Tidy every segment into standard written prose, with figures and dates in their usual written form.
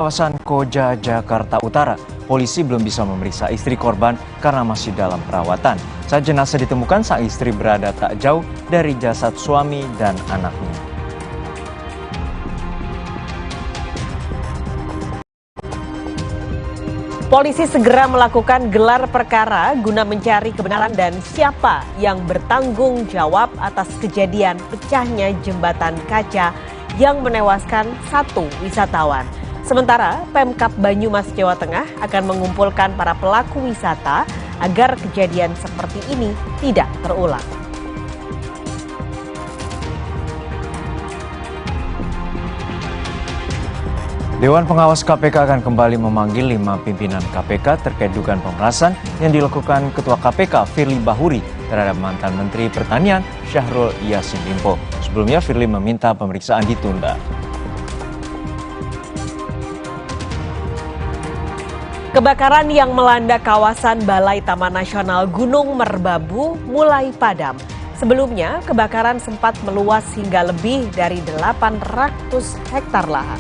Kawasan Koja, Jakarta Utara, polisi belum bisa memeriksa istri korban karena masih dalam perawatan. Saat jenazah ditemukan, sang istri berada tak jauh dari jasad suami dan anaknya. Polisi segera melakukan gelar perkara guna mencari kebenaran dan siapa yang bertanggung jawab atas kejadian pecahnya jembatan kaca yang menewaskan satu wisatawan. Sementara Pemkab Banyumas, Jawa Tengah akan mengumpulkan para pelaku wisata agar kejadian seperti ini tidak terulang. Dewan Pengawas KPK akan kembali memanggil 5 pimpinan KPK terkait dugaan pemerasan yang dilakukan Ketua KPK Firly Bahuri terhadap mantan Menteri Pertanian Syahrul Yassin Limpo. Sebelumnya Firly meminta pemeriksaan ditunda. Kebakaran yang melanda kawasan Balai Taman Nasional Gunung Merbabu mulai padam. Sebelumnya, kebakaran sempat meluas hingga lebih dari 800 hektar lahan.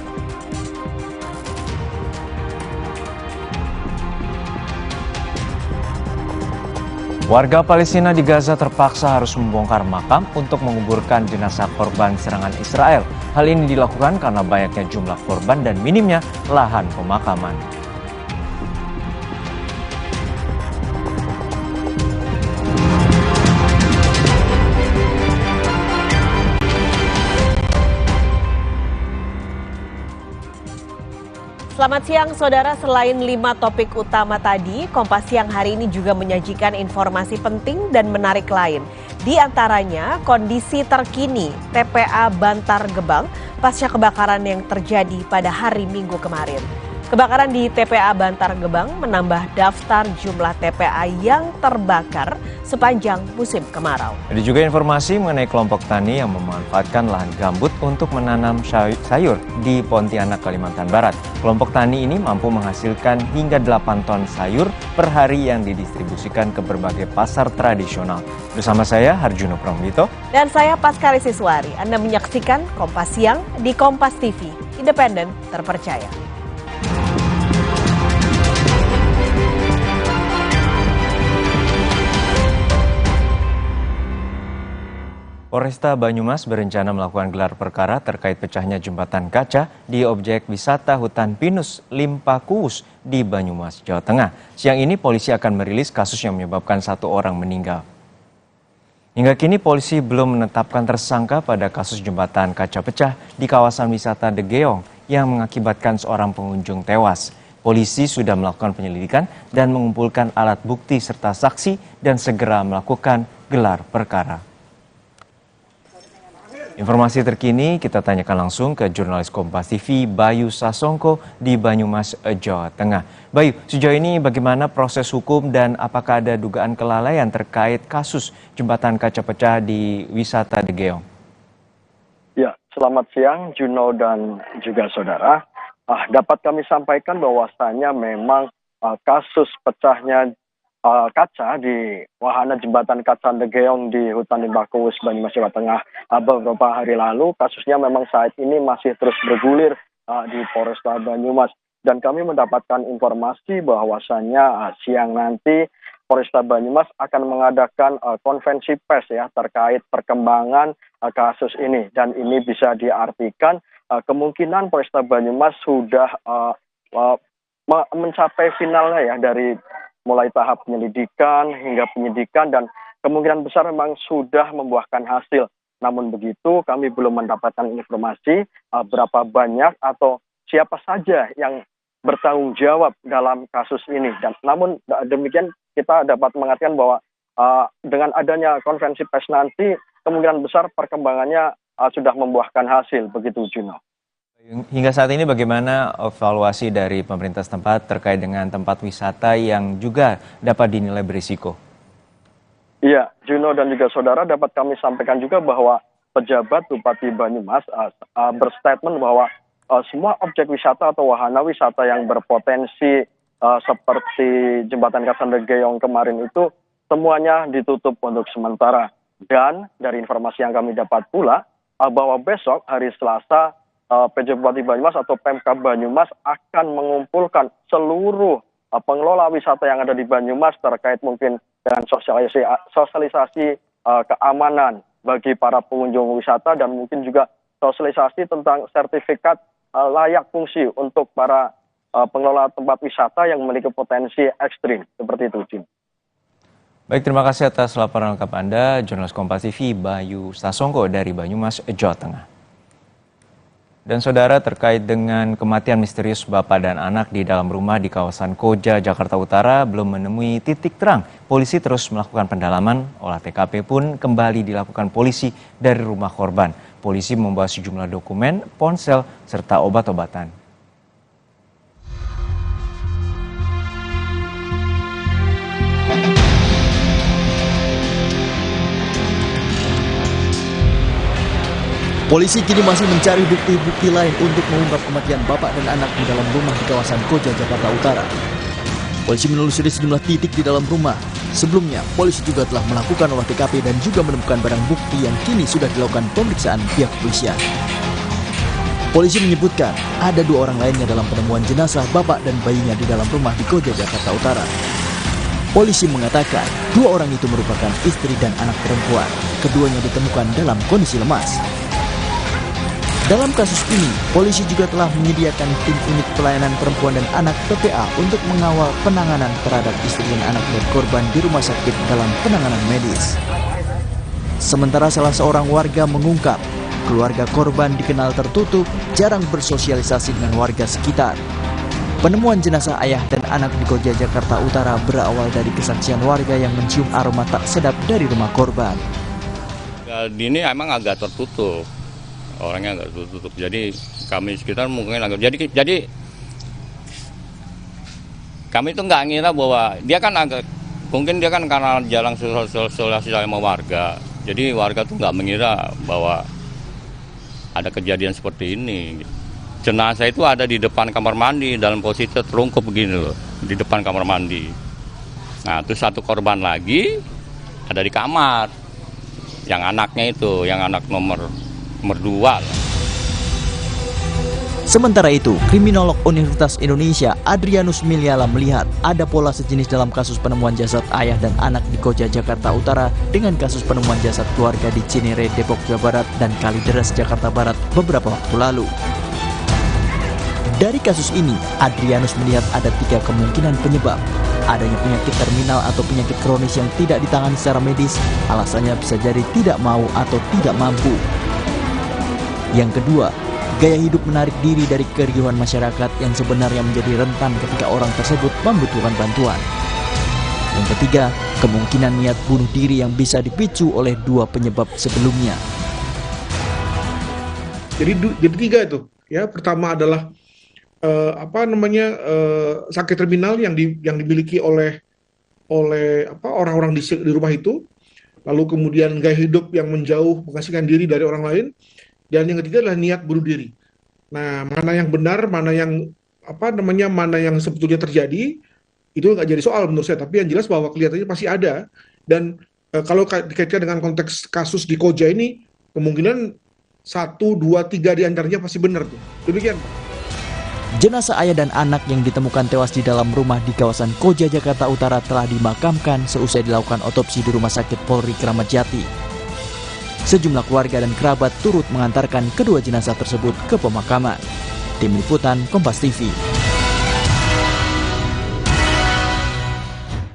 Warga Palestina di Gaza terpaksa harus membongkar makam untuk menguburkan jenazah korban serangan Israel. Hal ini dilakukan karena banyaknya jumlah korban dan minimnya lahan pemakaman. Selamat siang saudara, selain 5 topik utama tadi, Kompas Siang hari ini juga menyajikan informasi penting dan menarik lain. Di antaranya kondisi terkini TPA Bantar Gebang pasca kebakaran yang terjadi pada hari Minggu kemarin. Kebakaran di TPA Bantar Gebang menambah daftar jumlah TPA yang terbakar sepanjang musim kemarau. Ada juga informasi mengenai kelompok tani yang memanfaatkan lahan gambut untuk menanam sayur di Pontianak, Kalimantan Barat. Kelompok tani ini mampu menghasilkan hingga 8 ton sayur per hari yang didistribusikan ke berbagai pasar tradisional. Bersama saya Harjuno Pramito dan saya Paskari Siswari. Anda menyaksikan Kompas Siang di Kompas TV, independen, terpercaya. Polresta Banyumas berencana melakukan gelar perkara terkait pecahnya jembatan kaca di objek wisata Hutan Pinus Limpakuus di Banyumas, Jawa Tengah. Siang ini polisi akan merilis kasus yang menyebabkan 1 orang meninggal. Hingga kini polisi belum menetapkan tersangka pada kasus jembatan kaca pecah di kawasan wisata De Geong yang mengakibatkan seorang pengunjung tewas. Polisi sudah melakukan penyelidikan dan mengumpulkan alat bukti serta saksi dan segera melakukan gelar perkara. Informasi terkini kita tanyakan langsung ke jurnalis Kompas TV Bayu Sasongko di Banyumas, Jawa Tengah. Bayu, sejauh ini bagaimana proses hukum dan apakah ada dugaan kelalaian terkait kasus jembatan kaca pecah di wisata De Geong? Ya, selamat siang Juno dan juga saudara. Dapat kami sampaikan bahwasannya memang kasus pecahnya kaca di wahana jembatan kaca De Geong di Hutan Limpakuus, Banyumas, Jawa Tengah beberapa hari lalu. Kasusnya memang saat ini masih terus bergulir di Polresta Banyumas. Dan kami mendapatkan informasi bahwasannya siang nanti Polresta Banyumas akan mengadakan konferensi pers ya terkait perkembangan kasus ini. Dan ini bisa diartikan kemungkinan Polresta Banyumas sudah mencapai finalnya ya, dari mulai tahap penyelidikan hingga penyidikan, dan kemungkinan besar memang sudah membuahkan hasil. Namun begitu kami belum mendapatkan informasi berapa banyak atau siapa saja yang bertanggung jawab dalam kasus ini. Dan namun demikian kita dapat mengatakan bahwa dengan adanya konferensi pers nanti kemungkinan besar perkembangannya sudah membuahkan hasil, begitu Juno. Hingga saat ini bagaimana evaluasi dari pemerintah setempat terkait dengan tempat wisata yang juga dapat dinilai berisiko? Iya, Juno dan juga saudara, dapat kami sampaikan juga bahwa pejabat Bupati Banyumas berstatement bahwa semua objek wisata atau wahana wisata yang berpotensi seperti jembatan kaca De Geong kemarin itu semuanya ditutup untuk sementara. Dan dari informasi yang kami dapat pula bahwa besok hari Selasa PJ Bupati Banyumas atau Pemkab Banyumas akan mengumpulkan seluruh pengelola wisata yang ada di Banyumas terkait mungkin dengan sosialisasi keamanan bagi para pengunjung wisata dan mungkin juga sosialisasi tentang sertifikat layak fungsi untuk para pengelola tempat wisata yang memiliki potensi ekstrim seperti itu, Jim. Baik, terima kasih atas laporan lengkap Anda, jurnalis Kompas TV Bayu Stasongko dari Banyumas, Jawa Tengah. Dan saudara, terkait dengan kematian misterius bapak dan anak di dalam rumah di kawasan Koja, Jakarta Utara belum menemui titik terang. Polisi terus melakukan pendalaman, olah TKP pun kembali dilakukan polisi dari rumah korban. Polisi membawa sejumlah dokumen, ponsel, serta obat-obatan. Polisi kini masih mencari bukti-bukti lain untuk mengungkap kematian bapak dan anak di dalam rumah di kawasan Koja, Jakarta Utara. Polisi menelusuri sejumlah titik di dalam rumah. Sebelumnya, polisi juga telah melakukan olah TKP dan juga menemukan barang bukti yang kini sudah dilakukan pemeriksaan pihak kepolisian. Polisi menyebutkan ada 2 orang lainnya dalam penemuan jenazah bapak dan bayinya di dalam rumah di Koja, Jakarta Utara. Polisi mengatakan 2 orang itu merupakan istri dan anak perempuan. Keduanya ditemukan dalam kondisi lemas. Dalam kasus ini, polisi juga telah menyediakan tim unit pelayanan perempuan dan anak PPA untuk mengawal penanganan terhadap istri dan anak dari korban di rumah sakit dalam penanganan medis. Sementara salah seorang warga mengungkap, keluarga korban dikenal tertutup, jarang bersosialisasi dengan warga sekitar. Penemuan jenazah ayah dan anak di Koja, Jakarta Utara berawal dari kesaksian warga yang mencium aroma tak sedap dari rumah korban. Ini emang agak tertutup. Orangnya agak tutup, jadi kami sekitar mungkin agak jadi kami itu nggak ngira bahwa dia kan agak mungkin dia kan karena jarang sosialisasi sama warga, jadi warga tuh nggak mengira bahwa ada kejadian seperti ini. Jenazah itu ada di depan kamar mandi dalam posisi terungkup begini loh, di depan kamar mandi. Nah, terus satu korban lagi ada di kamar, yang anaknya itu, yang anak nomor 2. Sementara itu, kriminolog Universitas Indonesia Adrianus Miliala melihat ada pola sejenis dalam kasus penemuan jasad ayah dan anak di Koja, Jakarta Utara dengan kasus penemuan jasad keluarga di Cinere, Depok, Jawa Barat dan Kalideres, Jakarta Barat beberapa waktu lalu. Dari kasus ini, Adrianus melihat ada 3 kemungkinan penyebab. Adanya penyakit terminal atau penyakit kronis yang tidak ditangani secara medis, alasannya bisa jadi tidak mau atau tidak mampu. Yang kedua, gaya hidup menarik diri dari keriuhan masyarakat yang sebenarnya menjadi rentan ketika orang tersebut membutuhkan bantuan. Yang ketiga, kemungkinan niat bunuh diri yang bisa dipicu oleh 2 penyebab sebelumnya. Jadi 3 itu, ya. Pertama adalah sakit terminal yang dimiliki oleh orang-orang di rumah itu. Lalu kemudian gaya hidup yang menjauh, mengasingkan diri dari orang lain. Dan yang ketiga adalah niat bunuh diri. Nah, mana yang benar, mana yang sebetulnya terjadi, itu nggak jadi soal menurut saya. Tapi yang jelas bahwa kelihatannya pasti ada. Dan kalau dikaitkan dengan konteks kasus di Koja ini, kemungkinan 1, 2, 3 di antaranya pasti benar tuh. Demikian, Pak. Jenazah ayah dan anak yang ditemukan tewas di dalam rumah di kawasan Koja, Jakarta Utara telah dimakamkan seusai dilakukan otopsi di Rumah Sakit Polri Kramat Jati. Sejumlah keluarga dan kerabat turut mengantarkan kedua jenazah tersebut ke pemakaman. Tim Liputan Kompas TV.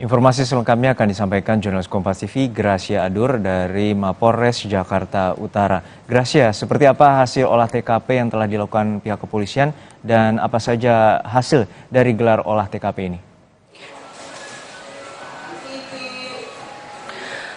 Informasi selengkapnya akan disampaikan jurnalis Kompas TV Gracia Adur dari Mapolres Jakarta Utara. Gracia, seperti apa hasil olah TKP yang telah dilakukan pihak kepolisian dan apa saja hasil dari gelar olah TKP ini?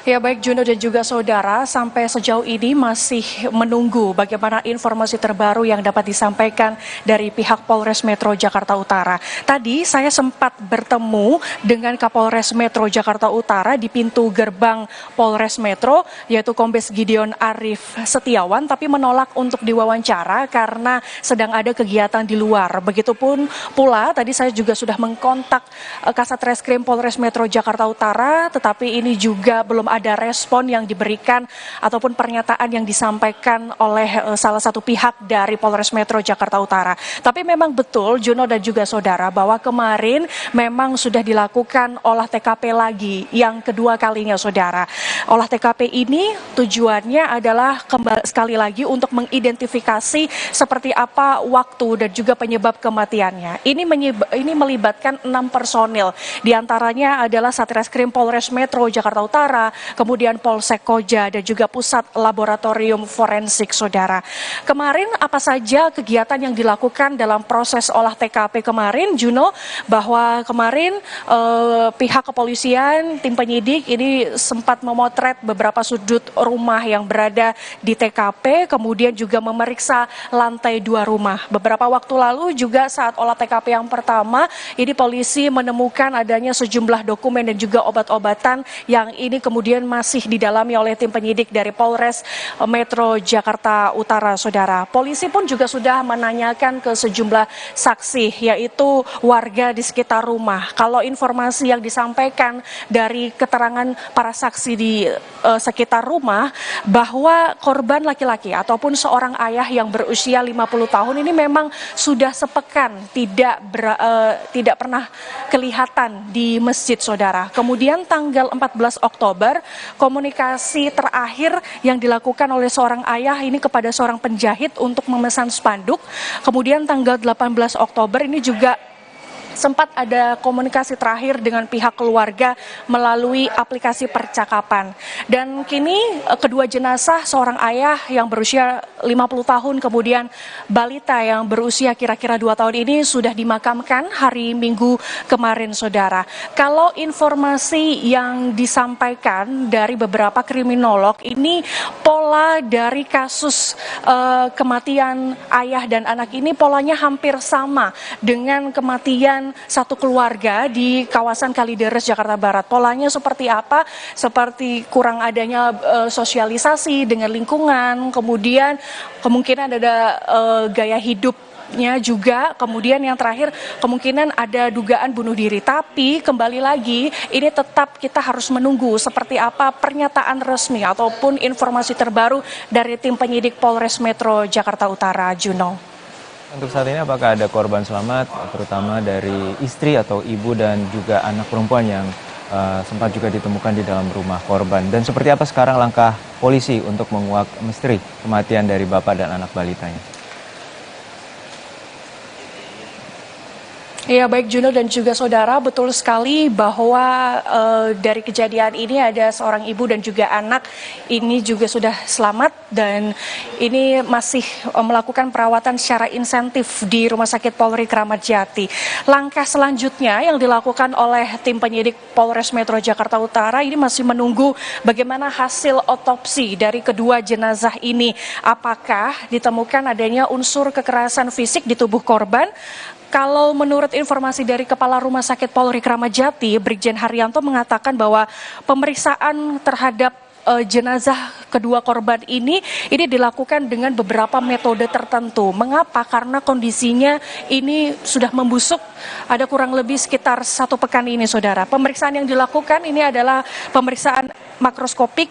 Ya baik Juno dan juga saudara, sampai sejauh ini masih menunggu bagaimana informasi terbaru yang dapat disampaikan dari pihak Polres Metro Jakarta Utara. Tadi saya sempat bertemu dengan Kapolres Metro Jakarta Utara di pintu gerbang Polres Metro, yaitu Kombes Gideon Arif Setiawan, tapi menolak untuk diwawancara karena sedang ada kegiatan di luar. Begitupun pula tadi saya juga sudah mengkontak Kasat Reskrim Polres Metro Jakarta Utara, tetapi ini juga belum ada respon yang diberikan ataupun pernyataan yang disampaikan oleh salah satu pihak dari Polres Metro Jakarta Utara. Tapi memang betul Juno dan juga saudara bahwa kemarin memang sudah dilakukan olah TKP lagi yang kedua kalinya saudara. Olah TKP ini tujuannya adalah sekali lagi untuk mengidentifikasi seperti apa waktu dan juga penyebab kematiannya. Ini melibatkan 6 personil. Di antaranya adalah Satreskrim Polres Metro Jakarta Utara, kemudian Polsek Koja dan juga Pusat Laboratorium Forensik saudara. Kemarin apa saja kegiatan yang dilakukan dalam proses olah TKP kemarin Juno, bahwa kemarin pihak kepolisian, tim penyidik ini sempat memotret beberapa sudut rumah yang berada di TKP, kemudian juga memeriksa lantai 2 rumah. Beberapa waktu lalu juga saat olah TKP yang pertama, ini polisi menemukan adanya sejumlah dokumen dan juga obat-obatan yang ini kemudian masih didalami oleh tim penyidik dari Polres Metro Jakarta Utara, saudara. Polisi pun juga sudah menanyakan ke sejumlah saksi, yaitu warga di sekitar rumah. Kalau informasi yang disampaikan dari keterangan para saksi di sekitar rumah, bahwa korban laki-laki ataupun seorang ayah yang berusia 50 tahun ini memang sudah sepekan tidak pernah kelihatan di masjid, saudara. Kemudian tanggal 14 Oktober, komunikasi terakhir yang dilakukan oleh seorang ayah ini kepada seorang penjahit untuk memesan spanduk. Kemudian tanggal 18 Oktober ini juga sempat ada komunikasi terakhir dengan pihak keluarga melalui aplikasi percakapan. Dan kini kedua jenazah, seorang ayah yang berusia 50 tahun, kemudian balita yang berusia kira-kira 2 tahun ini sudah dimakamkan hari Minggu kemarin, saudara. Kalau informasi yang disampaikan dari beberapa kriminolog, ini pola dari kasus kematian ayah dan anak ini polanya hampir sama dengan kematian satu keluarga di kawasan Kalideres, Jakarta Barat. Polanya seperti apa? Seperti kurang adanya sosialisasi dengan lingkungan, kemudian kemungkinan ada gaya hidupnya juga, kemudian yang terakhir kemungkinan ada dugaan bunuh diri. Tapi kembali lagi, ini tetap kita harus menunggu seperti apa pernyataan resmi ataupun informasi terbaru dari tim penyidik Polres Metro Jakarta Utara, Juno. Untuk saat ini apakah ada korban selamat, terutama dari istri atau ibu dan juga anak perempuan yang sempat juga ditemukan di dalam rumah korban? Dan seperti apa sekarang langkah polisi untuk menguak misteri kematian dari bapak dan anak balitanya? Ya, baik Juno dan juga saudara, betul sekali bahwa dari kejadian ini ada seorang ibu dan juga anak ini juga sudah selamat dan ini masih melakukan perawatan secara insentif di Rumah Sakit Polri Kramat Jati. Langkah selanjutnya yang dilakukan oleh tim penyidik Polres Metro Jakarta Utara ini masih menunggu bagaimana hasil otopsi dari kedua jenazah ini. Apakah ditemukan adanya unsur kekerasan fisik di tubuh korban? Kalau menurut informasi dari Kepala Rumah Sakit Polri Kramat Jati, Brigjen Haryanto mengatakan bahwa pemeriksaan terhadap jenazah kedua korban ini dilakukan dengan beberapa metode tertentu. Mengapa? Karena kondisinya ini sudah membusuk, ada kurang lebih sekitar 1 pekan ini, saudara. Pemeriksaan yang dilakukan ini adalah pemeriksaan makroskopik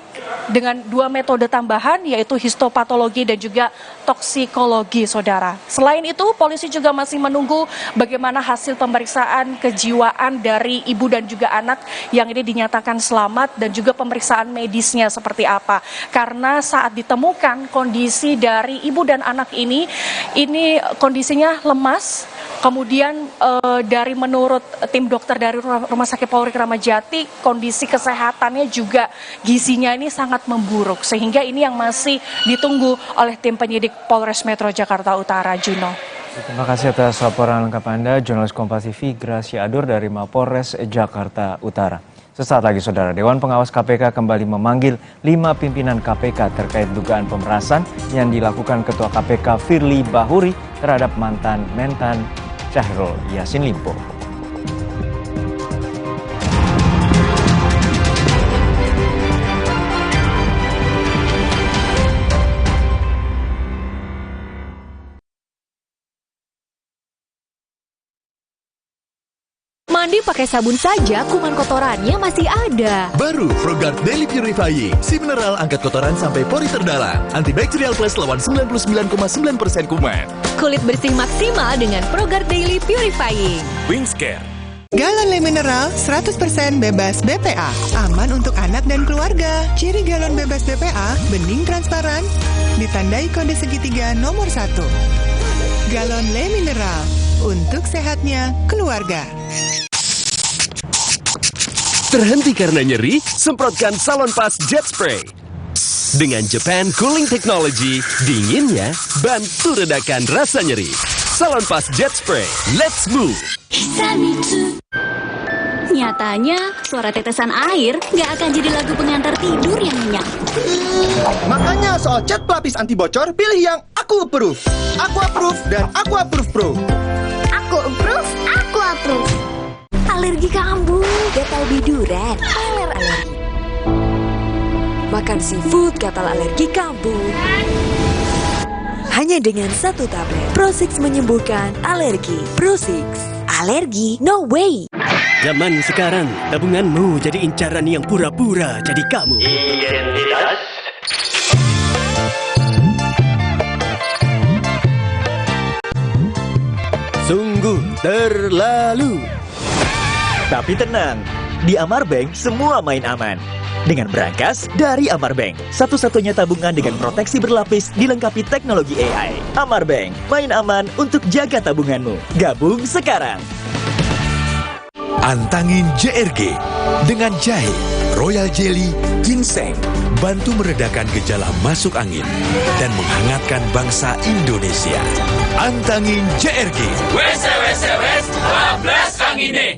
dengan 2 metode tambahan, yaitu histopatologi dan juga toksikologi, saudara. Selain itu, polisi juga masih menunggu bagaimana hasil pemeriksaan kejiwaan dari ibu dan juga anak yang ini dinyatakan selamat dan juga pemeriksaan medisnya seperti apa. Karena saat ditemukan kondisi dari ibu dan anak ini kondisinya lemas. Kemudian dari menurut tim dokter dari Rumah Sakit Polri Kramat Jati, kondisi kesehatannya juga gizinya ini sangat memburuk. Sehingga ini yang masih ditunggu oleh tim penyidik Polres Metro Jakarta Utara, Juno. Terima kasih atas laporan lengkap Anda, jurnalis Kompas TV Gracia Adur dari Mapolres Jakarta Utara. Sesaat lagi, saudara, Dewan Pengawas KPK kembali memanggil 5 pimpinan KPK terkait dugaan pemerasan yang dilakukan Ketua KPK Firly Bahuri terhadap mantan Mentan Syahrul Yassin Limpo. Mandi pakai sabun saja, kuman kotorannya masih ada. Baru ProGuard Daily Purifying, si mineral angkat kotoran sampai pori terdalam. Antibakterial plus lawan 99,9% kuman. Kulit bersih maksimal dengan ProGuard Daily Purifying. Wingscare. Galon Le Mineral 100% bebas BPA. Aman untuk anak dan keluarga. Ciri galon bebas BPA, bening transparan, ditandai kode segitiga nomor 1. Galon Le Mineral, untuk sehatnya keluarga. Terhenti karena nyeri? Semprotkan Salonpas Jet Spray. Dengan Japan Cooling Technology, dinginnya bantu redakan rasa nyeri. Salonpas Jet Spray, let's move! Nyatanya, suara tetesan air nggak akan jadi lagu pengantar tidur yang nyenyak. Makanya soal cat pelapis anti bocor, pilih yang Aku Approve. Aku Approve dan Aku Approve Pro. Aku approve, aku approve. Alergi kambuh, gatal biduran, alergi. Makan seafood, gatal alergi kambuh. Hanya dengan 1 tablet, Pro6 menyembuhkan alergi. Pro6, alergi no way. Zaman sekarang, tabunganmu jadi incaran yang pura-pura jadi kamu. Identitas. Sungguh terlalu. Tapi tenang, di Amar Bank semua main aman. Dengan berangkas dari Amar Bank, satu-satunya tabungan dengan proteksi berlapis dilengkapi teknologi AI. Amar Bank, main aman untuk jaga tabunganmu. Gabung sekarang. Antangin JRG dengan jahe, royal jelly, ginseng. Bantu meredakan gejala masuk angin dan menghangatkan bangsa Indonesia. Antangin JRG. Wes 12 angine.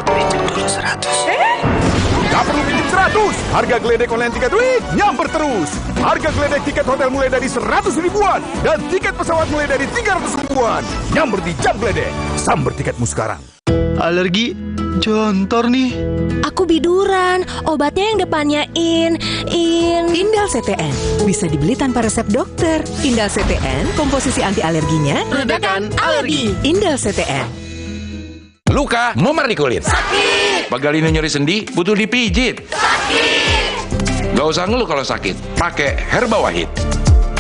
Pinjam dulu 100. Gak perlu pinjam 100. Harga geledek online tiket week nyamper terus. Harga geledek tiket hotel mulai dari 100 ribuan dan tiket pesawat mulai dari 300 ribuan. Nyamper di Jam Geledek. Samber tiketmu sekarang. Alergi jontor nih. Aku biduran, obatnya yang depannya Indal CTN. Bisa dibeli tanpa resep dokter. Indal CTN, komposisi anti alerginya redakan alergi. Indal CTN. Luka, memar di kulit. Sakit. Pagalino nyeri sendi, butuh dipijit. Sakit. Gak usah ngeluh kalau sakit. Pakai Herba Wahid.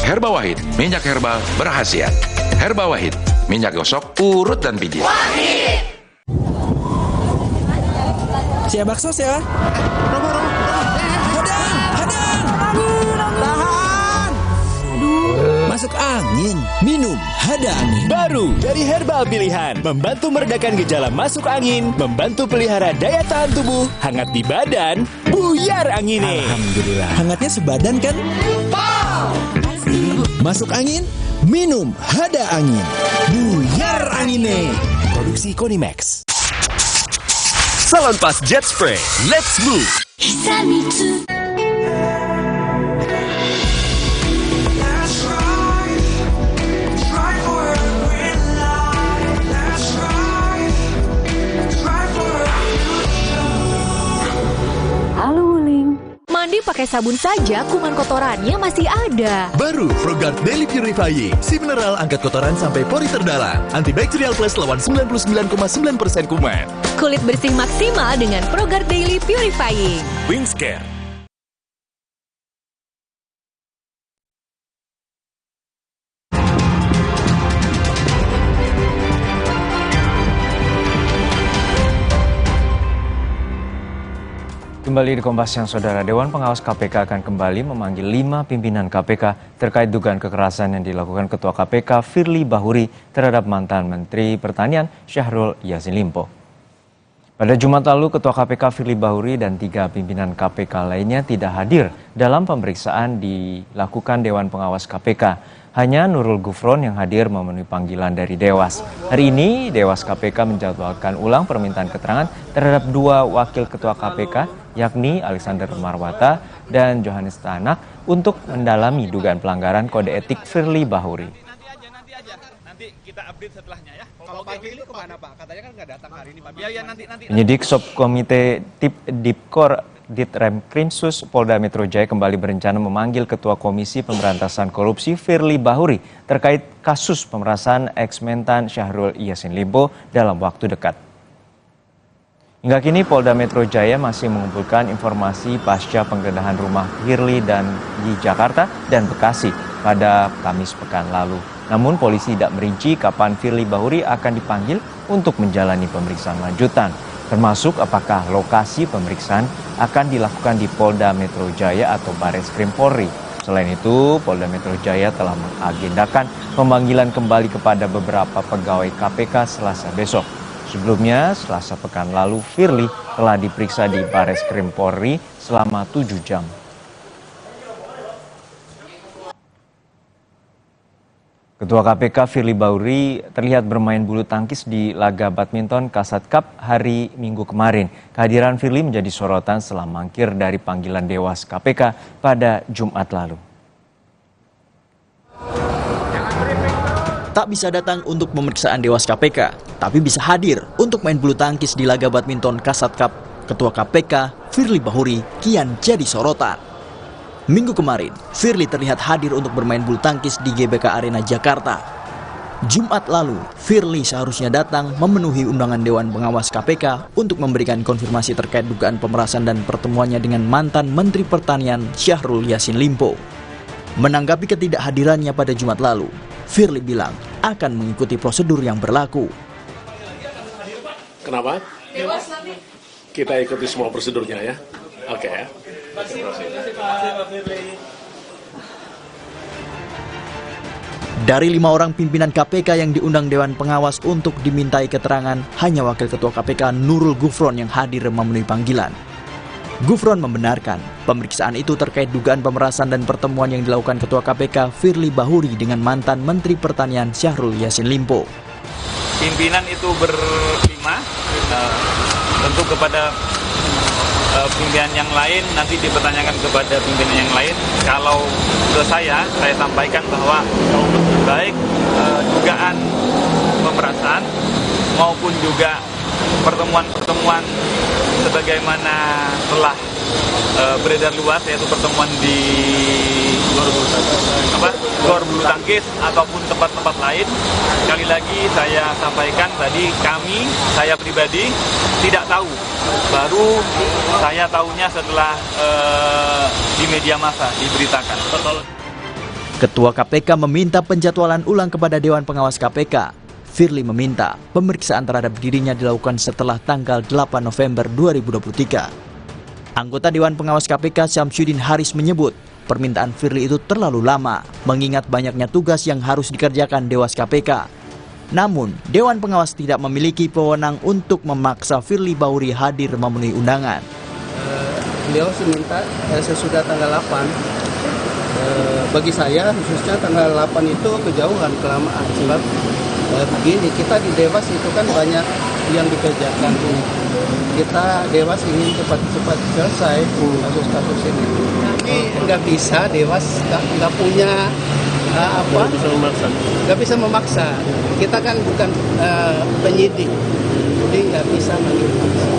Herba Wahid, minyak herbal berkhasiat. Herba Wahid, minyak gosok, urut dan pijit. Wahid. Siap bakso ya. Tahan. Masuk angin, minum Hada Angin. Baru dari herbal pilihan, membantu meredakan gejala masuk angin, membantu pelihara daya tahan tubuh, hangat di badan, buyar angine. Alhamdulillah. Hangatnya sebadan kan? Masuk angin, minum Hada Angin. Buyar angine. Produksi Konimax. Salonpas Jet Spray, let's move! Halo Wuling. Mandi pakai sabun saja, kuman kotorannya masih ada. Baru ProGuard Daily Purifying, si mineral angkat kotoran sampai pori terdalam. Antibakterial plus lawan 99,9% kuman. Kulit bersih maksimal dengan ProGuard Daily Purifying. Wingscare. Kembali di Kompas Siang, Saudara. Dewan Pengawas KPK akan kembali memanggil 5 pimpinan KPK terkait dugaan kekerasan yang dilakukan Ketua KPK Firly Bahuri terhadap mantan Menteri Pertanian Syahrul Yassin Limpo. Pada Jumat lalu, Ketua KPK Firly Bahuri dan 3 pimpinan KPK lainnya tidak hadir dalam pemeriksaan dilakukan Dewan Pengawas KPK. Hanya Nurul Gufron yang hadir memenuhi panggilan dari Dewas. Hari ini, Dewas KPK menjadwalkan ulang permintaan keterangan terhadap 2 wakil Ketua KPK, yakni Alexander Marwata dan Johannes Tanak, untuk mendalami dugaan pelanggaran kode etik Firly Bahuri. Nanti kita update setelahnya ya. Kalau Pak Firly kemana Pak? Katanya kan nggak datang hari ini Pak. Ya nanti. Penyidik Subkomite Dipkor Ditremkrimsus Polda Metro Jaya kembali berencana memanggil Ketua Komisi Pemberantasan Korupsi Firly Bahuri terkait kasus pemerasan eks-mentan Syahrul Yassin Limpo dalam waktu dekat. Hingga kini Polda Metro Jaya masih mengumpulkan informasi pasca penggeledahan rumah Firly dan di Jakarta dan Bekasi pada Kamis pekan lalu. Namun polisi tidak merinci kapan Firly Bahuri akan dipanggil untuk menjalani pemeriksaan lanjutan, termasuk apakah lokasi pemeriksaan akan dilakukan di Polda Metro Jaya atau Barreskrim Polri. Selain itu, Polda Metro Jaya telah mengagendakan pemanggilan kembali kepada beberapa pegawai KPK Selasa besok. Sebelumnya, Selasa pekan lalu, Firly telah diperiksa di Barreskrim Polri selama 7 jam. Ketua KPK Firly Bahuri terlihat bermain bulu tangkis di laga badminton Kasat Cup hari Minggu kemarin. Kehadiran Firly menjadi sorotan setelah mangkir dari panggilan Dewas KPK pada Jumat lalu. Tak bisa datang untuk pemeriksaan Dewas KPK, tapi bisa hadir untuk main bulu tangkis di laga badminton Kasat Cup. Ketua KPK Firly Bahuri kian jadi sorotan. Minggu kemarin, Firly terlihat hadir untuk bermain bulu tangkis di GBK Arena Jakarta. Jumat lalu, Firly seharusnya datang memenuhi undangan Dewan Pengawas KPK untuk memberikan konfirmasi terkait dugaan pemerasan dan pertemuannya dengan mantan Menteri Pertanian Syahrul Yassin Limpo. Menanggapi ketidakhadirannya pada Jumat lalu, Firly bilang akan mengikuti prosedur yang berlaku. Kenapa? Kita ikuti semua prosedurnya ya. Oke ya. Dari 5 orang pimpinan KPK yang diundang Dewan Pengawas untuk dimintai keterangan, hanya Wakil Ketua KPK Nurul Gufron yang hadir memenuhi panggilan. Gufron membenarkan pemeriksaan itu terkait dugaan pemerasan dan pertemuan yang dilakukan Ketua KPK Firly Bahuri dengan mantan Menteri Pertanian Syahrul Yassin Limpo. Pimpinan itu berlima, tentu kepada pimpinan yang lain nanti dipertanyakan kepada pimpinan yang lain. Kalau ke saya sampaikan bahwa baik dugaan pemerasan maupun juga pertemuan-pertemuan sebagaimana telah beredar luas, yaitu pertemuan di gor bulu tangkis ataupun tempat-tempat lain. Sekali lagi saya sampaikan tadi, saya pribadi tidak tahu, baru saya tahunya setelah di media massa diberitakan. Ketua KPK meminta penjadwalan ulang kepada Dewan Pengawas KPK. Firly meminta pemeriksaan terhadap dirinya dilakukan setelah tanggal 8 November 2023. Anggota Dewan Pengawas KPK Syamsuddin Haris menyebut permintaan Firly itu terlalu lama, mengingat banyaknya tugas yang harus dikerjakan Dewas KPK. Namun, Dewan Pengawas tidak memiliki wewenang untuk memaksa Firly Bahuri hadir memenuhi undangan. Beliau minta sesudah tanggal 8. Bagi saya khususnya tanggal 8 itu kejauhan, kelamaan. Sebab begini, kita di Dewas itu kan banyak yang dikerjakan. Kita Dewas ingin cepat-cepat selesai kasus-kasus ini. Tapi nggak bisa, Dewas nggak punya nggak bisa memaksa. Kita kan bukan penyidik, jadi nggak bisa memaksa.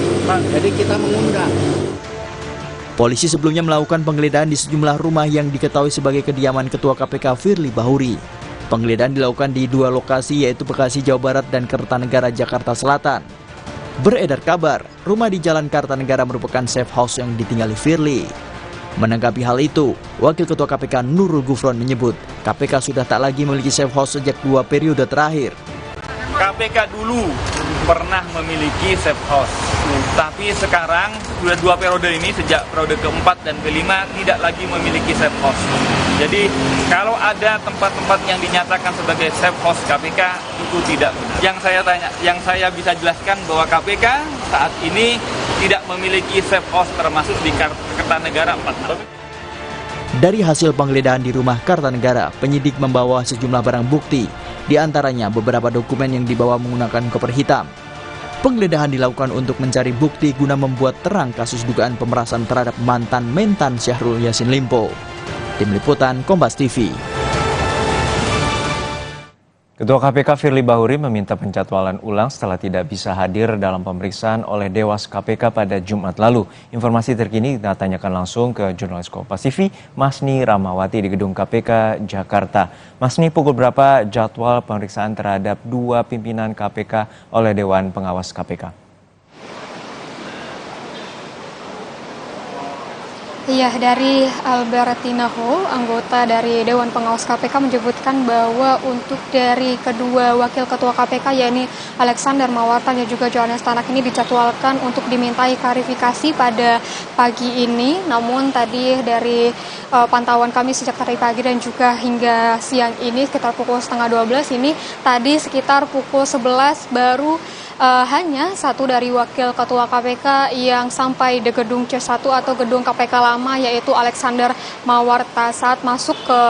Jadi kita mengundang. Polisi sebelumnya melakukan penggeledahan di sejumlah rumah yang diketahui sebagai kediaman Ketua KPK Firly Bahuri. Penggeledahan dilakukan di 2 lokasi, yaitu Bekasi, Jawa Barat dan Kertanegara, Jakarta Selatan. Beredar kabar, rumah di Jalan Kartanegara merupakan safe house yang ditinggali Firly. Menanggapi hal itu, Wakil Ketua KPK Nurul Gufron menyebut KPK sudah tak lagi memiliki safe house sejak 2 periode terakhir. KPK dulu pernah memiliki safe house, tapi sekarang sudah 2 periode ini, sejak periode keempat dan kelima tidak lagi memiliki safe house. Jadi kalau ada tempat-tempat yang dinyatakan sebagai safe house KPK itu tidak benar. Yang saya bisa jelaskan bahwa KPK saat ini tidak memiliki safe house termasuk di Kertanegara 46. Dari hasil penggeledahan di rumah Kartanegara, penyidik membawa sejumlah barang bukti, di antaranya beberapa dokumen yang dibawa menggunakan koper hitam. Penggeledahan dilakukan untuk mencari bukti guna membuat terang kasus dugaan pemerasan terhadap mantan Mentan Syahrul Yassin Limpo. Tim Liputan Kompas TV. Ketua KPK Firly Bahuri meminta penjadwalan ulang setelah tidak bisa hadir dalam pemeriksaan oleh Dewas KPK pada Jumat lalu. Informasi terkini kita tanyakan langsung ke jurnalis Kompas TV, Masni Ramawati di Gedung KPK Jakarta. Masni, pukul berapa jadwal pemeriksaan terhadap 2 pimpinan KPK oleh Dewan Pengawas KPK? Iya, dari Albertina Ho, anggota dari Dewan Pengawas KPK menyebutkan bahwa untuk dari kedua wakil ketua KPK, yakni Alexander Mawarta dan juga Johannes Tanak ini dijadwalkan untuk dimintai klarifikasi pada pagi ini. Namun tadi dari pantauan kami sejak tadi pagi dan juga hingga siang ini sekitar pukul 11:30 ini, tadi sekitar pukul 11 baru hanya satu dari wakil ketua KPK yang sampai di gedung C1 atau gedung KPK lama, yaitu Alexander Mawarta. Saat masuk ke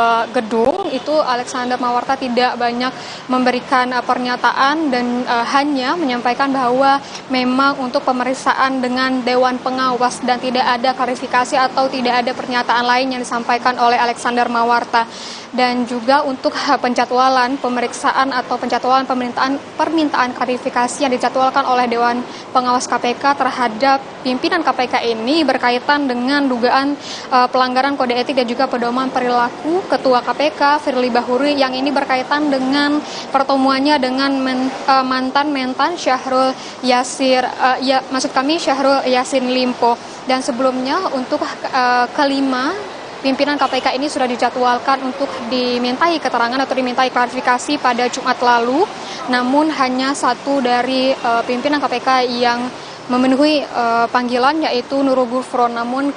gedung itu Alexander Mawarta tidak banyak memberikan pernyataan dan hanya menyampaikan bahwa memang untuk pemeriksaan dengan Dewan Pengawas dan tidak ada klarifikasi atau tidak ada pernyataan lain yang disampaikan oleh Alexander Mawarta. Dan juga untuk penjadwalan pemeriksaan atau penjadwalan permintaan klarifikasi yang dijadwalkan oleh Dewan Pengawas KPK terhadap pimpinan KPK ini berkaitan dengan dugaan pelanggaran kode etik dan juga pedoman perilaku Ketua KPK Firly Bahuri yang ini berkaitan dengan pertemuannya dengan mantan Mentan Syahrul Syahrul Yassin Limpo. Dan sebelumnya untuk kelima pimpinan KPK ini sudah dijadwalkan untuk dimintai keterangan atau dimintai klarifikasi pada Jumat lalu. Namun hanya satu dari pimpinan KPK yang memenuhi panggilan, yaitu Nurul Gufron. Namun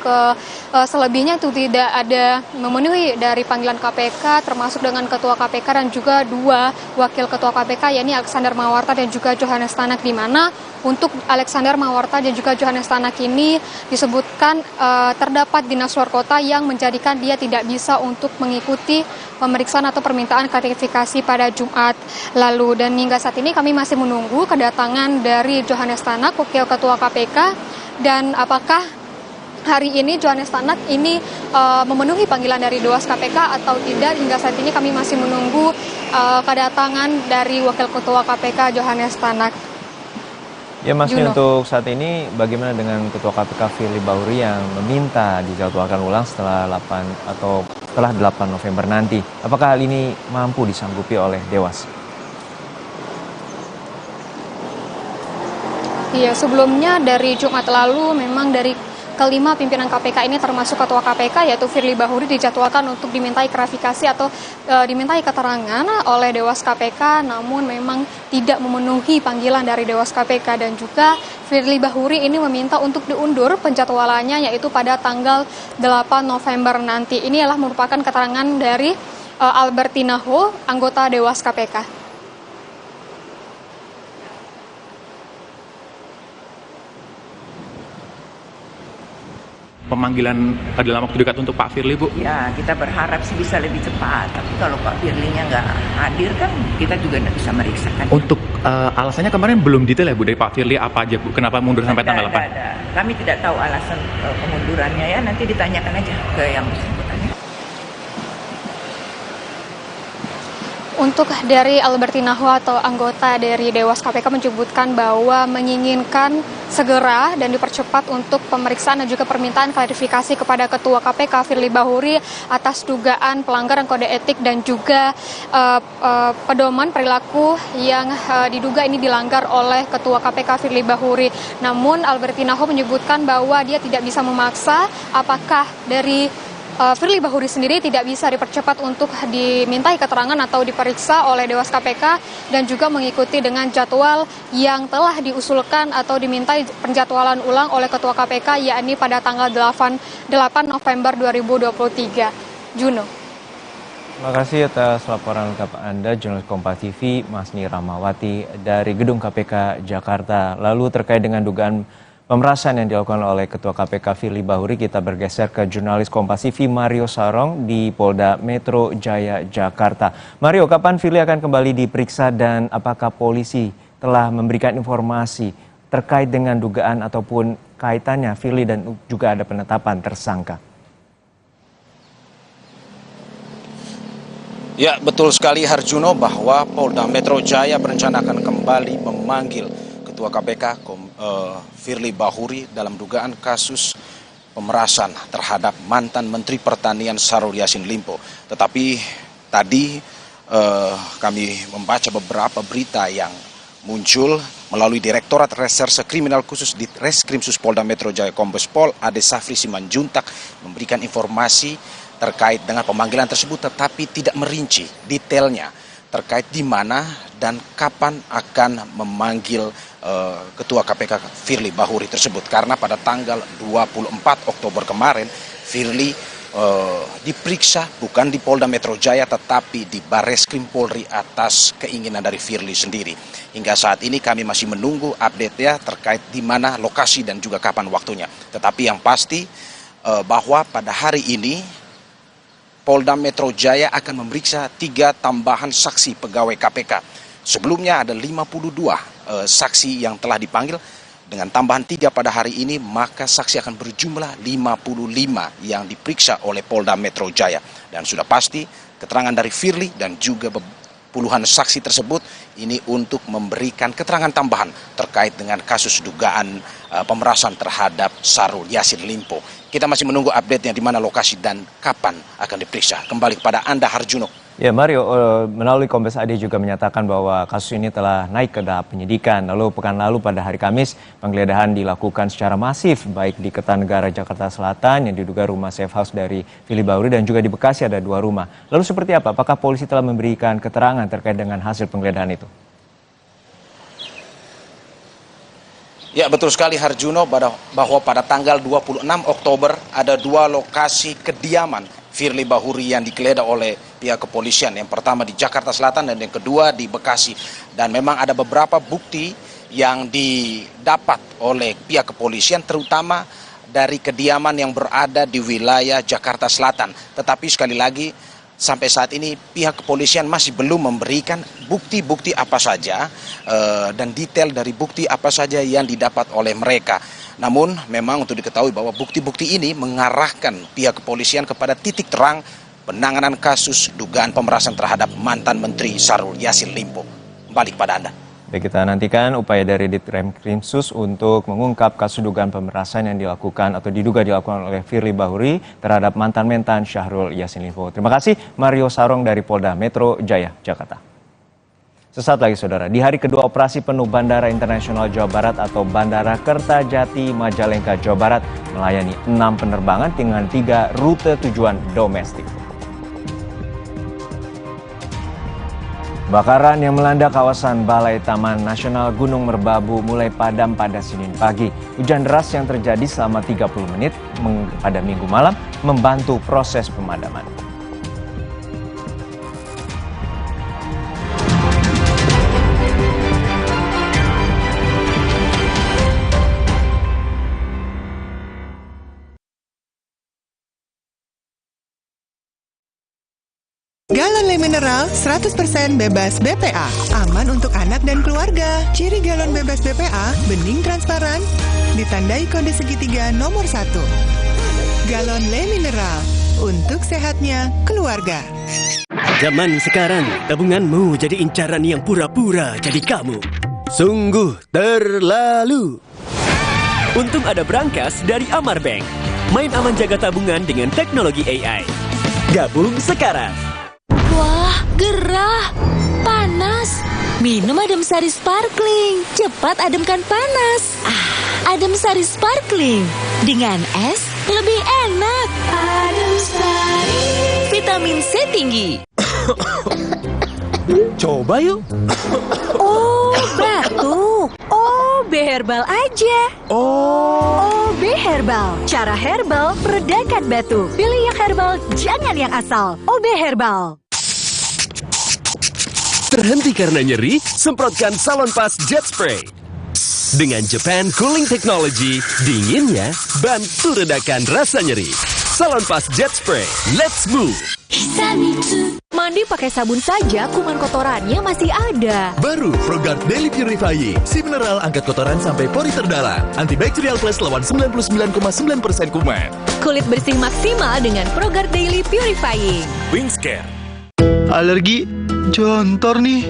selebihnya itu tidak ada memenuhi dari panggilan KPK, termasuk dengan Ketua KPK dan juga dua wakil Ketua KPK, yakni Alexander Mawarta dan juga Johannes Tanak, di mana untuk Alexander Mawarta dan juga Johannes Tanak ini disebutkan terdapat dinas luar kota yang menjadikan dia tidak bisa untuk mengikuti pemeriksaan atau permintaan klarifikasi pada Jumat lalu. Dan hingga saat ini kami masih menunggu kedatangan dari Johannes Tanak, wakil Ketua KPK, dan apakah hari ini Johannes Tanak ini memenuhi panggilan dari Dewas KPK atau tidak. Hingga saat ini kami masih menunggu kedatangan dari wakil Ketua KPK Johannes Tanak. Ya Mas, untuk saat ini bagaimana dengan Ketua KPK Firly Bahuri yang meminta dijadwalkan ulang setelah 8 November nanti? Apakah hal ini mampu disanggupi oleh Dewas? Iya, sebelumnya dari Jumat lalu memang dari kelima pimpinan KPK ini termasuk Ketua KPK yaitu Firly Bahuri dijadwalkan untuk dimintai klarifikasi atau dimintai keterangan oleh Dewas KPK, namun memang tidak memenuhi panggilan dari Dewas KPK. Dan juga Firly Bahuri ini meminta untuk diundur penjadwalannya yaitu pada tanggal 8 November nanti. Ini adalah merupakan keterangan dari Albertina Ho, anggota Dewas KPK. Pemanggilan dalam waktu dekat untuk Pak Firly, Bu? Ya, kita berharap sih bisa lebih cepat. Tapi kalau Pak Firly-nya nggak hadir kan kita juga nggak bisa meriksakan. Untuk alasannya kemarin belum detail ya, Bu, dari Pak Firly apa aja, Bu? Kenapa mundur sampai tanggal 8? Kami tidak tahu alasan pengundurannya ya. Nanti ditanyakan aja ke yang bersangkutan. Untuk dari Albertina Ho atau anggota dari Dewas KPK menyebutkan bahwa menginginkan segera dan dipercepat untuk pemeriksaan dan juga permintaan klarifikasi kepada Ketua KPK Firly Bahuri atas dugaan pelanggaran kode etik dan juga pedoman perilaku yang diduga ini dilanggar oleh Ketua KPK Firly Bahuri. Namun Albertina Ho menyebutkan bahwa dia tidak bisa memaksa apakah dari Firly Bahuri sendiri tidak bisa dipercepat untuk dimintai keterangan atau diperiksa oleh Dewas KPK dan juga mengikuti dengan jadwal yang telah diusulkan atau dimintai penjadwalan ulang oleh Ketua KPK, yakni pada tanggal 8 November 2023. Juno. Terima kasih atas laporan lengkap Anda, jurnalis Kompas TV, Masni Rahmawati dari Gedung KPK Jakarta. Lalu terkait dengan dugaan pemerasan yang dilakukan oleh Ketua KPK Firly Bahuri, kita bergeser ke jurnalis Kompas TV Mario Sarong di Polda Metro Jaya, Jakarta. Mario, kapan Firly akan kembali diperiksa dan apakah polisi telah memberikan informasi terkait dengan dugaan ataupun kaitannya Firly dan juga ada penetapan tersangka? Ya, betul sekali Harjuno bahwa Polda Metro Jaya berencana akan kembali memanggil Ketua KPK Firly Bahuri dalam dugaan kasus pemerasan terhadap mantan Menteri Pertanian Syahrul Yassin Limpo. Tetapi tadi kami membaca beberapa berita yang muncul melalui Direktorat Reserse Kriminal Khusus di Reskrimsus Polda Metro Jaya Kombes Pol Ade Safri Simanjuntak memberikan informasi terkait dengan pemanggilan tersebut, tetapi tidak merinci detailnya terkait di mana dan kapan akan memanggil Ketua KPK Firly Bahuri tersebut. Karena pada tanggal 24 Oktober kemarin Firly diperiksa bukan di Polda Metro Jaya tetapi di Barreskrim Polri atas keinginan dari Firly sendiri. Hingga saat ini kami masih menunggu update-nya terkait di mana lokasi dan juga kapan waktunya. Tetapi yang pasti bahwa pada hari ini Polda Metro Jaya akan memeriksa 3 tambahan saksi pegawai KPK. Sebelumnya ada 52 saksi yang telah dipanggil. Dengan tambahan 3 pada hari ini, maka saksi akan berjumlah 55 yang diperiksa oleh Polda Metro Jaya. Dan sudah pasti keterangan dari Firly dan juga puluhan saksi tersebut ini untuk memberikan keterangan tambahan terkait dengan kasus dugaan pemerasan terhadap Syahrul Yassin Limpo. Kita masih menunggu update-nya di mana lokasi dan kapan akan diperiksa. Kembali kepada Anda, Harjuno. Ya, Mario, melalui Kombes Ade juga menyatakan bahwa kasus ini telah naik ke tahap penyidikan. Lalu pekan lalu pada hari Kamis, penggeledahan dilakukan secara masif, baik di Kertanegara, Jakarta Selatan, yang diduga rumah safe house dari Firly Bahuri, dan juga di Bekasi ada 2 rumah. Lalu seperti apa? Apakah polisi telah memberikan keterangan terkait dengan hasil penggeledahan itu? Ya, betul sekali Harjuno, bahwa pada tanggal 26 Oktober ada 2 lokasi kediaman Firly Bahuri yang digeledah oleh pihak kepolisian. Yang pertama di Jakarta Selatan dan yang kedua di Bekasi. Dan memang ada beberapa bukti yang didapat oleh pihak kepolisian, terutama dari kediaman yang berada di wilayah Jakarta Selatan. Tetapi sekali lagi, sampai saat ini pihak kepolisian masih belum memberikan bukti-bukti apa saja dan detail dari bukti apa saja yang didapat oleh mereka. Namun memang untuk diketahui bahwa bukti-bukti ini mengarahkan pihak kepolisian kepada titik terang penanganan kasus dugaan pemerasan terhadap mantan Menteri Syahrul Yassin Limpo. Kembali kepada Anda. Baik, kita nantikan upaya dari Ditreskrimsus untuk mengungkap kasus dugaan pemerasan yang dilakukan atau diduga dilakukan oleh Firly Bahuri terhadap mantan mentan Syahrul Yassin Limpo. Terima kasih Mario Sarong dari Polda Metro Jaya, Jakarta. Sesaat lagi saudara, di hari kedua operasi penuh Bandara Internasional Jawa Barat atau Bandara Kertajati Majalengka Jawa Barat melayani 6 penerbangan dengan 3 rute tujuan domestik. Kebakaran yang melanda kawasan Balai Taman Nasional Gunung Merbabu mulai padam pada Senin pagi. Hujan deras yang terjadi selama 30 menit pada Minggu malam membantu proses pemadaman. Galon Le Mineral 100% bebas BPA. Aman untuk anak dan keluarga. Ciri galon bebas BPA, bening transparan, ditandai kode segitiga nomor 1. Galon Le Mineral, untuk sehatnya keluarga. Zaman sekarang, tabunganmu jadi incaran yang pura-pura jadi kamu. Sungguh terlalu. Untung ada Brankas dari Amar Bank. Main aman jaga tabungan dengan teknologi AI. Gabung sekarang. Wah, gerah, panas. Minum Adem Sari Sparkling, cepat ademkan panas. Adem Sari Sparkling, dengan es lebih enak. Adem Sari, vitamin C tinggi. Coba yuk. Oh, batuk. OB Herbal aja. OB Herbal, cara herbal meredakan batuk. Pilih yang herbal, jangan yang asal. OB Herbal. Terhenti karena nyeri? Semprotkan Salon Pas Jet Spray. Dengan Japan Cooling Technology, dinginnya bantu redakan rasa nyeri. Salon Pas Jet Spray, let's move. Mandi pakai sabun saja, kuman kotorannya masih ada. Baru ProGuard Daily Purifying, si mineral angkat kotoran sampai pori terdalam. Antibacterial Plus lawan 99,9% kuman. Kulit bersih maksimal dengan ProGuard Daily Purifying. Wingscare. Alergi jontor nih.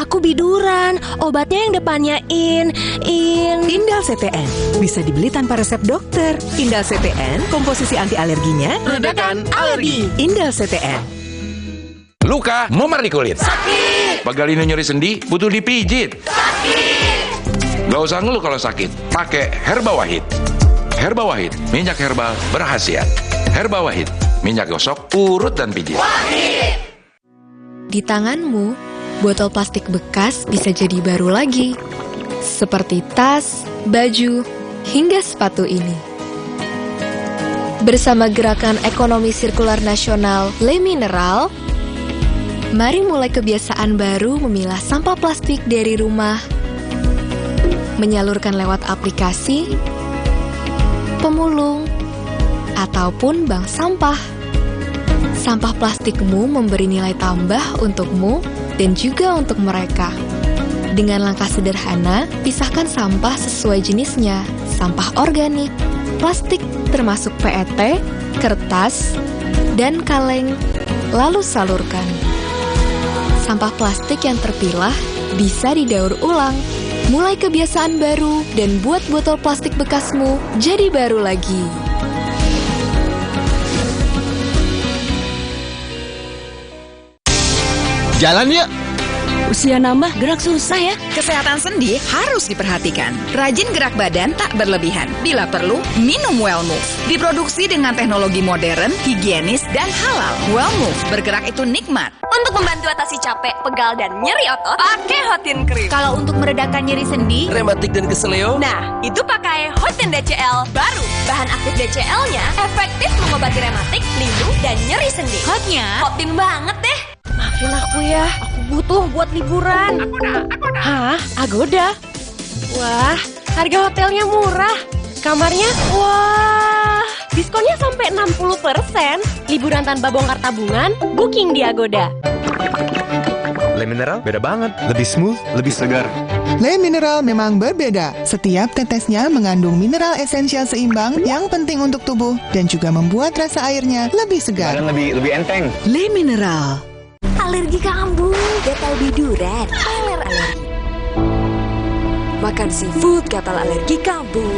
Aku biduran, obatnya yang depannya Indal CTN, bisa dibeli tanpa resep dokter. Indal CTN, komposisi anti alerginya redakan alergi. Indal CTN. Luka, memar di kulit. Sakit. Pegal ini nyeri sendi, butuh dipijit. Sakit. Gak usah ngeluh kalau sakit, pakai Herba Wahid. Herba Wahid, minyak herbal berkhasiat. Herba Wahid, minyak gosok, urut dan pijit. Di tanganmu, botol plastik bekas bisa jadi baru lagi. Seperti tas, baju, hingga sepatu ini. Bersama Gerakan Ekonomi Sirkular Nasional Le Mineral, mari mulai kebiasaan baru memilah sampah plastik dari rumah, menyalurkan lewat aplikasi, pemulung, ataupun bank sampah. Sampah plastikmu memberi nilai tambah untukmu dan juga untuk mereka. Dengan langkah sederhana, pisahkan sampah sesuai jenisnya, sampah organik, plastik termasuk PET, kertas, dan kaleng, lalu salurkan. Sampah plastik yang terpilah bisa didaur ulang. Mulai kebiasaan baru dan buat botol plastik bekasmu jadi baru lagi. Jalan yuk! Usia nambah gerak susah ya. Kesehatan sendi harus diperhatikan. Rajin gerak badan tak berlebihan. Bila perlu, minum Wellmove. Diproduksi dengan teknologi modern, higienis, dan halal. Wellmove, bergerak itu nikmat. Untuk membantu atasi capek, pegal, dan nyeri otot, pakai Hotin Cream. Kalau untuk meredakan nyeri sendi, Rematik dan keseleo, nah, itu pakai Hotin DCL baru. Bahan aktif DCL-nya efektif mengobati rematik, lindung, dan nyeri sendi. Hotnya, Hotin banget deh. Maafin aku ya, aku butuh buat liburan. Agoda. Hah? Agoda? Wah, harga hotelnya murah. Kamarnya, wah, diskonnya sampai 60%. Liburan tanpa bongkar tabungan, booking di Agoda. Le Mineral beda banget, lebih smooth, lebih segar. Le Mineral memang berbeda. Setiap tetesnya mengandung mineral esensial seimbang yang penting untuk tubuh dan juga membuat rasa airnya lebih segar. Dan lebih enteng. Le Mineral. Alergi kambuh, gatal biduran, peler alergi. Makan seafood, gatal alergi kambuh.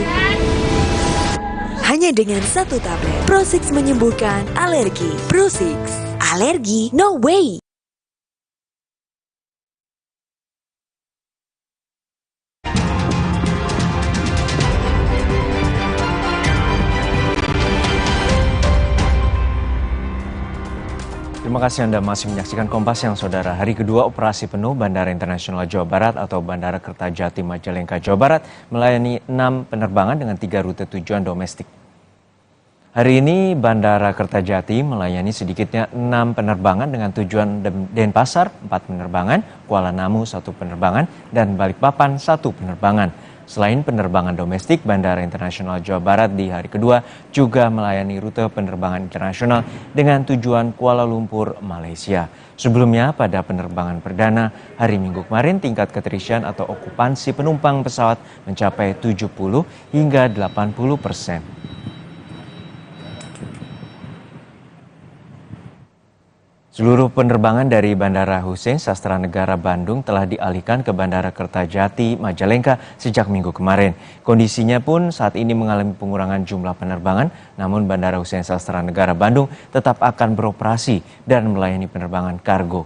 Hanya dengan 1 tablet, Pro6 menyembuhkan alergi. Pro6, alergi no way. Terima kasih Anda masih menyaksikan Kompas yang Saudara. Hari kedua operasi penuh Bandara Internasional Jawa Barat atau Bandara Kertajati Majalengka Jawa Barat melayani 6 penerbangan dengan 3 rute tujuan domestik. Hari ini Bandara Kertajati melayani sedikitnya 6 penerbangan dengan tujuan Denpasar 4 penerbangan, Kuala Namu 1 penerbangan, dan Balikpapan 1 penerbangan. Selain penerbangan domestik, Bandara Internasional Jawa Barat di hari kedua juga melayani rute penerbangan internasional dengan tujuan Kuala Lumpur, Malaysia. Sebelumnya, pada penerbangan perdana hari Minggu kemarin, tingkat keterisian atau okupansi penumpang pesawat mencapai 70 hingga 80%. Seluruh penerbangan dari Bandara Hussein Sastranegara Bandung telah dialihkan ke Bandara Kertajati Majalengka sejak Minggu kemarin. Kondisinya pun saat ini mengalami pengurangan jumlah penerbangan, namun Bandara Hussein Sastranegara Bandung tetap akan beroperasi dan melayani penerbangan kargo.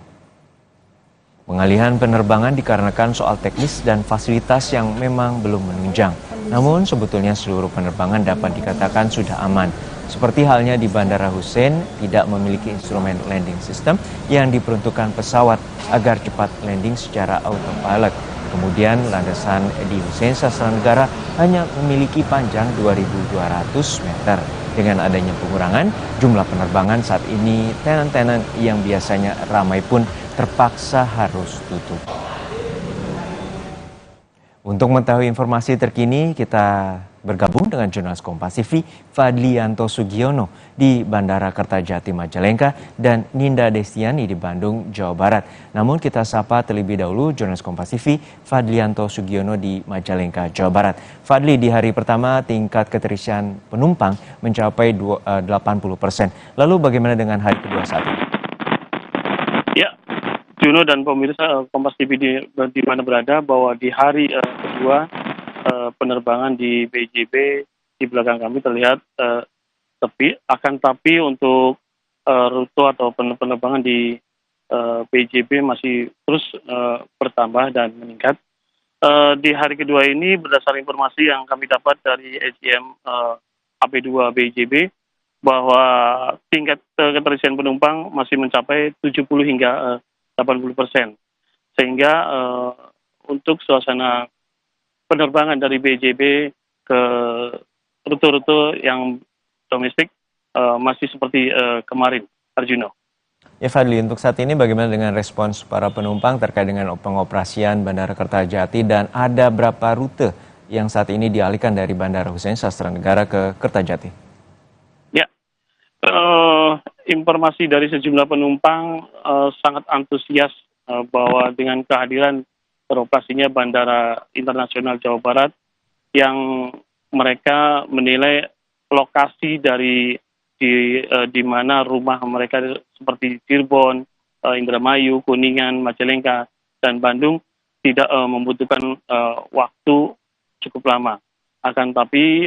Pengalihan penerbangan dikarenakan soal teknis dan fasilitas yang memang belum menunjang. Namun sebetulnya seluruh penerbangan dapat dikatakan sudah aman. Seperti halnya di Bandara Hussein tidak memiliki instrumen landing system yang diperuntukkan pesawat agar cepat landing secara autopilot. Kemudian landasan di Hussein Sastranegara hanya memiliki panjang 2.200 meter. Dengan adanya pengurangan jumlah penerbangan saat ini, tenan-tenan yang biasanya ramai pun terpaksa harus tutup. Untuk mengetahui informasi terkini, kita bergabung dengan jurnalis Kompas TV Fadlianto Sugiono di Bandara Kertajati Majalengka dan Ninda Destiani di Bandung, Jawa Barat. Namun kita sapa terlebih dahulu jurnalis Kompas TV Fadlianto Sugiono di Majalengka, Jawa Barat. Fadli, di hari pertama tingkat keterisian penumpang mencapai 80%. Lalu bagaimana dengan hari kedua saat ini? Ya, Juno dan pemirsa Kompas TV di mana berada, bahwa di hari kedua penerbangan di BJB di belakang kami terlihat sepi. Akan tapi untuk rute atau penerbangan di BJB masih terus bertambah dan meningkat. Di hari kedua ini berdasarkan informasi yang kami dapat dari SGM AP2 BJB bahwa tingkat keterisian penumpang masih mencapai 70 hingga 80%. Sehingga untuk suasana penerbangan dari BJB ke rute-rute yang domestik masih seperti kemarin, Arjuno. Ya Fadli, untuk saat ini bagaimana dengan respons para penumpang terkait dengan pengoperasian Bandara Kertajati dan ada berapa rute yang saat ini dialihkan dari Bandara Hussein Sastranegara ke Kertajati? Ya, informasi dari sejumlah penumpang sangat antusias bahwa dengan kehadiran beroperasinya Bandara Internasional Jawa Barat yang mereka menilai lokasi di mana rumah mereka seperti Cirebon, Indramayu, Kuningan, Majalengka, dan Bandung tidak membutuhkan waktu cukup lama. Akan tapi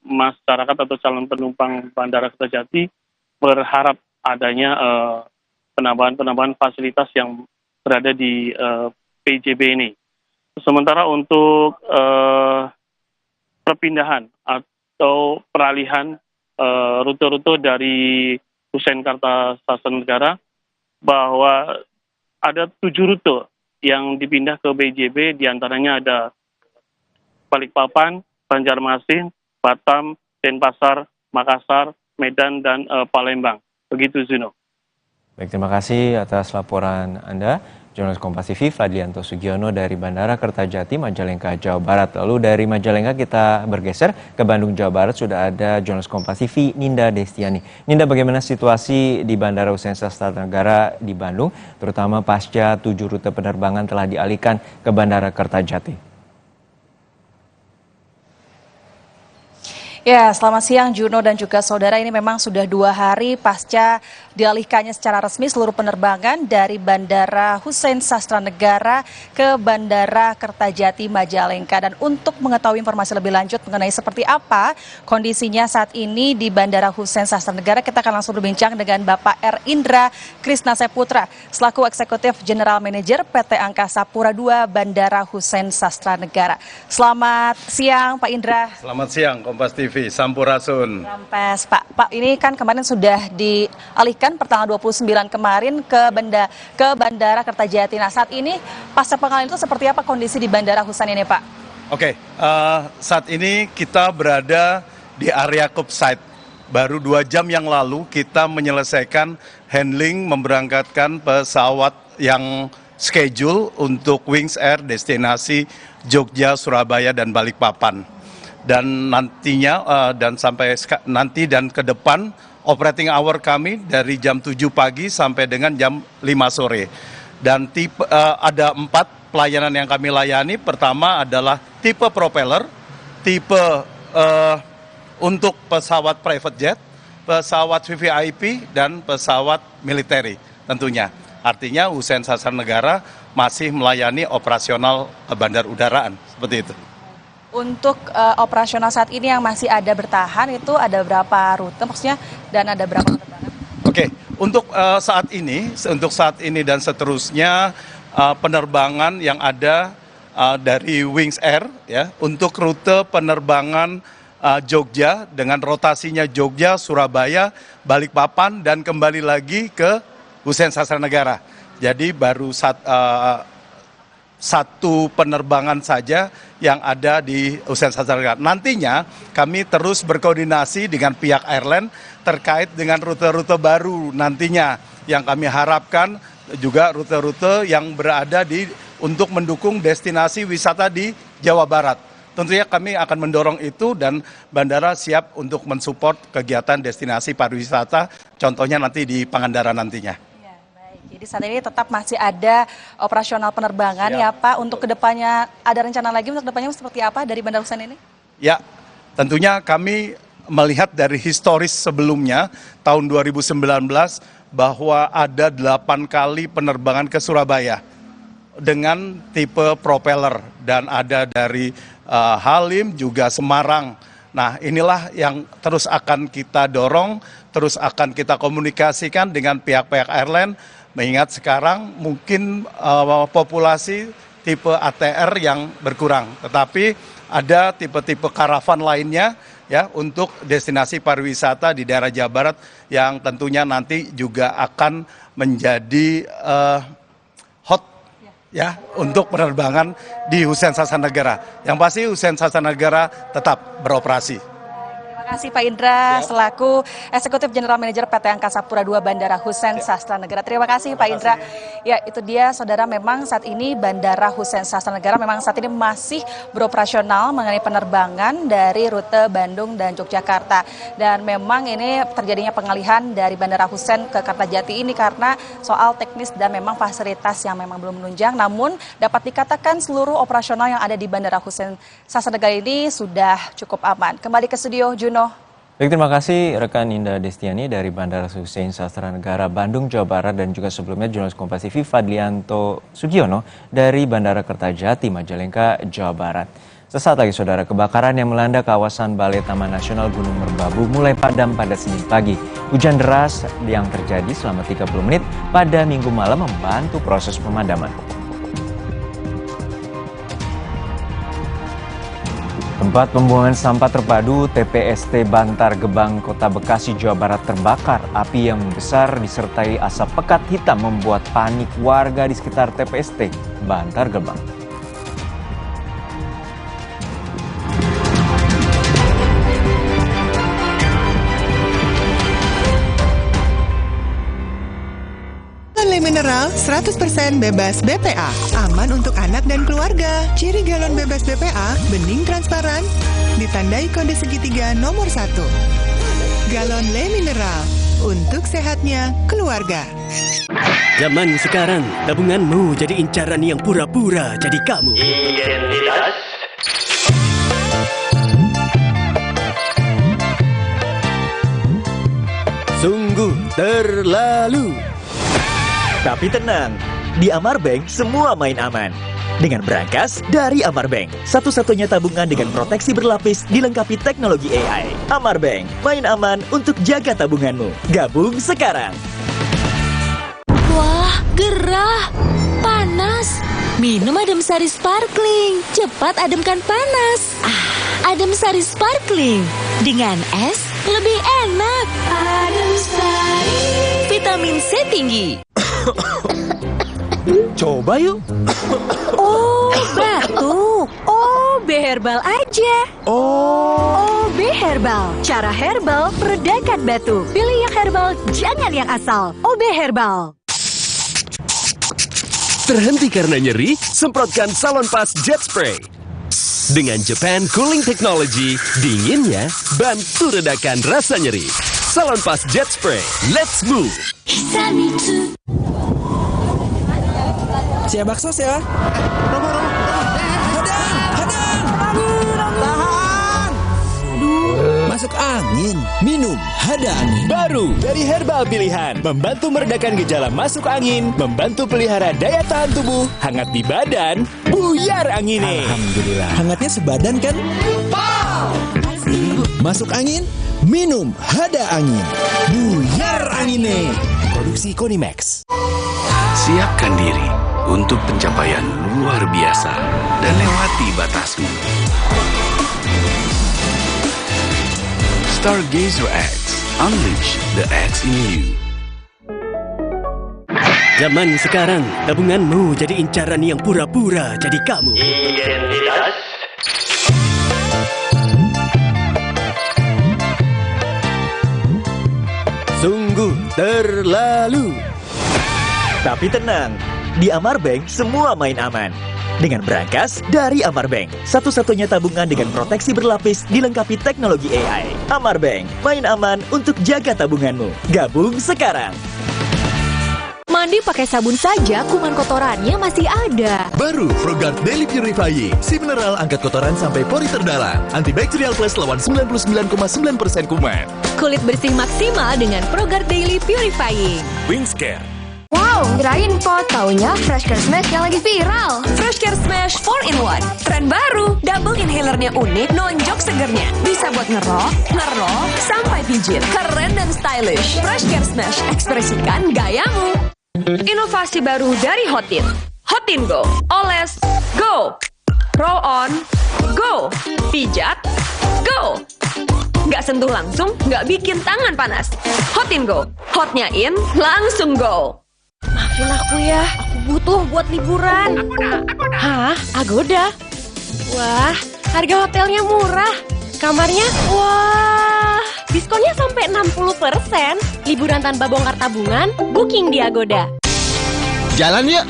masyarakat atau calon penumpang Bandara Kertajati berharap adanya penambahan fasilitas yang berada di PJB ini. Sementara untuk perpindahan atau peralihan rute-rute dari Hussein Kartasastra bahwa ada 7 rute yang dipindah ke BJB, diantaranya ada Balikpapan, Banjarmasin, Batam, Denpasar, Makassar, Medan, dan Palembang. Begitu, Zuno. Baik, terima kasih atas laporan Anda. Jurnalis Kompas TV Fadlianto Sugiono dari Bandara Kertajati, Majalengka, Jawa Barat. Lalu dari Majalengka kita bergeser ke Bandung, Jawa Barat. Sudah ada jurnalis Kompas TV Ninda Destiani. Ninda, bagaimana situasi di Bandara Hussein Sastranegara di Bandung, terutama pasca 7 rute penerbangan telah dialihkan ke Bandara Kertajati? Ya, selamat siang Juno dan juga saudara. Ini memang sudah 2 hari pasca dialihkannya secara resmi seluruh penerbangan dari Bandara Hussein Sastranegara ke Bandara Kertajati Majalengka. Dan untuk mengetahui informasi lebih lanjut mengenai seperti apa kondisinya saat ini di Bandara Hussein Sastranegara, kita akan langsung berbincang dengan Bapak R. Indra Krisna Seputra selaku Eksekutif General Manager PT Angkasa Pura II Bandara Hussein Sastranegara. Selamat siang Pak Indra. Selamat siang Kompas TV. Sampurasun. Rampes, Pak, ini kan kemarin sudah dialihkan pertanggal 29 kemarin ke Bandara Kertajati. Nah, saat ini pasca pengalihan itu seperti apa kondisi di Bandara Hussein ini, Pak? Oke, saat ini kita berada di area curbside. Baru 2 jam yang lalu kita menyelesaikan handling memberangkatkan pesawat yang schedule untuk Wings Air destinasi Jogja, Surabaya, dan Balikpapan. Dan nantinya dan sampai nanti dan ke depan operating hour kami dari jam 7 pagi sampai dengan jam 5 sore. Dan ada 4 pelayanan yang kami layani. Pertama adalah tipe propeller, tipe untuk pesawat private jet, pesawat VVIP, dan pesawat militeri tentunya. Artinya Hussein Sastranegara masih melayani operasional bandar udaraan, seperti itu. Untuk operasional saat ini yang masih ada bertahan itu ada berapa rute maksudnya dan ada berapa penerbangan? Oke, untuk saat ini dan seterusnya penerbangan yang ada dari Wings Air ya untuk rute penerbangan Jogja dengan rotasinya Jogja, Surabaya, Balikpapan, dan kembali lagi ke Hussein Sastranegara. Jadi baru satu penerbangan saja yang ada di Hussein Sastranegara. Nantinya kami terus berkoordinasi dengan pihak airline terkait dengan rute-rute baru nantinya yang kami harapkan juga rute-rute yang berada untuk mendukung destinasi wisata di Jawa Barat. Tentunya kami akan mendorong itu dan bandara siap untuk mensupport kegiatan destinasi pariwisata, contohnya nanti di Pangandaran nantinya. Jadi saat ini tetap masih ada operasional penerbangan ya Pak. Untuk kedepannya ada rencana lagi untuk kedepannya seperti apa dari Bandara Hussein ini? Ya, tentunya kami melihat dari historis sebelumnya tahun 2019 bahwa ada 8 kali penerbangan ke Surabaya dengan tipe propeller dan ada dari Halim juga Semarang. Nah, inilah yang terus akan kita dorong, terus akan kita komunikasikan dengan pihak-pihak airline. Mengingat sekarang mungkin populasi tipe ATR yang berkurang. Tetapi ada tipe-tipe karavan lainnya ya untuk destinasi pariwisata di daerah Jawa Barat yang tentunya nanti juga akan menjadi hot ya untuk penerbangan di Hussein Sasranegara. Yang pasti Hussein Sasranegara tetap beroperasi. Terima kasih Pak Indra selaku Eksekutif General Manager PT Angkasa Pura II Bandara Hussein Sasranegara. Terima kasih Pak Indra. Ya itu dia saudara, memang saat ini Bandara Hussein Sasranegara memang saat ini masih beroperasional mengenai penerbangan dari rute Bandung dan Yogyakarta. Dan memang ini terjadinya pengalihan dari Bandara Hussein ke Kertajati ini karena soal teknis dan memang fasilitas yang memang belum menunjang. Namun dapat dikatakan seluruh operasional yang ada di Bandara Hussein Sasranegara ini sudah cukup aman. Kembali ke studio Juno. Baik, terima kasih rekan Indah Destiani dari Bandara Hussein Sasranegara Bandung, Jawa Barat, dan juga sebelumnya jurnalis Kompas TV Fadlianto Sugiono dari Bandara Kertajati, Majalengka, Jawa Barat. Sesaat lagi saudara, kebakaran yang melanda kawasan Balai Taman Nasional Gunung Merbabu mulai padam pada Senin pagi. Hujan deras yang terjadi selama 30 menit pada Minggu malam membantu proses pemadaman. Tempat pembuangan sampah terpadu TPST Bantar Gebang, Kota Bekasi, Jawa Barat terbakar. Api yang membesar disertai asap pekat hitam membuat panik warga di sekitar TPST Bantar Gebang. Mineral 100% bebas BPA, aman untuk anak dan keluarga. Ciri galon bebas BPA, bening transparan, ditandai kode segitiga nomor 1. Galon Le Mineral, untuk sehatnya keluarga. Zaman sekarang, tabunganmu jadi incaran yang pura-pura jadi kamu. Identitas. Sungguh terlalu. Tapi tenang, di Amarbank semua main aman. Dengan Brankas dari Amarbank, satu-satunya tabungan dengan proteksi berlapis dilengkapi teknologi AI. Amarbank, main aman untuk jaga tabunganmu. Gabung sekarang. Wah, gerah, panas. Minum Adem Sari Sparkling, cepat ademkan panas. Adem Sari Sparkling, dengan es lebih enak. Adem Sari, vitamin C tinggi. Coba yuk. Oh, batuk. OB Herbal aja. OB Herbal, cara herbal meredakan batuk. Pilih yang herbal, jangan yang asal. OB Herbal. Terhenti karena nyeri? Semprotkan Salonpas Jet Spray. Dengan Japan Cooling Technology, dinginnya bantu redakan rasa nyeri. Salonpas Jet Spray, let's move. Siap bakso ya. Tahan. Masuk angin. Minum Hada Angin. Baru dari herbal pilihan, membantu meredakan gejala masuk angin, membantu pelihara daya tahan tubuh, hangat di badan, buyar angine. Alhamdulillah. Hangatnya sebadan kan? Masuk angin, minum Hada Angin. Buyar angine. Produksi Konimax. Siapkan diri untuk pencapaian luar biasa dan lewati batasmu. Stargazer X, unleash the X in you. Zaman sekarang, tabunganmu jadi incaran yang pura-pura jadi kamu. Identitas. Sungguh terlalu. Tapi tenang, di Amarbank semua main aman. Dengan Brankas dari Amarbank, satu-satunya tabungan dengan proteksi berlapis dilengkapi teknologi AI. Amarbank, main aman untuk jaga tabunganmu. Gabung sekarang. Mandi pakai sabun saja, kuman kotorannya masih ada. Baru Frogard Daily Purifying, si mineral angkat kotoran sampai pori terdalam. Antibacterial Plus lawan 99,9% kuman. Kulit bersih maksimal dengan Frogard Daily Purifying. Wings Care. Wow, kirain po, taunya Fresh Care Smash yang lagi viral. Fresh Care Smash 4-in-1, tren baru. Double inhalernya unik, nonjok segernya. Bisa buat ngerok, sampai pijit. Keren dan stylish. Fresh Care Smash, ekspresikan gayamu. Inovasi baru dari Hotin. Hotin Go. Oles, go. Roll on, go. Pijat, go. Nggak sentuh langsung, nggak bikin tangan panas. Hotin Go. Hotnya in, langsung go. Maafin aku ya, aku butuh buat liburan. Hah? Agoda? Wah, harga hotelnya murah. Kamarnya, wah, diskonnya sampai 60%. Liburan tanpa bongkar tabungan, booking di Agoda. Jalan yuk.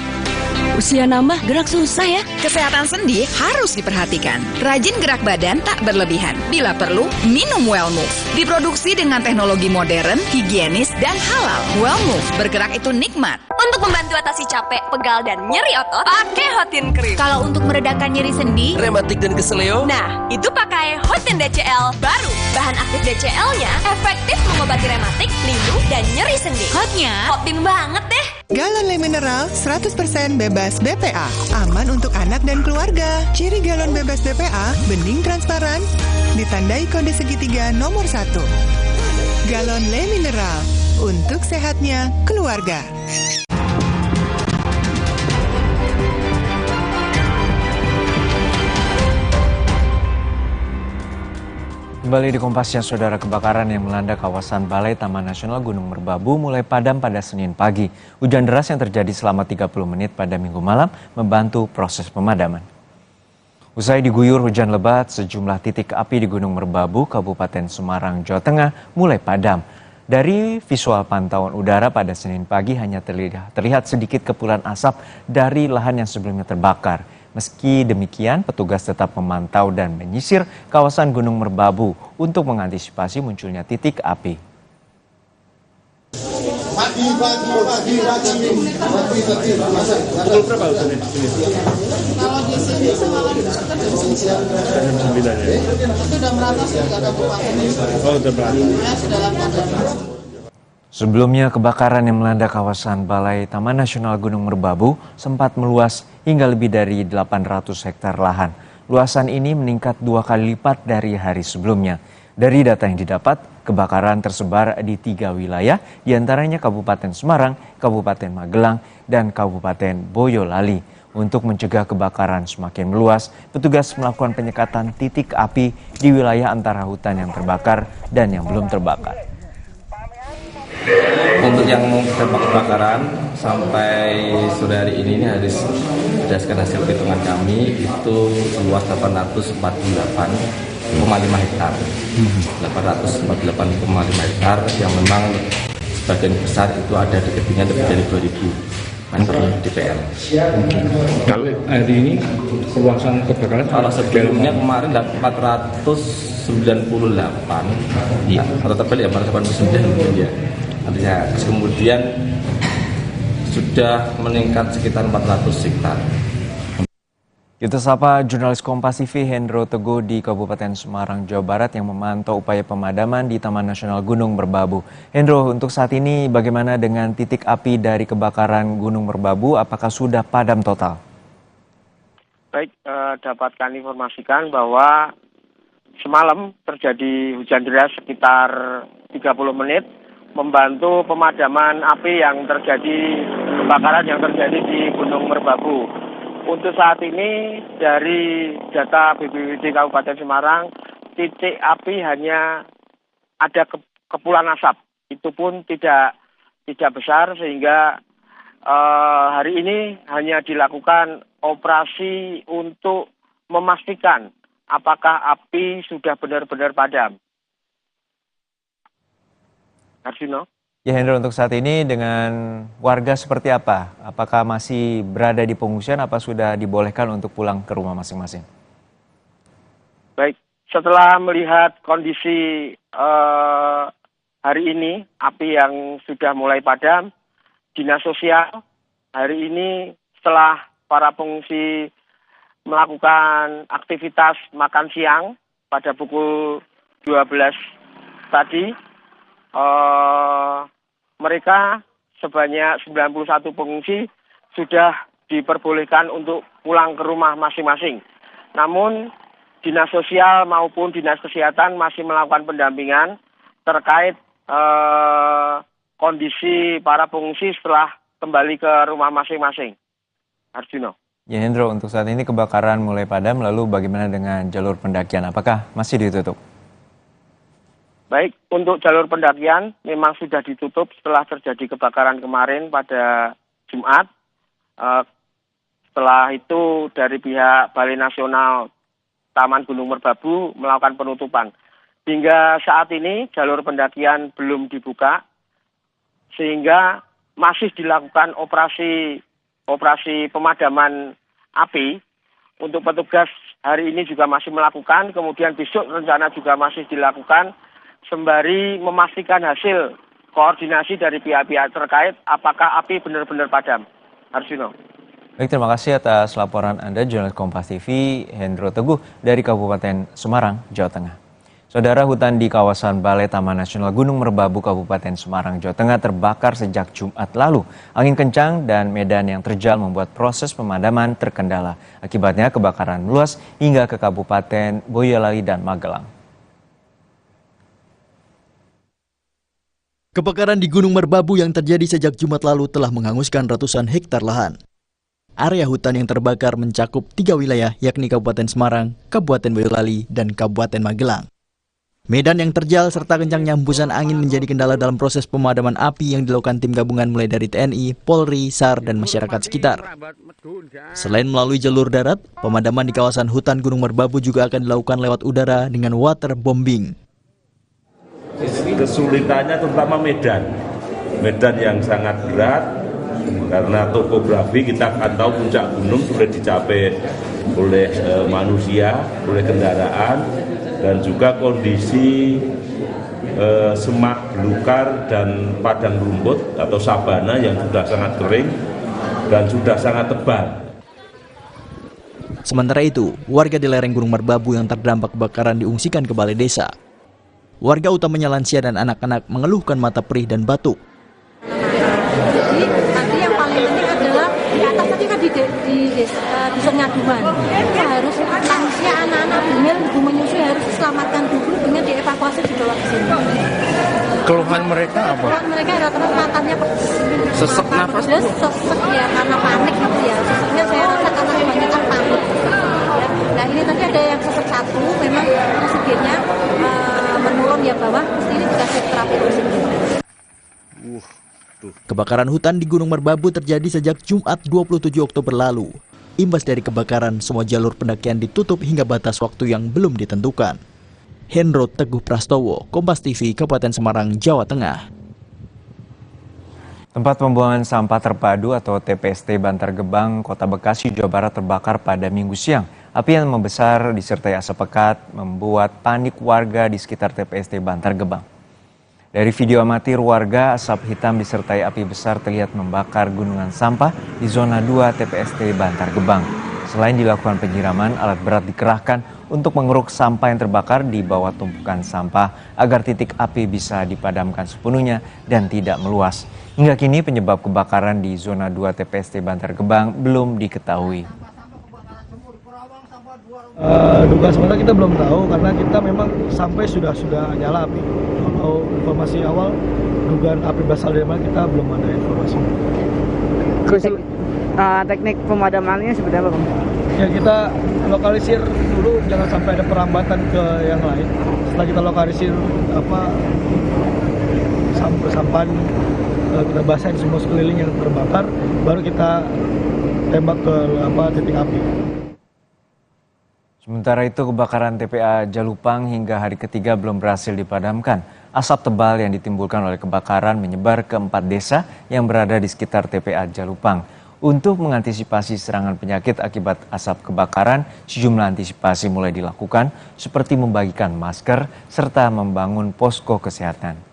Usia nambah, gerak susah ya. Kesehatan sendi harus diperhatikan. Rajin gerak badan tak berlebihan. Bila perlu, minum Wellmove. Diproduksi dengan teknologi modern, higienis, dan halal. Wellmove, bergerak itu nikmat. Untuk membantu atasi capek, pegal, dan nyeri otot, pakai Hotin Cream. Kalau untuk meredakan nyeri sendi, Rematik dan keseleo. nah, itu pakai Hotin DCL baru. Bahan aktif DCL-nya efektif mengobati rematik, lindung, dan nyeri sendi. Hotnya, Hotin banget deh. Galon Le Mineral 100% bebas BPA. Aman untuk anak dan keluarga. Ciri galon bebas BPA, bening transparan, ditandai kode segitiga nomor 1. Galon Le Mineral, untuk sehatnya keluarga. Kembali di Kompas Siang, Saudara. Kebakaran yang melanda kawasan Balai Taman Nasional Gunung Merbabu mulai padam pada Senin pagi. Hujan deras yang terjadi selama 30 menit pada Minggu malam membantu proses pemadaman. Usai diguyur hujan lebat, sejumlah titik api di Gunung Merbabu, Kabupaten Semarang, Jawa Tengah mulai padam. Dari visual pantauan udara pada Senin pagi hanya terlihat sedikit kepulan asap dari lahan yang sebelumnya terbakar. Meski demikian, petugas tetap memantau dan menyisir kawasan Gunung Merbabu untuk mengantisipasi munculnya titik api. Pukul berapa hujannya di sini? Kalau di sini semalam sekitar jam 9 ya? Itu udah merata sudah kabupaten. Oh, udah merata. Ya, sudah lakukan. Sebelumnya, kebakaran yang melanda kawasan Balai Taman Nasional Gunung Merbabu sempat meluas hingga lebih dari 800 hektar lahan. Luasan ini meningkat 2 kali lipat dari hari sebelumnya. Dari data yang didapat, kebakaran tersebar di 3 wilayah, diantaranya Kabupaten Semarang, Kabupaten Magelang, dan Kabupaten Boyolali. Untuk mencegah kebakaran semakin meluas, petugas melakukan penyekatan titik api di wilayah antara hutan yang terbakar dan yang belum terbakar. Untuk yang terdampak kebakaran sampai sore hari ini harus berdasarkan hasil hitungan kami itu luas 848,5 hektar. 848,5 hektar yang memang sebagian besar itu ada di ketinggian lebih dari 2000 meter DPL. Kalau hari ini keluasan kebakaran? Kalau sebelumnya kemarin 498, ya, atau terbalik ya 489 ya. Artinya kemudian sudah meningkat sekitar 400 hektar. Kita sapa jurnalis Kompas TV Hendro Teguh di Kabupaten Semarang, Jawa Barat yang memantau upaya pemadaman di Taman Nasional Gunung Merbabu. Hendro, untuk saat ini bagaimana dengan titik api dari kebakaran Gunung Merbabu? Apakah sudah padam total? Baik, dapat kami informasikan bahwa semalam terjadi hujan deras sekitar 30 menit membantu pemadaman api yang terjadi, kebakaran yang terjadi di Gunung Merbabu. Untuk saat ini dari data BPBD Kabupaten Semarang, titik api hanya ada kepulan asap. Itu pun tidak besar sehingga hari ini hanya dilakukan operasi untuk memastikan apakah api sudah benar-benar padam. Arsino. Ya Hendro, untuk saat ini dengan warga seperti apa? Apakah masih berada di pengungsian, apa sudah dibolehkan untuk pulang ke rumah masing-masing? Baik, setelah melihat kondisi hari ini, api yang sudah mulai padam, Dinas Sosial hari ini setelah para pengungsi melakukan aktivitas makan siang pada pukul 12 tadi, mereka sebanyak 91 pengungsi sudah diperbolehkan untuk pulang ke rumah masing-masing. Namun Dinas Sosial maupun Dinas Kesehatan masih melakukan pendampingan terkait kondisi para pengungsi setelah kembali ke rumah masing-masing. Arjuno. Ya Hendro, untuk saat ini kebakaran mulai padam, lalu bagaimana dengan jalur pendakian? Apakah masih ditutup? Baik, untuk jalur pendakian memang sudah ditutup setelah terjadi kebakaran kemarin pada Jumat. Setelah itu dari pihak Balai Nasional Taman Gunung Merbabu melakukan penutupan. Hingga saat ini jalur pendakian belum dibuka, sehingga masih dilakukan operasi pemadaman api. Untuk petugas hari ini juga masih melakukan, kemudian besok rencana juga masih dilakukan, sembari memastikan hasil koordinasi dari pihak-pihak terkait apakah api benar-benar padam. Arjuno. Baik, terima kasih atas laporan Anda, jurnalis Kompas TV Hendro Teguh dari Kabupaten Semarang, Jawa Tengah. Saudara, hutan di kawasan Balai Taman Nasional Gunung Merbabu, Kabupaten Semarang, Jawa Tengah terbakar sejak Jumat lalu. Angin kencang dan medan yang terjal membuat proses pemadaman terkendala. Akibatnya kebakaran meluas hingga ke Kabupaten Boyolali dan Magelang. Kebakaran di Gunung Merbabu yang terjadi sejak Jumat lalu telah menghanguskan ratusan hektar lahan. Area hutan yang terbakar mencakup 3 wilayah, yakni Kabupaten Semarang, Kabupaten Boyolali, dan Kabupaten Magelang. Medan yang terjal serta kencangnya hembusan angin menjadi kendala dalam proses pemadaman api yang dilakukan tim gabungan mulai dari TNI, Polri, SAR, dan masyarakat sekitar. Selain melalui jalur darat, pemadaman di kawasan hutan Gunung Merbabu juga akan dilakukan lewat udara dengan waterbombing. Kesulitannya terutama medan yang sangat berat karena topografi. Kita akan tahu puncak gunung sulit dicapai oleh manusia, oleh kendaraan, dan juga kondisi semak belukar dan padang rumput atau sabana yang sudah sangat kering dan sudah sangat tebal. Sementara itu, warga di lereng Gunung Merbabu yang terdampak kebakaran diungsikan ke balai desa. Warga utamanya lansia dan anak-anak mengeluhkan mata perih dan batuk. Jadi nanti yang paling penting adalah di atas tadi kan di desa Nyaduman. Itu harus lansia, anak-anak hamil, ibu menyusui harus diselamatkan dulu dengan dievakuasi dibawa ke sini. Keluhan mereka apa? Keluhan mereka rata-rata matanya sesek nafas? Sesek ya, karena panik gitu ya. Seseknya saya rasa karena kebanyakan panik. Ya. Nah ini tadi ada yang sesek satu, memang oksigennya menurun ya bawah, mesti ini dikasih terapi oksigen. Kebakaran hutan di Gunung Merbabu terjadi sejak Jumat 27 Oktober lalu. Imbas dari kebakaran, semua jalur pendakian ditutup hingga batas waktu yang belum ditentukan. Hendro Teguh Prastowo, Kompas TV, Kabupaten Semarang, Jawa Tengah. Tempat pembuangan sampah terpadu atau TPST Bantar Gebang, Kota Bekasi, Jawa Barat terbakar pada Minggu siang. Api yang membesar disertai asap pekat membuat panik warga di sekitar TPST Bantar Gebang. Dari video amatir warga, asap hitam disertai api besar terlihat membakar gunungan sampah di zona 2 TPST Bantar Gebang. Selain dilakukan penyiraman, alat berat dikerahkan untuk mengeruk sampah yang terbakar di bawah tumpukan sampah agar titik api bisa dipadamkan sepenuhnya dan tidak meluas. Hingga kini penyebab kebakaran di zona 2 TPST Bantar Gebang belum diketahui. Dugaan sementara kita belum tahu karena kita memang sampai sudah nyala api. Kalau informasi awal dugaan api berasal dari mana kita belum ada informasi. Teknik pemadamannya seperti apa, Bang? Ya kita lokalisir dulu, jangan sampai ada perambatan ke yang lain. Setelah kita lokalisir sampan, kita basahin semua sekeliling yang terbakar, baru kita tembak ke titik api. Sementara itu kebakaran TPA Jalupang hingga hari ketiga belum berhasil dipadamkan. Asap tebal yang ditimbulkan oleh kebakaran menyebar ke 4 desa yang berada di sekitar TPA Jalupang. Untuk mengantisipasi serangan penyakit akibat asap kebakaran, sejumlah antisipasi mulai dilakukan seperti membagikan masker serta membangun posko kesehatan.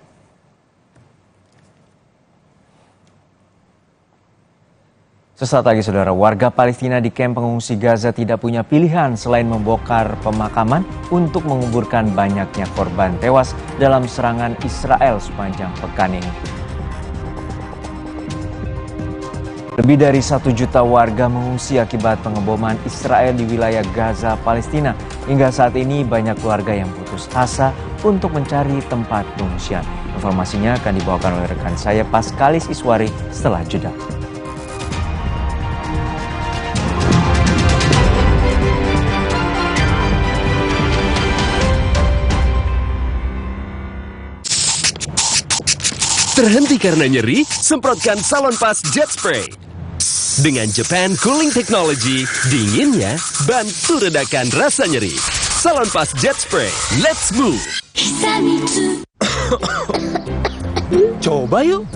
Sesaat lagi saudara, warga Palestina di kamp pengungsi Gaza tidak punya pilihan selain membongkar pemakaman untuk menguburkan banyaknya korban tewas dalam serangan Israel sepanjang pekan ini. Lebih dari 1 juta warga mengungsi akibat pengeboman Israel di wilayah Gaza, Palestina. Hingga saat ini banyak keluarga yang putus asa untuk mencari tempat pengungsian. Informasinya akan dibawakan oleh rekan saya Paskalis Iswari setelah jeda. Terhenti karena nyeri? Semprotkan Salonpas Jet Spray. Dengan Japan Cooling Technology, dinginnya bantu redakan rasa nyeri. Salonpas Jet Spray, let's move. Coba yuk.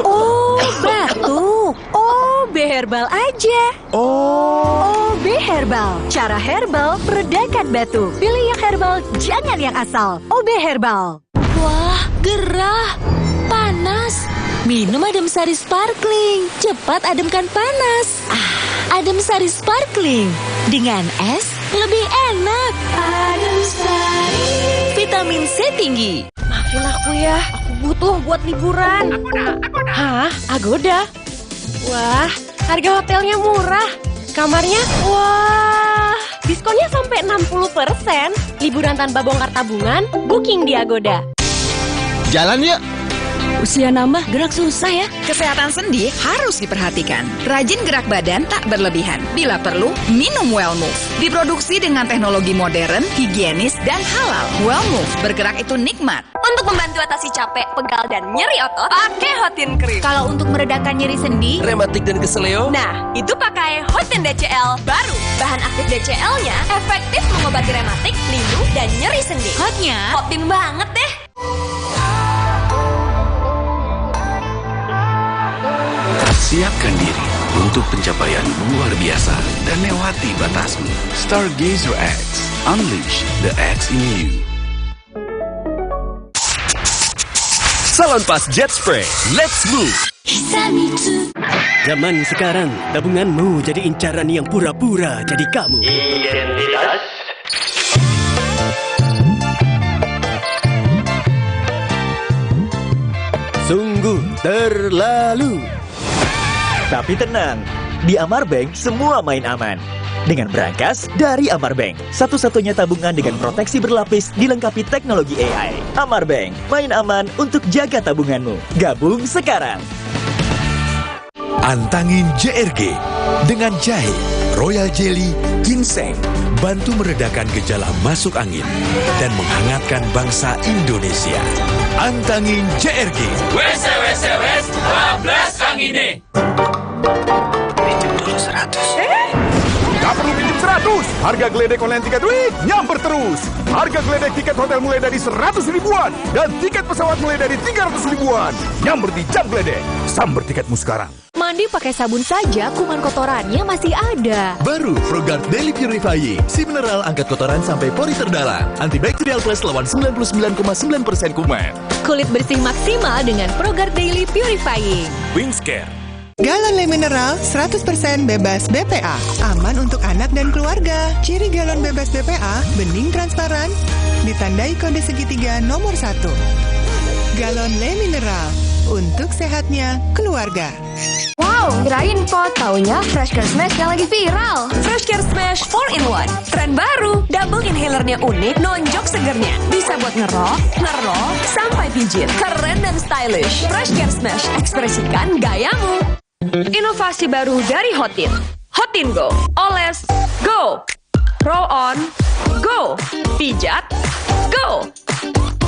Oh, batuk. OB Herbal aja. OB Herbal. Cara herbal meredakan batuk. Pilih yang herbal, jangan yang asal. OB Herbal. Wah, gerah. Panas. Minum Adem Sari Sparkling. Cepat ademkan panas. Adem Sari Sparkling. Dengan es, lebih enak. Adem Sari. Vitamin C tinggi. Maafin aku ya, aku butuh buat liburan. Hah? Agoda? Wah, harga hotelnya murah. Kamarnya, wah, diskonnya sampai 60%. Liburan tanpa bongkar tabungan, booking di Agoda. Jalan yuk. Usia nambah, gerak susah ya. Kesehatan sendi harus diperhatikan. Rajin gerak badan tak berlebihan. Bila perlu, minum Wellmove. Diproduksi dengan teknologi modern, higienis, dan halal. Wellmove, bergerak itu nikmat. Untuk membantu atasi capek, pegal, dan nyeri otot, pakai Hotin Cream. Kalau untuk meredakan nyeri sendi, Rematik dan keseleo? Nah, itu pakai Hotin DCL baru. Bahan aktif DCL-nya efektif mengobati rematik, linu, dan nyeri sendi. hotnya Hotin banget deh. Siapkan diri untuk pencapaian luar biasa dan lewati batasmu. Stargazer X. Unleash the X in you. Salonpas Jet Spray, let's move. Zaman sekarang, tabunganmu jadi incaran yang pura-pura jadi kamu. Identitas. Sungguh terlalu. Tapi tenang, di Amar Bank semua main aman. Dengan berangkas dari Amar Bank, satu-satunya tabungan dengan proteksi berlapis dilengkapi teknologi AI. Amar Bank, main aman untuk jaga tabunganmu. Gabung sekarang. Antangin JRG dengan jahe, royal jelly, ginseng. Bantu meredakan gejala masuk angin dan menghangatkan bangsa Indonesia. Antangin JRG. Wes 12 angine. Pinjam dulu 100. Gak perlu pinjam 100. Harga geledek online tiket week nyamber terus. Harga geledek tiket hotel mulai dari 100 ribuan dan tiket pesawat mulai dari 300 ribuan. Nyamber di Jam Geledek. Samber tiketmu sekarang. mandi pakai sabun saja, kuman kotorannya masih ada. Baru ProGuard Daily Purifying, si mineral angkat kotoran sampai pori terdalam. Antibacterial Plus lawan 99,9% kuman. Kulit bersih maksimal dengan ProGuard Daily Purifying. Wings Care. Galon Le Mineral 100% bebas BPA. Aman untuk anak dan keluarga. Ciri galon bebas BPA, bening transparan, ditandai kode segitiga nomor 1. Galon Le Mineral, untuk sehatnya keluarga. Wow, kirain pot, taunya Fresh Care Smash yang lagi viral. Fresh Care Smash 4-in-1, tren baru. Double inhalernya unik, nonjok segernya. Bisa buat ngerok, sampai pijit. Keren dan stylish. Fresh Care Smash, ekspresikan gayamu. Inovasi baru dari Hotin. Hotin Go, oles, go. Roll on, go. Pijat, go.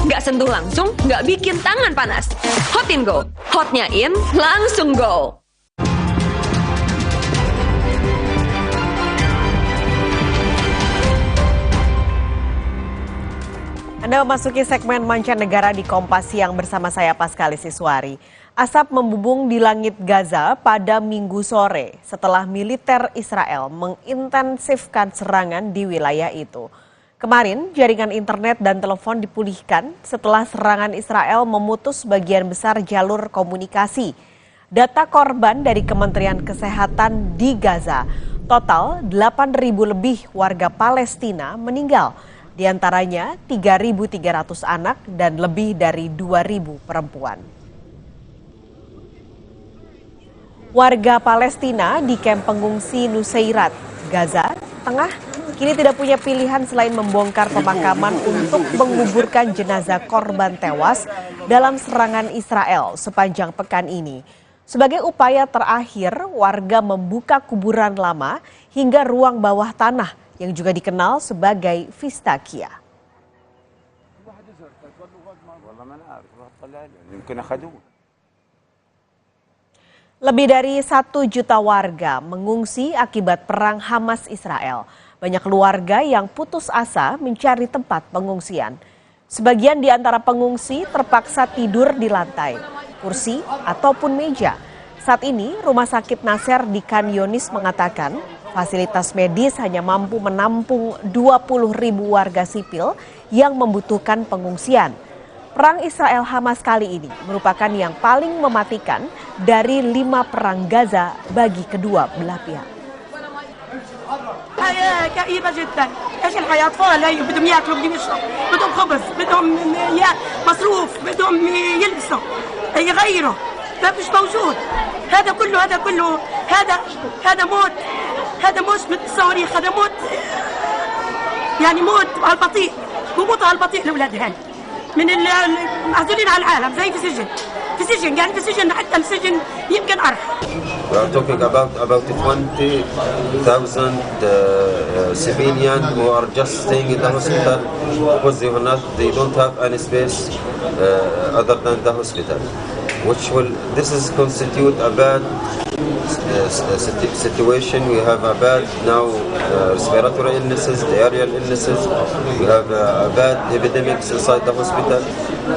Nggak sentuh langsung, nggak bikin tangan panas. Hotin Go, hotnya in, langsung go. Anda memasuki segmen mancanegara di Kompas Siang bersama saya Paskalis Iswari. Asap membubung di langit Gaza pada Minggu sore setelah militer Israel mengintensifkan serangan di wilayah itu. Kemarin, jaringan internet dan telepon dipulihkan setelah serangan Israel memutus sebagian besar jalur komunikasi. Data korban dari Kementerian Kesehatan di Gaza, total 8.000 lebih warga Palestina meninggal. Di antaranya 3.300 anak dan lebih dari 2.000 perempuan. Warga Palestina di kamp pengungsi Nuseirat, Gaza Tengah, kini tidak punya pilihan selain membongkar pemakaman untuk menguburkan jenazah korban tewas dalam serangan Israel sepanjang pekan ini. Sebagai upaya terakhir, warga membuka kuburan lama hingga ruang bawah tanah yang juga dikenal sebagai Vistakia. Lebih dari 1 juta warga mengungsi akibat perang Hamas Israel. Banyak keluarga yang putus asa mencari tempat pengungsian. Sebagian di antara pengungsi terpaksa tidur di lantai, kursi, ataupun meja. Saat ini, Rumah Sakit Nasser di Khan Yunis mengatakan fasilitas medis hanya mampu menampung 20.000 warga sipil yang membutuhkan pengungsian. Perang Israel-Hamas kali ini merupakan yang paling mematikan dari 5 perang Gaza bagi kedua belah pihak. كئيبة جدا، ايش الحياة؟ أطفال هي بدهم ياكلوا، بدهم يشربوا، بدهم خبز، بدهم مصروف، بدهم يلبسوا، يغيروا، ما فيش موجود. هذا كله هذا موت، هذا موت مثل الصواريخ، هذا موت يعني موت على البطيء، بموتوا على البطيء الأولاد هاي من المعزولين على العالم زي في سجن يعني في سجن حتى السجن يمكن أرحم. We are talking about 20,000 civilians who are just staying in the hospital because they don't have any space other than the hospital, this is constitute a bad situation. We have a bad now respiratory illnesses, diarrheal illnesses. We have a bad epidemics inside the hospital.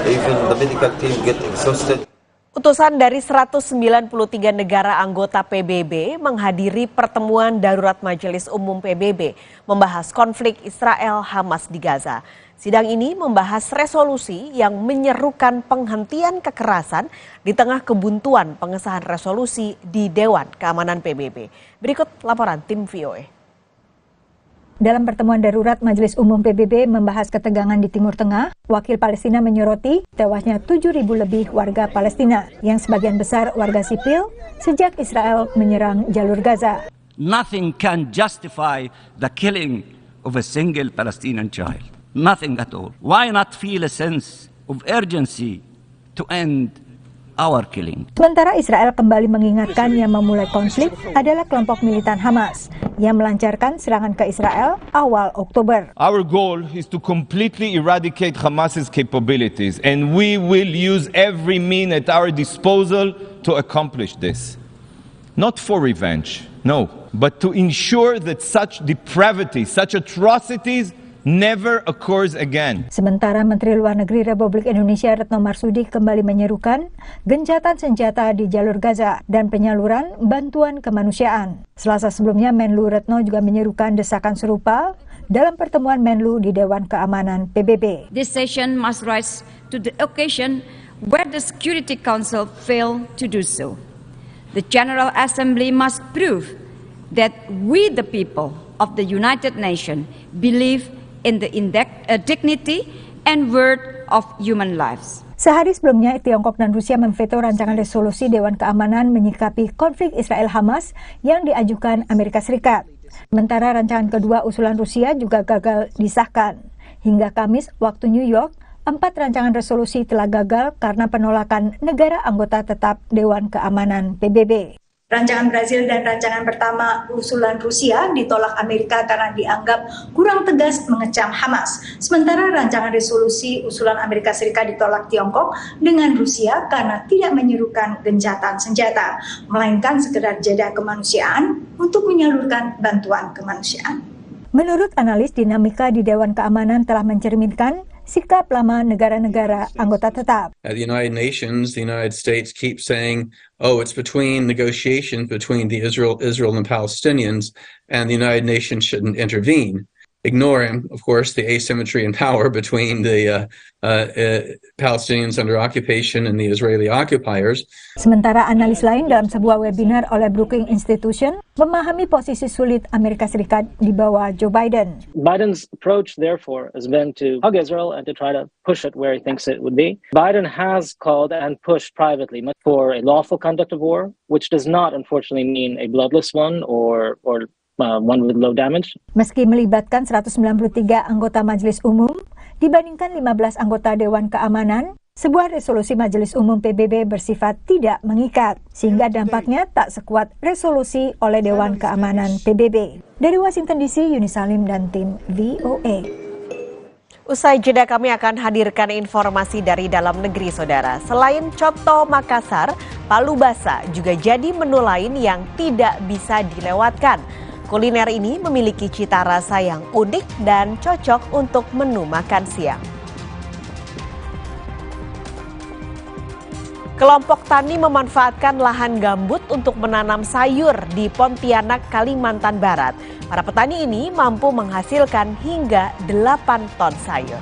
Even the medical team get exhausted. Utusan dari 193 negara anggota PBB menghadiri pertemuan darurat Majelis Umum PBB membahas konflik Israel-Hamas di Gaza. Sidang ini membahas resolusi yang menyerukan penghentian kekerasan di tengah kebuntuan pengesahan resolusi di Dewan Keamanan PBB. Berikut laporan tim VOA. Dalam pertemuan darurat Majelis Umum PBB membahas ketegangan di Timur Tengah, wakil Palestina menyoroti tewasnya 7.000 lebih warga Palestina, yang sebagian besar warga sipil sejak Israel menyerang jalur Gaza. Nothing can justify the killing of a single Palestinian child. Nothing at all. Why not feel a sense of urgency to end our killing? Sementara Israel kembali mengingatkan yang memulai konflik adalah kelompok militan Hamas yang melancarkan serangan ke Israel awal Oktober. Our goal is to completely eradicate Hamas's capabilities, and we will use every means at our disposal to accomplish this. Not for revenge, no, but to ensure that such depravity, such atrocities never occurs again. Sementara Menteri Luar Negeri Republik Indonesia Retno Marsudi kembali menyerukan gencatan senjata di jalur Gaza dan penyaluran bantuan kemanusiaan. Selasa sebelumnya Menlu Retno juga menyerukan desakan serupa dalam pertemuan Menlu di Dewan Keamanan PBB. This session must rise to the occasion where the Security Council failed to do so. The General Assembly must prove that we the people of the United Nations believe in the dignity and worth of human lives. Sehari sebelumnya, Tiongkok dan Rusia memveto rancangan resolusi Dewan Keamanan menyikapi konflik Israel-Hamas yang diajukan Amerika Serikat. Sementara rancangan kedua usulan Rusia juga gagal disahkan. Hingga Kamis waktu New York, 4 rancangan resolusi telah gagal karena penolakan negara anggota tetap Dewan Keamanan PBB. Rancangan Brazil dan rancangan pertama usulan Rusia ditolak Amerika karena dianggap kurang tegas mengecam Hamas. Sementara rancangan resolusi usulan Amerika Serikat ditolak Tiongkok dengan Rusia karena tidak menyerukan gencatan senjata, melainkan sekedar jeda kemanusiaan untuk menyalurkan bantuan kemanusiaan. Menurut analis, dinamika di Dewan Keamanan telah mencerminkan sikap lama negara-negara anggota tetap. At the United Nations, the United States keeps saying, oh, it's between negotiations between the Israel and Palestinians, and the United Nations shouldn't intervene, ignoring, of course, the asymmetry in power between the Palestinians under occupation and the Israeli occupiers. Sementara analis lain dalam sebuah webinar oleh Brookings Institution memahami posisi sulit Amerika Serikat di bawah Joe Biden. Biden's approach, therefore, has been to hug Israel and to try to push it where he thinks it would be. Biden has called and pushed privately for a lawful conduct of war, which does not, unfortunately, mean a bloodless one or one with low damage. Meski melibatkan 193 anggota Majelis Umum dibandingkan 15 anggota Dewan Keamanan, sebuah resolusi Majelis Umum PBB bersifat tidak mengikat, sehingga dampaknya tak sekuat resolusi oleh Dewan Keamanan PBB. Dari Washington DC, Yuni Salim dan tim VOA. Usai jeda kami akan hadirkan informasi dari dalam negeri, saudara. Selain coto Makassar, palu basa juga jadi menu lain yang tidak bisa dilewatkan. Kuliner ini memiliki cita rasa yang unik dan cocok untuk menu makan siang. Kelompok tani memanfaatkan lahan gambut untuk menanam sayur di Pontianak, Kalimantan Barat. Para petani ini mampu menghasilkan hingga 8 ton sayur.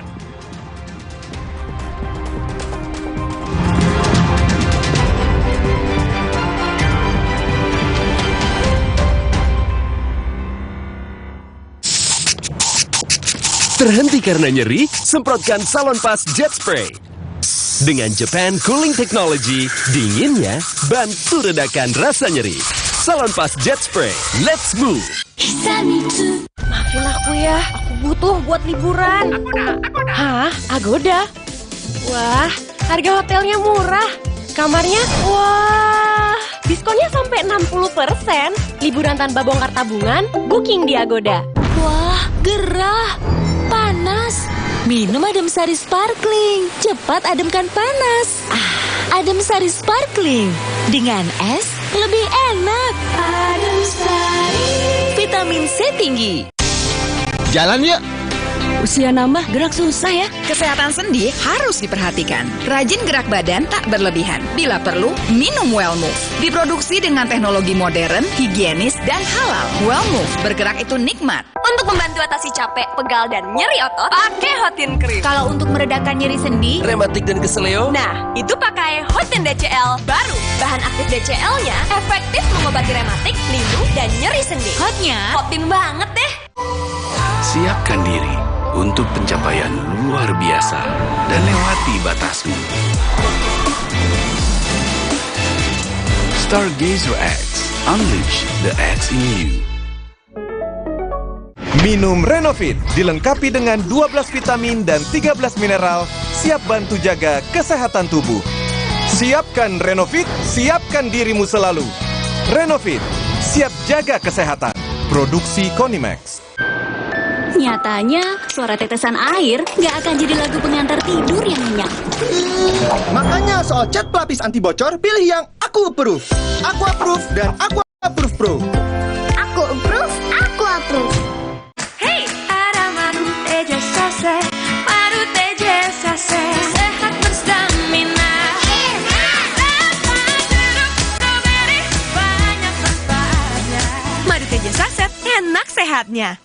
Terhenti karena nyeri? Semprotkan Salonpas Jet Spray. Dengan Japan Cooling Technology, dinginnya bantu redakan rasa nyeri. Salonpas Jet Spray, let's move! Maafin aku ya, aku butuh buat liburan. Hah? Agoda? Wah, harga hotelnya murah. Kamarnya, wah, diskonnya sampai 60%. Liburan tanpa bongkar tabungan, booking di Agoda. Wah, gerah, panas. Minum Adem Sari Sparkling, cepat ademkan panas. Adem Sari Sparkling, dengan es lebih enak. Adem Sari, vitamin C tinggi. Jalan yuk! Usia nambah, gerak susah ya. Kesehatan sendi harus diperhatikan. Rajin gerak badan tak berlebihan. Bila perlu, minum Wellmove. Diproduksi dengan teknologi modern, higienis, dan halal. Wellmove, bergerak itu nikmat. Untuk membantu atasi capek, pegal, dan nyeri otot, pakai Hotin Cream. Kalau untuk meredakan nyeri sendi, rematik dan keseleo, nah, itu pakai Hotin DCL baru. Bahan aktif DCL-nya efektif mengobati rematik, linu, dan nyeri sendi. hotnya Hotin banget deh. Siapkan diri untuk pencapaian luar biasa dan lewati batasmu. Stargazer X, unleash the X in you. Minum Renovit dilengkapi dengan 12 vitamin dan 13 mineral, siap bantu jaga kesehatan tubuh. Siapkan Renovit, siapkan dirimu selalu. Renovit, siap jaga kesehatan. Produksi Konimax. nyatanya suara tetesan air nggak akan jadi lagu pengantar tidur yang nyenyak. Makanya soal cat pelapis anti bocor, pilih yang Aku Approve. Aku Approve dan Aku Approve Pro. Aku Approve, Aku Approve. Hey, ada madu teja sase, madu teja sase, sehat berstamina. Banyak manfaatnya. Madu teja saset, enak sehatnya.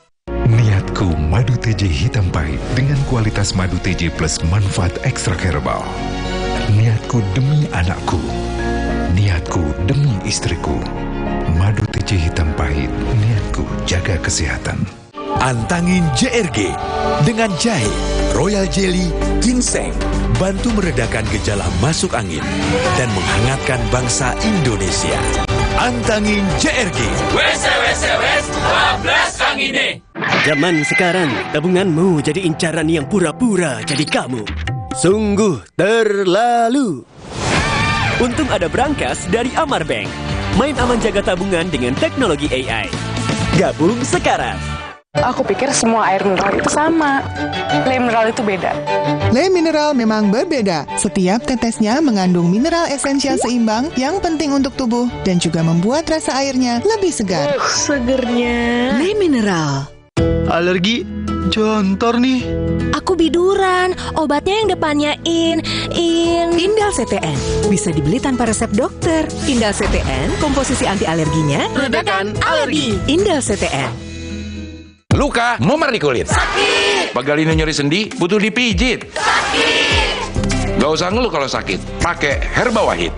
Niatku madu TJ hitam pahit dengan kualitas madu TJ plus manfaat ekstrak herbal. Niatku demi anakku. Niatku demi istriku. Madu TJ hitam pahit, niatku jaga kesehatan. Antangin JRG dengan jahe, royal jelly, ginseng, bantu meredakan gejala masuk angin dan menghangatkan bangsa Indonesia. Antangin JRG. Wes, bablas angine. Zaman sekarang, tabunganmu jadi incaran yang pura-pura jadi kamu. Sungguh terlalu. Untung ada Brankas dari Amar Bank. Main aman jaga tabungan dengan teknologi AI. Gabung sekarang. Aku pikir semua air mineral itu sama. Le mineral itu beda. Le mineral memang berbeda. Setiap tetesnya mengandung mineral esensial seimbang yang penting untuk tubuh dan juga membuat rasa airnya lebih segar. Segernya. Le mineral. Alergi jontor nih. Aku biduran, obatnya yang depannya Indal CTN. Bisa dibeli tanpa resep dokter. Indal CTN, komposisi anti alerginya Redakan alergi. Indal CTN. Luka, memar di kulit. Sakit. Pagalino nyeri sendi, butuh dipijit. Sakit. Gak usah ngeluh kalau sakit, pakai Herba Wahid.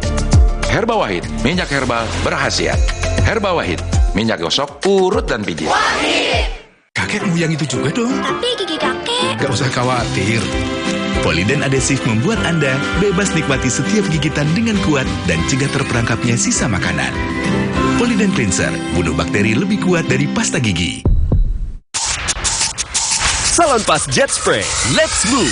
Herba Wahid, minyak herbal berkhasiat. Herba Wahid, minyak gosok, urut dan pijit. Wahid. Kakekmu yang itu juga dong. Tapi gigi kakek. Gak usah khawatir. Poliden adhesif membuat Anda bebas nikmati setiap gigitan dengan kuat dan cegah terperangkapnya sisa makanan. Poliden Cleanser, bunuh bakteri lebih kuat dari pasta gigi. Salonpas Jet Spray, let's move!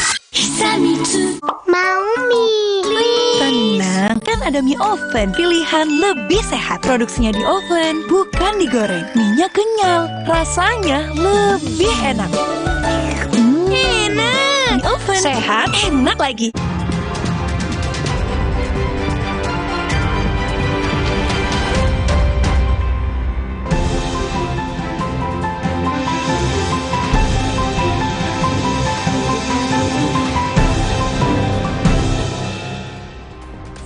Mau mie. Tenang, kan ada mie oven, pilihan lebih sehat. Produksinya di oven, bukan digoreng. Minyak kenyal, rasanya lebih enak. Enak. sehat, enak lagi.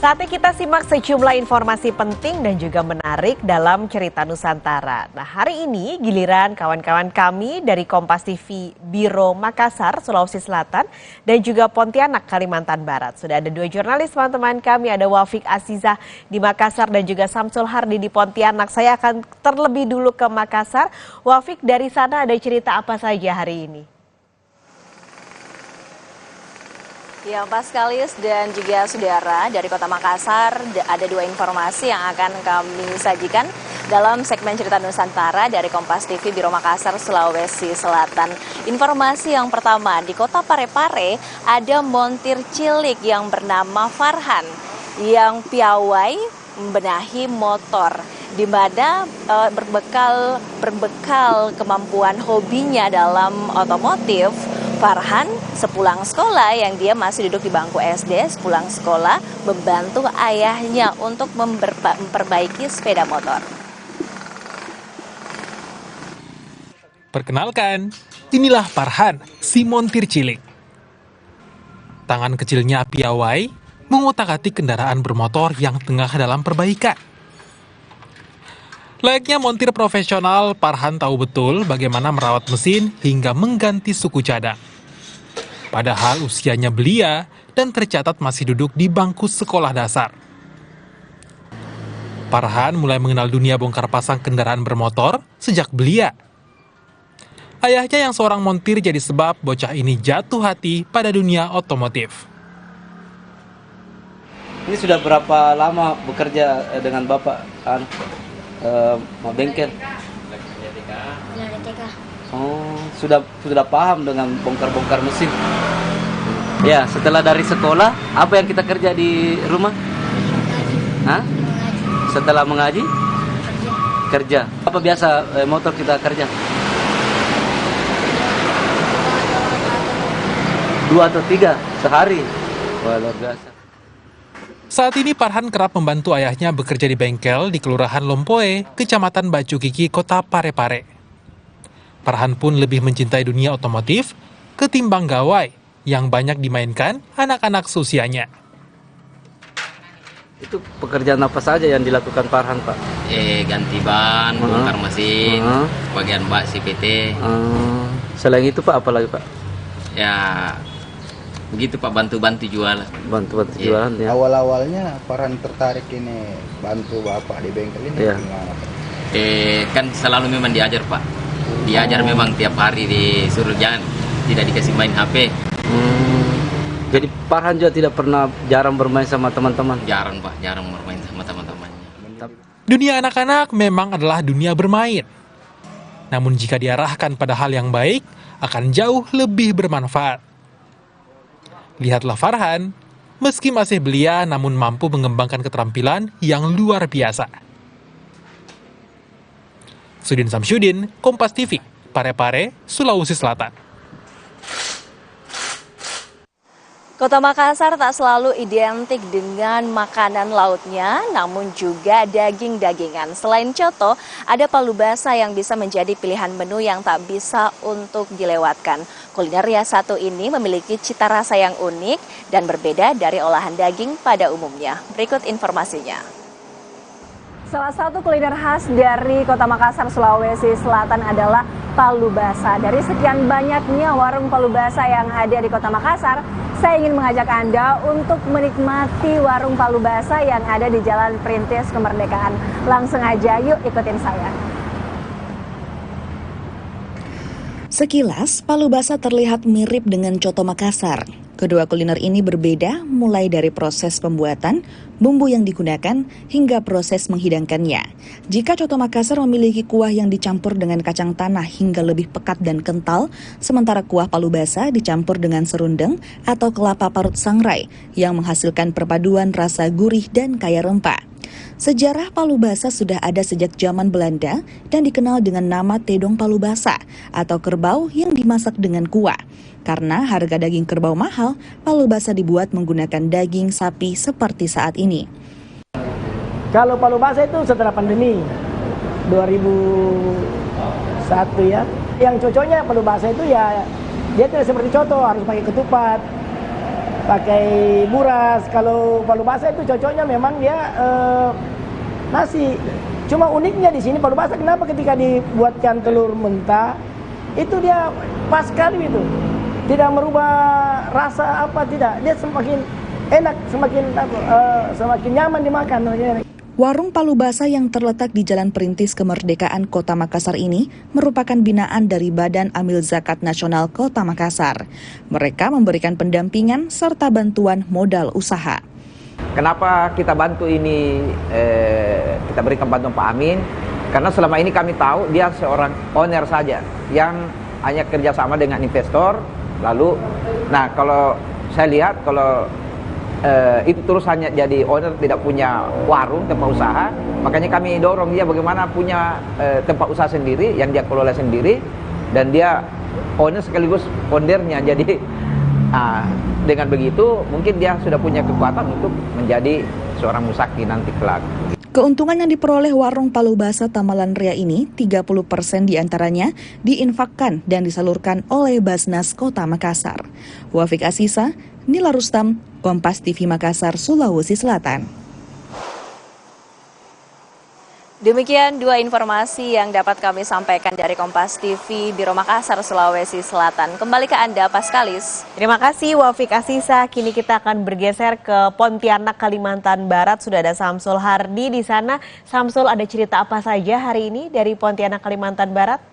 Saatnya kita simak sejumlah informasi penting dan juga menarik dalam cerita Nusantara. Nah, hari ini giliran kawan-kawan kami dari Kompas TV Biro Makassar, Sulawesi Selatan dan juga Pontianak, Kalimantan Barat. Sudah ada 2 jurnalis teman-teman kami, ada Wafik Azizah di Makassar dan juga Samsul Hardi di Pontianak. Saya akan terlebih dulu ke Makassar. Wafik, dari sana ada cerita apa saja hari ini? Ya, Paskalis dan juga saudara, dari Kota Makassar ada 2 informasi yang akan kami sajikan dalam segmen Cerita Nusantara dari Kompas TV Biro Makassar, Sulawesi Selatan. Informasi yang pertama, di Kota Parepare ada montir cilik yang bernama Farhan yang piawai membenahi motor, di mana berbekal kemampuan hobinya dalam otomotif. Farhan sepulang sekolah, yang dia masih duduk di bangku SD, sepulang sekolah membantu ayahnya untuk memperbaiki sepeda motor. Perkenalkan, inilah Farhan, si montir cilik. Tangan kecilnya piawai mengotak-atik kendaraan bermotor yang tengah dalam perbaikan. Layaknya montir profesional, Farhan tahu betul bagaimana merawat mesin hingga mengganti suku cadang. Padahal usianya belia dan tercatat masih duduk di bangku sekolah dasar. Farhan mulai mengenal dunia bongkar pasang kendaraan bermotor sejak belia. Ayahnya yang seorang montir jadi sebab bocah ini jatuh hati pada dunia otomotif. Ini sudah berapa lama bekerja dengan Bapak bengkel? Oh, sudah paham dengan bongkar-bongkar mesin. Ya, setelah dari sekolah, apa yang kita kerja di rumah? Hah? Setelah mengaji? Kerja. Apa biasa motor kita kerja? 2 atau 3 sehari. Wah, luar biasa. Saat ini Farhan kerap membantu ayahnya bekerja di bengkel di Kelurahan Lompoe, Kecamatan Bacu Kiki, Kota Parepare. Farhan pun lebih mencintai dunia otomotif ketimbang gawai yang banyak dimainkan anak-anak seusianya. Itu pekerjaan apa saja yang dilakukan Farhan, Pak? Ganti ban, bongkar mesin, bagian bak CPT. Selain itu Pak, apa lagi Pak? Ya, begitu Pak, bantu-bantu jualan. Bantu-bantu jualan ya. Awal-awalnya Farhan tertarik ini bantu Bapak di bengkel ini gimana Pak? Kan selalu memang diajar Pak. Diajar memang tiap hari, disuruh jangan, tidak dikasih main HP. Jadi Farhan juga tidak pernah jarang bermain sama teman-teman? Jarang Pak, jarang bermain sama teman-temannya. Dunia anak-anak memang adalah dunia bermain. Namun jika diarahkan pada hal yang baik, akan jauh lebih bermanfaat. Lihatlah Farhan, meski masih belia namun mampu mengembangkan keterampilan yang luar biasa. Sudin Samsyudin, Kompas TV, Parepare, Sulawesi Selatan. Kota Makassar tak selalu identik dengan makanan lautnya, namun juga daging-dagingan. Selain coto, ada palu basah yang bisa menjadi pilihan menu yang tak bisa untuk dilewatkan. Kuliner Rias satu ini memiliki cita rasa yang unik dan berbeda dari olahan daging pada umumnya. Berikut informasinya. Salah satu kuliner khas dari Kota Makassar, Sulawesi Selatan adalah palu basah. Dari sekian banyaknya warung palu basah yang ada di Kota Makassar, saya ingin mengajak Anda untuk menikmati warung palu basah yang ada di Jalan Perintis Kemerdekaan. Langsung aja, yuk ikutin saya. Sekilas, palu basah terlihat mirip dengan coto Makassar. Kedua kuliner ini berbeda mulai dari proses pembuatan, bumbu yang digunakan, hingga proses menghidangkannya. Jika coto Makassar memiliki kuah yang dicampur dengan kacang tanah hingga lebih pekat dan kental, sementara kuah palu basah dicampur dengan serundeng atau kelapa parut sangrai yang menghasilkan perpaduan rasa gurih dan kaya rempah. Sejarah palu basah sudah ada sejak zaman Belanda dan dikenal dengan nama tedong palu basah atau kerbau yang dimasak dengan kuah. Karena harga daging kerbau mahal, palu basah dibuat menggunakan daging sapi seperti saat ini. Kalau palu basah itu setelah pandemi 2001 ya. Yang cocoknya palu basah itu ya dia tidak seperti coto, harus pakai ketupat, pakai buras. Kalau palu basah itu cocoknya memang dia nasi. Cuma uniknya di sini palu basah kenapa ketika dibuatkan telur mentah itu dia pas sekali itu. Tidak merubah rasa apa, tidak. Dia semakin enak, semakin nyaman dimakan. Warung palu basah yang terletak di Jalan Perintis Kemerdekaan Kota Makassar ini merupakan binaan dari Badan Amil Zakat Nasional Kota Makassar. Mereka memberikan pendampingan serta bantuan modal usaha. Kenapa kita bantu ini, kita berikan bantuan Pak Amin? Karena selama ini kami tahu dia seorang owner saja yang hanya kerjasama dengan investor. Lalu, nah kalau saya lihat kalau itu terus hanya jadi owner, tidak punya warung, tempat usaha, makanya kami dorong dia bagaimana punya tempat usaha sendiri yang dia kelola sendiri dan dia owner sekaligus foundernya. Jadi dengan begitu mungkin dia sudah punya kekuatan untuk menjadi seorang musaki nanti kelak. Keuntungan yang diperoleh warung palu basah Tamalan Ria ini, 30% diantaranya diinfakkan dan disalurkan oleh Basnas Kota Makassar. Wafik Asisa, Nila Rustam, Kompas TV Makassar, Sulawesi Selatan. Demikian dua informasi yang dapat kami sampaikan dari Kompas TV Biro Makassar, Sulawesi Selatan. Kembali ke Anda, Paskalis. Terima kasih Wafik Asisa. Kini kita akan bergeser ke Pontianak, Kalimantan Barat. Sudah ada Samsul Hardi di sana. Samsul, ada cerita apa saja hari ini dari Pontianak, Kalimantan Barat?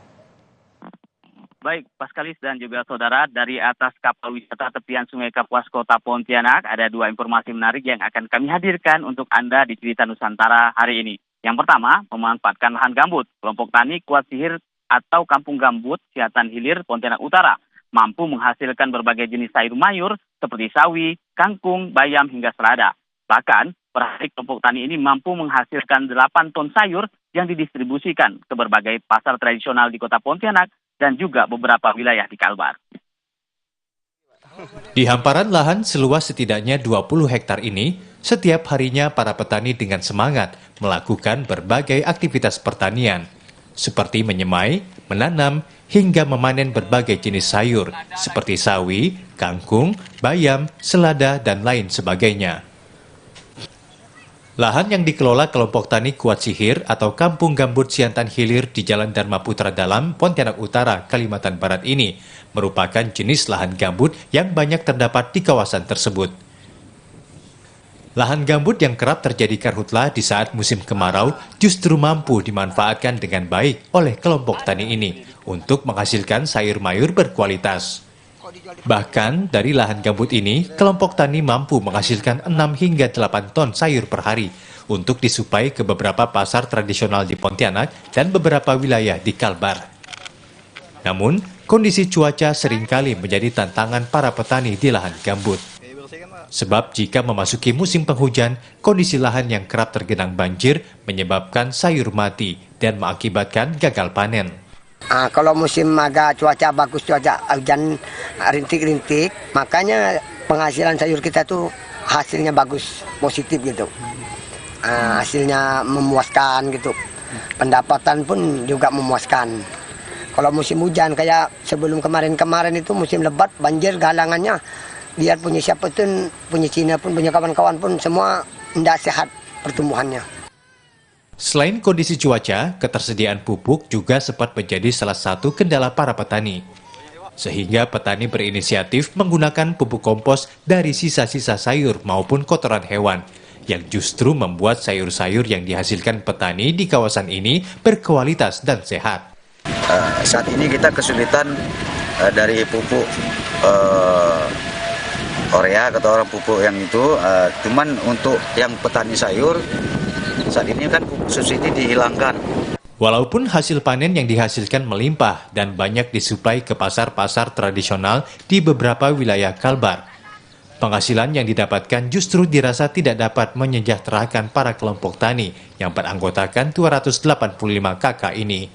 Baik, Paskalis dan juga saudara, dari atas kapal wisata tepian Sungai Kapuas Kota Pontianak, ada dua informasi menarik yang akan kami hadirkan untuk Anda di Cerita Nusantara hari ini. Yang pertama, memanfaatkan lahan gambut. Kelompok tani Kuat Sihir atau Kampung Gambut, Siatan Hilir, Pontianak Utara, mampu menghasilkan berbagai jenis sayur mayur seperti sawi, kangkung, bayam, hingga selada. Bahkan, per hari kelompok tani ini mampu menghasilkan 8 ton sayur yang didistribusikan ke berbagai pasar tradisional di Kota Pontianak dan juga beberapa wilayah di Kalbar. Di hamparan lahan seluas setidaknya 20 hektar ini, setiap harinya para petani dengan semangat melakukan berbagai aktivitas pertanian, seperti menyemai, menanam, hingga memanen berbagai jenis sayur, seperti sawi, kangkung, bayam, selada, dan lain sebagainya. Lahan yang dikelola kelompok tani Kuat Sihir atau Kampung Gambut Siantan Hilir di Jalan Dharma Putra Dalam, Pontianak Utara, Kalimantan Barat ini merupakan jenis lahan gambut yang banyak terdapat di kawasan tersebut. Lahan gambut yang kerap terjadi karhutlah di saat musim kemarau justru mampu dimanfaatkan dengan baik oleh kelompok tani ini untuk menghasilkan sayur mayur berkualitas. Bahkan dari lahan gambut ini, kelompok tani mampu menghasilkan 6 hingga 8 ton sayur per hari untuk disuplai ke beberapa pasar tradisional di Pontianak dan beberapa wilayah di Kalbar. Namun, kondisi cuaca seringkali menjadi tantangan para petani di lahan gambut. Sebab jika memasuki musim penghujan, kondisi lahan yang kerap tergenang banjir menyebabkan sayur mati dan mengakibatkan gagal panen. Kalau musim agak cuaca bagus, cuaca hujan rintik-rintik, makanya penghasilan sayur kita tuh hasilnya bagus, positif gitu. Hasilnya memuaskan gitu. Pendapatan pun juga memuaskan. Kalau musim hujan kayak sebelum kemarin-kemarin itu musim lebat, banjir galangannya, biar punya siapa pun, punya Cina pun, punya kawan-kawan pun semua tidak sehat pertumbuhannya. Selain kondisi cuaca, ketersediaan pupuk juga sempat menjadi salah satu kendala para petani. Sehingga petani berinisiatif menggunakan pupuk kompos dari sisa-sisa sayur maupun kotoran hewan, yang justru membuat sayur-sayur yang dihasilkan petani di kawasan ini berkualitas dan sehat. Saat ini kita kesulitan dari pupuk urea atau orang pupuk yang itu, cuman untuk yang petani sayur, saat ini kan pupuk subsidi dihilangkan. Walaupun hasil panen yang dihasilkan melimpah dan banyak disuplai ke pasar-pasar tradisional di beberapa wilayah Kalbar, Penghasilan yang didapatkan justru dirasa tidak dapat menyejahterakan para kelompok tani yang beranggotakan 285 KK ini.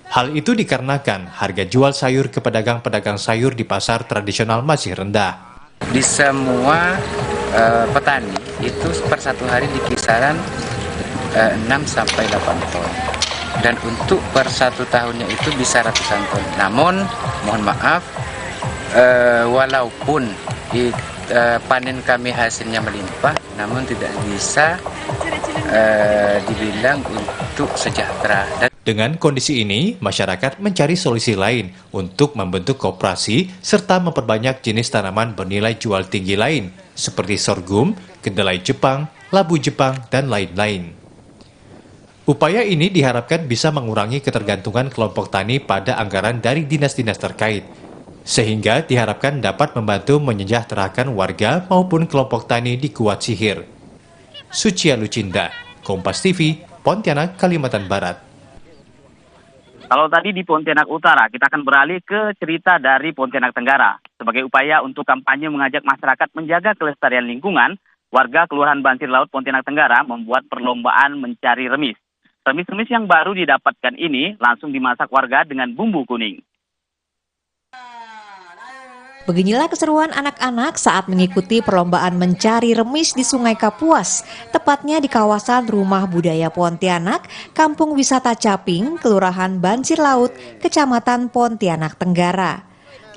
Hal itu dikarenakan harga jual sayur ke pedagang-pedagang sayur di pasar tradisional masih rendah. Di semua petani itu per satu hari di kisaran 6-8 ton. Dan untuk per satu tahunnya itu bisa ratusan ton. Namun, mohon maaf, walaupun panen kami hasilnya melimpah, namun tidak bisa dibilang untuk sejahtera. Dengan kondisi ini, masyarakat mencari solusi lain untuk membentuk koperasi serta memperbanyak jenis tanaman bernilai jual tinggi lain, seperti sorghum, kedelai Jepang, labu Jepang, dan lain-lain. Upaya ini diharapkan bisa mengurangi ketergantungan kelompok tani pada anggaran dari dinas-dinas terkait, sehingga diharapkan dapat membantu menyejahterakan warga maupun kelompok tani di Kuat Sihir. Sucia Lucinda, Kompas TV, Pontianak, Kalimantan Barat. Kalau tadi di Pontianak Utara, kita akan beralih ke cerita dari Pontianak Tenggara. Sebagai upaya untuk kampanye mengajak masyarakat menjaga kelestarian lingkungan, warga Kelurahan Bansir Laut Pontianak Tenggara membuat perlombaan mencari remis. Remis-remis yang baru didapatkan ini langsung dimasak warga dengan bumbu kuning. Beginilah keseruan anak-anak saat mengikuti perlombaan mencari remis di Sungai Kapuas, tepatnya di kawasan Rumah Budaya Pontianak, Kampung Wisata Caping, Kelurahan Bansir Laut, Kecamatan Pontianak Tenggara.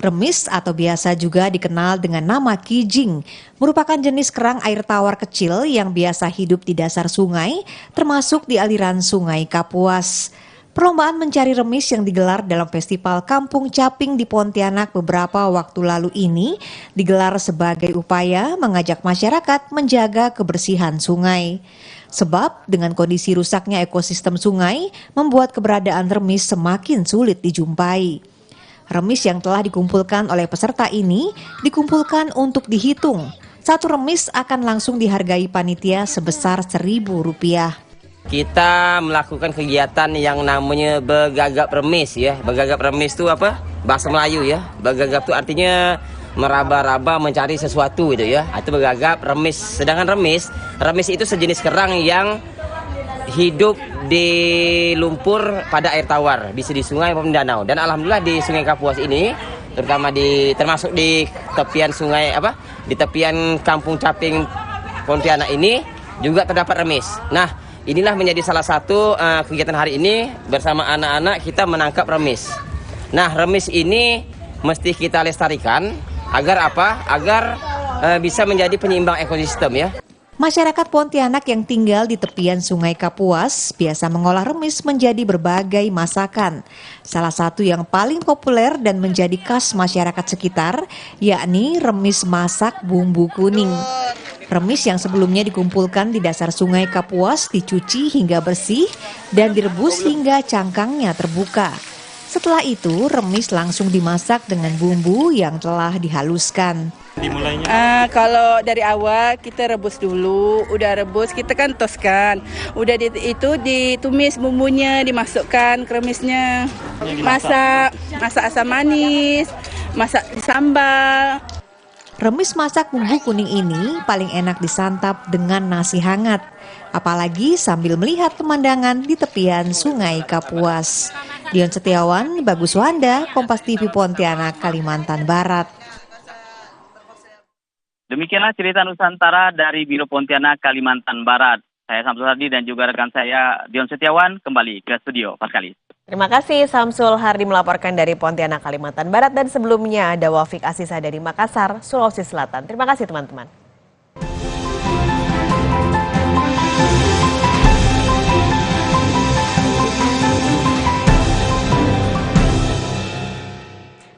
Remis atau biasa juga dikenal dengan nama kijing, merupakan jenis kerang air tawar kecil yang biasa hidup di dasar sungai, termasuk di aliran Sungai Kapuas. Perlombaan mencari remis yang digelar dalam Festival Kampung Caping di Pontianak beberapa waktu lalu ini digelar sebagai upaya mengajak masyarakat menjaga kebersihan sungai. Sebab dengan kondisi rusaknya ekosistem sungai membuat keberadaan remis semakin sulit dijumpai. Remis yang telah dikumpulkan oleh peserta ini dikumpulkan untuk dihitung. Satu remis akan langsung dihargai panitia sebesar Rp1.000. Kita melakukan kegiatan yang namanya bergagap remis ya. Bergagap remis itu apa? Bahasa Melayu ya. Bergagap itu artinya meraba-raba mencari sesuatu gitu ya. Itu bergagap remis. Sedangkan remis itu sejenis kerang yang hidup di lumpur pada air tawar, bisa di sungai maupun danau. Dan alhamdulillah di Sungai Kapuas ini, terutama termasuk di tepian sungai di tepian Kampung Caping Pontianak ini juga terdapat remis. Nah, inilah menjadi salah satu kegiatan hari ini bersama anak-anak kita menangkap remis. Nah, remis ini mesti kita lestarikan agar apa? Agar bisa menjadi penyeimbang ekosistem ya. Masyarakat Pontianak yang tinggal di tepian Sungai Kapuas biasa mengolah remis menjadi berbagai masakan. Salah satu yang paling populer dan menjadi khas masyarakat sekitar yakni remis masak bumbu kuning. Remis yang sebelumnya dikumpulkan di dasar Sungai Kapuas dicuci hingga bersih dan direbus hingga cangkangnya terbuka. Setelah itu, remis langsung dimasak dengan bumbu yang telah dihaluskan. Dimulainya? Kalau dari awal kita rebus dulu, udah rebus kita kan toskan. Udah itu ditumis bumbunya, dimasukkan ke remisnya. Masak asam manis, masak di sambal. Remis masak bumbu kuning ini paling enak disantap dengan nasi hangat, apalagi sambil melihat pemandangan di tepian Sungai Kapuas. Dion Setiawan, Bagus Wanda, Kompas TV Pontianak, Kalimantan Barat. Demikianlah cerita Nusantara dari Biro Pontianak, Kalimantan Barat. Saya Samsul Hardi dan juga rekan saya Dion Setiawan kembali ke studio Paskalis. Terima kasih Samsul Hardi melaporkan dari Pontianak, Kalimantan Barat, dan sebelumnya ada Wafik Asisa dari Makassar, Sulawesi Selatan. Terima kasih teman-teman.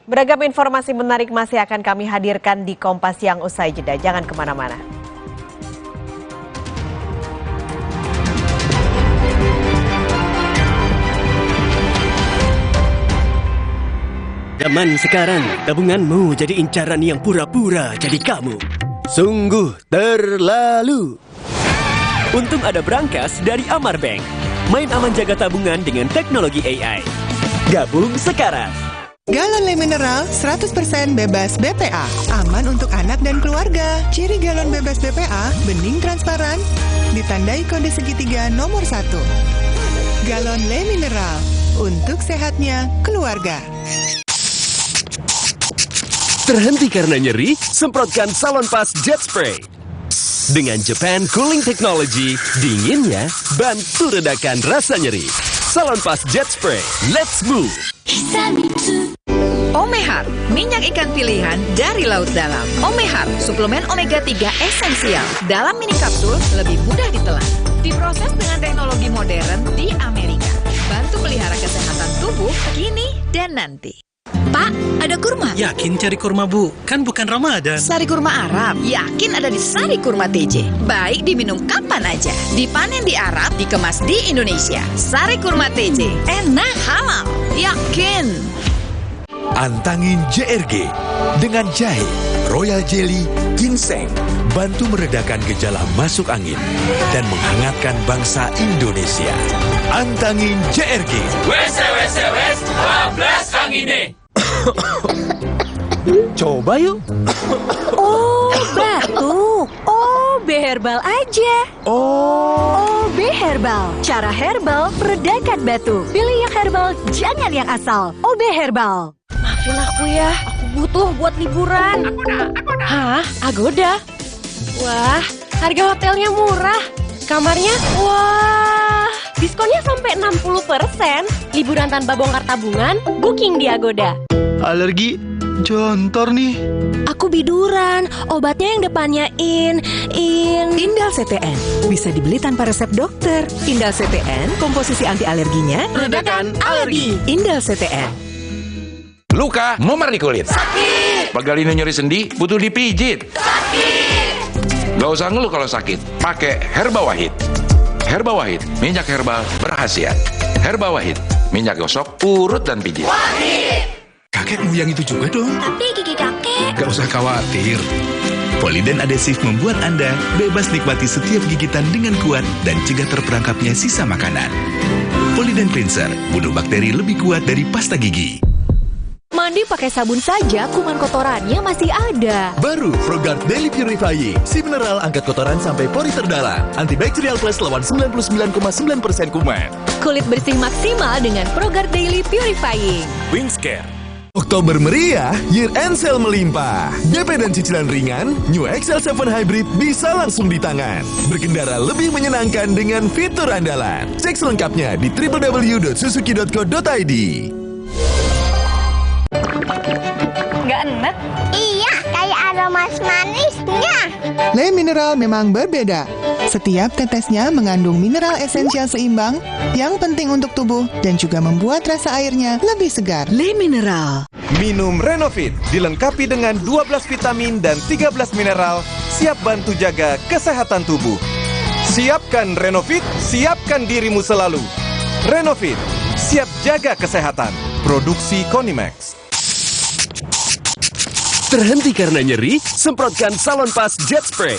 Beragam informasi menarik masih akan kami hadirkan di Kompas Siang usai jeda. Jangan kemana-mana. Zaman sekarang, tabunganmu jadi incaran yang pura-pura jadi kamu. Sungguh terlalu. Untung ada Brankas dari Amar Bank. Main aman jaga tabungan dengan teknologi AI. Gabung sekarang. Galon Le Mineral 100% bebas BPA, aman untuk anak dan keluarga. Ciri galon bebas BPA, bening transparan, ditandai kode segitiga nomor 1. Galon Le Mineral, untuk sehatnya keluarga. Terhenti karena nyeri? Semprotkan Salonpas Jet Spray. Dengan Japan Cooling Technology, dinginnya bantu redakan rasa nyeri. Salonpas Jet Spray, let's move! Omehar, minyak ikan pilihan dari laut dalam. Omehar, suplemen omega 3 esensial. Dalam mini kapsul, lebih mudah ditelan. Diproses dengan teknologi modern di Amerika. Bantu pelihara kesehatan tubuh kini dan nanti. Pak, ada kurma? Yakin cari kurma, Bu? Kan bukan Ramadan. Sari kurma Arab? Yakin ada di Sari Kurma TJ. Baik diminum kapan aja. Dipanen di Arab, dikemas di Indonesia. Sari Kurma TJ. Enak, halal. Yakin. Antangin JRG dengan jahe, royal jelly, ginseng, bantu meredakan gejala masuk angin dan menghangatkan bangsa Indonesia. Antangin JRG. Wes, bablas angine. Coba yuk. Oh, batuk. OB Herbal aja. OB Herbal. Cara herbal meredakan batuk. Pilih yang herbal, jangan yang asal. OB Herbal. Maafin aku ya, aku butuh buat liburan. Agoda. Hah? Agoda? Wah, harga hotelnya murah. Kamarnya, wah, diskonnya sampai 60%. Liburan tanpa bongkar tabungan, booking di Agoda. Alergi, jontor nih. Aku biduran, obatnya yang depannya Indal CTN bisa dibeli tanpa resep dokter. Indal CTN, komposisi anti alerginya Redakan alergi. Indal CTN. Luka, memar di kulit. Sakit. Pegal ini nyeri sendi, butuh dipijit. Sakit. Gak usah ngeluh kalau sakit, pakai Herba Wahid. Herba Wahid, minyak herbal berkhasiat. Herba Wahid, minyak gosok, urut dan pijit. Wahid. Kakekmu yang itu juga dong. Tapi gigi kakek. Gak usah khawatir. Poliden adhesif membuat Anda bebas nikmati setiap gigitan dengan kuat dan cegah terperangkapnya sisa makanan. Poliden Cleanser, bunuh bakteri lebih kuat dari pasta gigi. Mandi pakai sabun saja, kuman kotorannya masih ada. Baru ProGuard Daily Purifying, si mineral angkat kotoran sampai pori terdalam. Antibacterial Plus lawan 99,9% kuman. Kulit bersih maksimal dengan ProGuard Daily Purifying. Wings Care. Oktober meriah, year end sale melimpah. DP dan cicilan ringan, New XL7 Hybrid bisa langsung di tangan. Berkendara lebih menyenangkan dengan fitur andalan. Cek selengkapnya di www.suzuki.co.id. Nggak enak? Iya, kayak aroma manisnya. Le Mineral memang berbeda. Setiap tetesnya mengandung mineral esensial seimbang yang penting untuk tubuh dan juga membuat rasa airnya lebih segar. Le Mineral. Minum Renovit, dilengkapi dengan 12 vitamin dan 13 mineral, siap bantu jaga kesehatan tubuh. Siapkan Renovit, siapkan dirimu selalu. Renovit, siap jaga kesehatan. Produksi Konimax. Terhenti karena nyeri? Semprotkan Salonpas Jet Spray.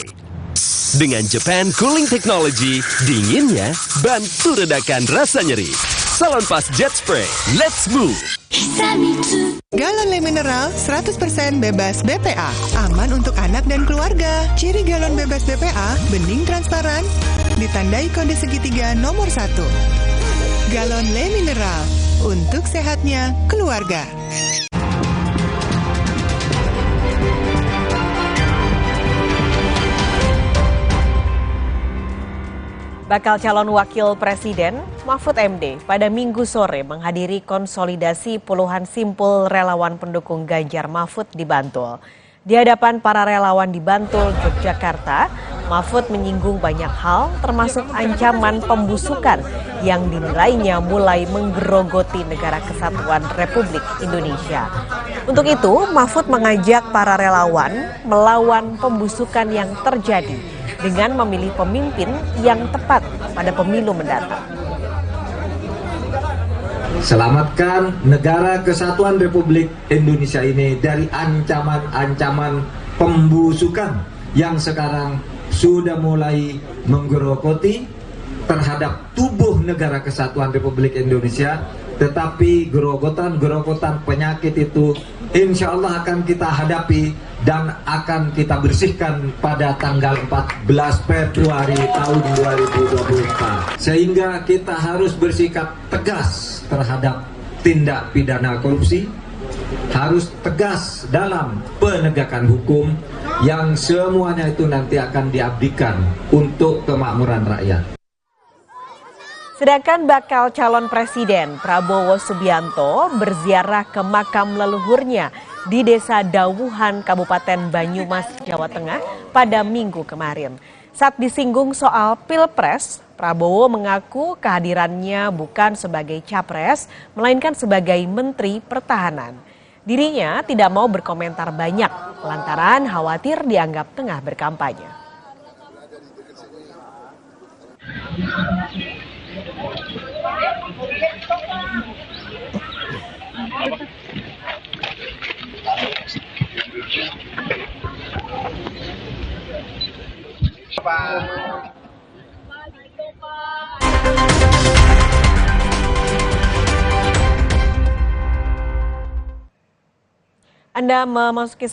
Dengan Japan Cooling Technology, dinginnya bantu redakan rasa nyeri. Salonpas Jet Spray, let's move! Galon Le Mineral 100% bebas BPA, aman untuk anak dan keluarga. Ciri galon bebas BPA, bening transparan, ditandai kode segitiga nomor 1. Galon Le Mineral, untuk sehatnya keluarga. Bakal calon wakil presiden Mahfud MD pada Minggu sore menghadiri konsolidasi puluhan simpul relawan pendukung Ganjar Mahfud di Bantul. Di hadapan para relawan di Bantul, Yogyakarta, Mahfud menyinggung banyak hal termasuk ancaman pembusukan yang dinilainya mulai menggerogoti Negara Kesatuan Republik Indonesia. Untuk itu, Mahfud mengajak para relawan melawan pembusukan yang terjadi dengan memilih pemimpin yang tepat pada pemilu mendatang. Selamatkan Negara Kesatuan Republik Indonesia ini dari ancaman-ancaman pembusukan yang sekarang sudah mulai menggerogoti terhadap tubuh Negara Kesatuan Republik Indonesia tetapi gerogotan-gerogotan penyakit itu insya Allah akan kita hadapi dan akan kita bersihkan pada tanggal 14 Februari tahun 2024. Sehingga kita harus bersikap tegas terhadap tindak pidana korupsi, harus tegas dalam penegakan hukum yang semuanya itu nanti akan diabdikan untuk kemakmuran rakyat. Sedangkan bakal calon presiden Prabowo Subianto berziarah ke makam leluhurnya di Desa Dawuhan, Kabupaten Banyumas, Jawa Tengah pada Minggu kemarin. Saat disinggung soal Pilpres, Prabowo mengaku kehadirannya bukan sebagai capres, melainkan sebagai Menteri Pertahanan. Dirinya tidak mau berkomentar banyak lantaran khawatir dianggap tengah berkampanye. Anda memasuki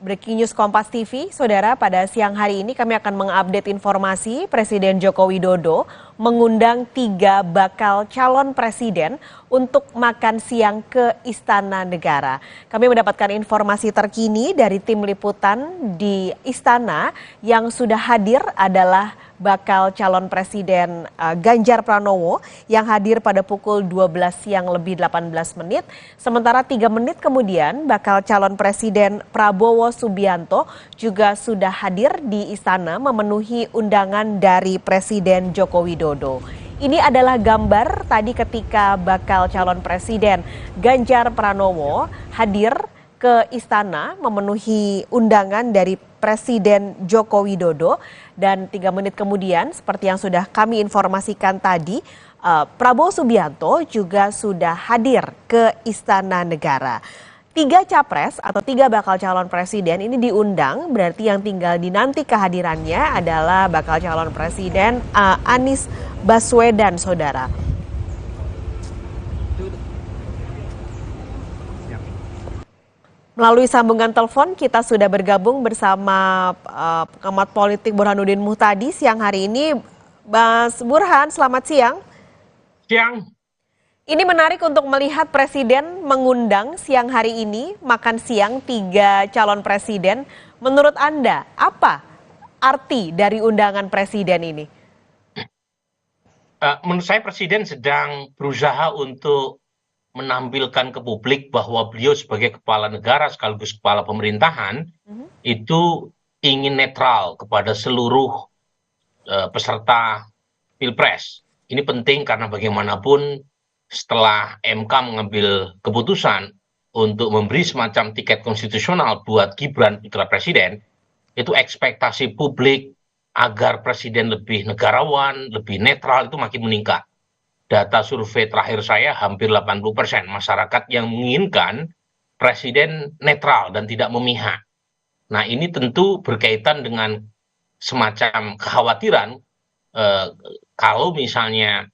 Breaking News Kompas TV, Saudara. Pada siang hari ini kami akan mengupdate informasi Presiden Joko Widodo mengundang 3 bakal calon presiden untuk makan siang ke Istana Negara. Kami mendapatkan informasi terkini dari tim liputan di Istana. Yang sudah hadir adalah bakal calon presiden Ganjar Pranowo yang hadir pada pukul 12 siang lebih 18 menit. Sementara 3 menit kemudian bakal calon presiden Prabowo Subianto juga sudah hadir di istana memenuhi undangan dari Presiden Joko Widodo. Ini adalah gambar tadi ketika bakal calon presiden Ganjar Pranowo hadir ke istana memenuhi undangan dari Presiden Joko Widodo, dan 3 menit kemudian seperti yang sudah kami informasikan tadi, Prabowo Subianto juga sudah hadir ke Istana Negara. 3 capres atau 3 bakal calon presiden ini diundang, berarti yang tinggal dinanti kehadirannya adalah bakal calon presiden Anies Baswedan, Saudara. Melalui sambungan telepon kita sudah bergabung bersama pengamat politik Burhanuddin Muhtadi siang hari ini. Mas Burhan, selamat siang. Siang. Ini menarik untuk melihat Presiden mengundang siang hari ini makan siang 3 calon presiden. Menurut Anda, apa arti dari undangan Presiden ini? Menurut saya Presiden sedang berusaha untuk menampilkan ke publik bahwa beliau sebagai kepala negara sekaligus kepala pemerintahan itu ingin netral kepada seluruh peserta Pilpres. Ini penting karena bagaimanapun setelah MK mengambil keputusan untuk memberi semacam tiket konstitusional buat Gibran putra presiden, itu ekspektasi publik agar presiden lebih negarawan, lebih netral itu makin meningkat. Data survei terakhir saya hampir 80% masyarakat yang menginginkan presiden netral dan tidak memihak. Nah, ini tentu berkaitan dengan semacam kekhawatiran kalau misalnya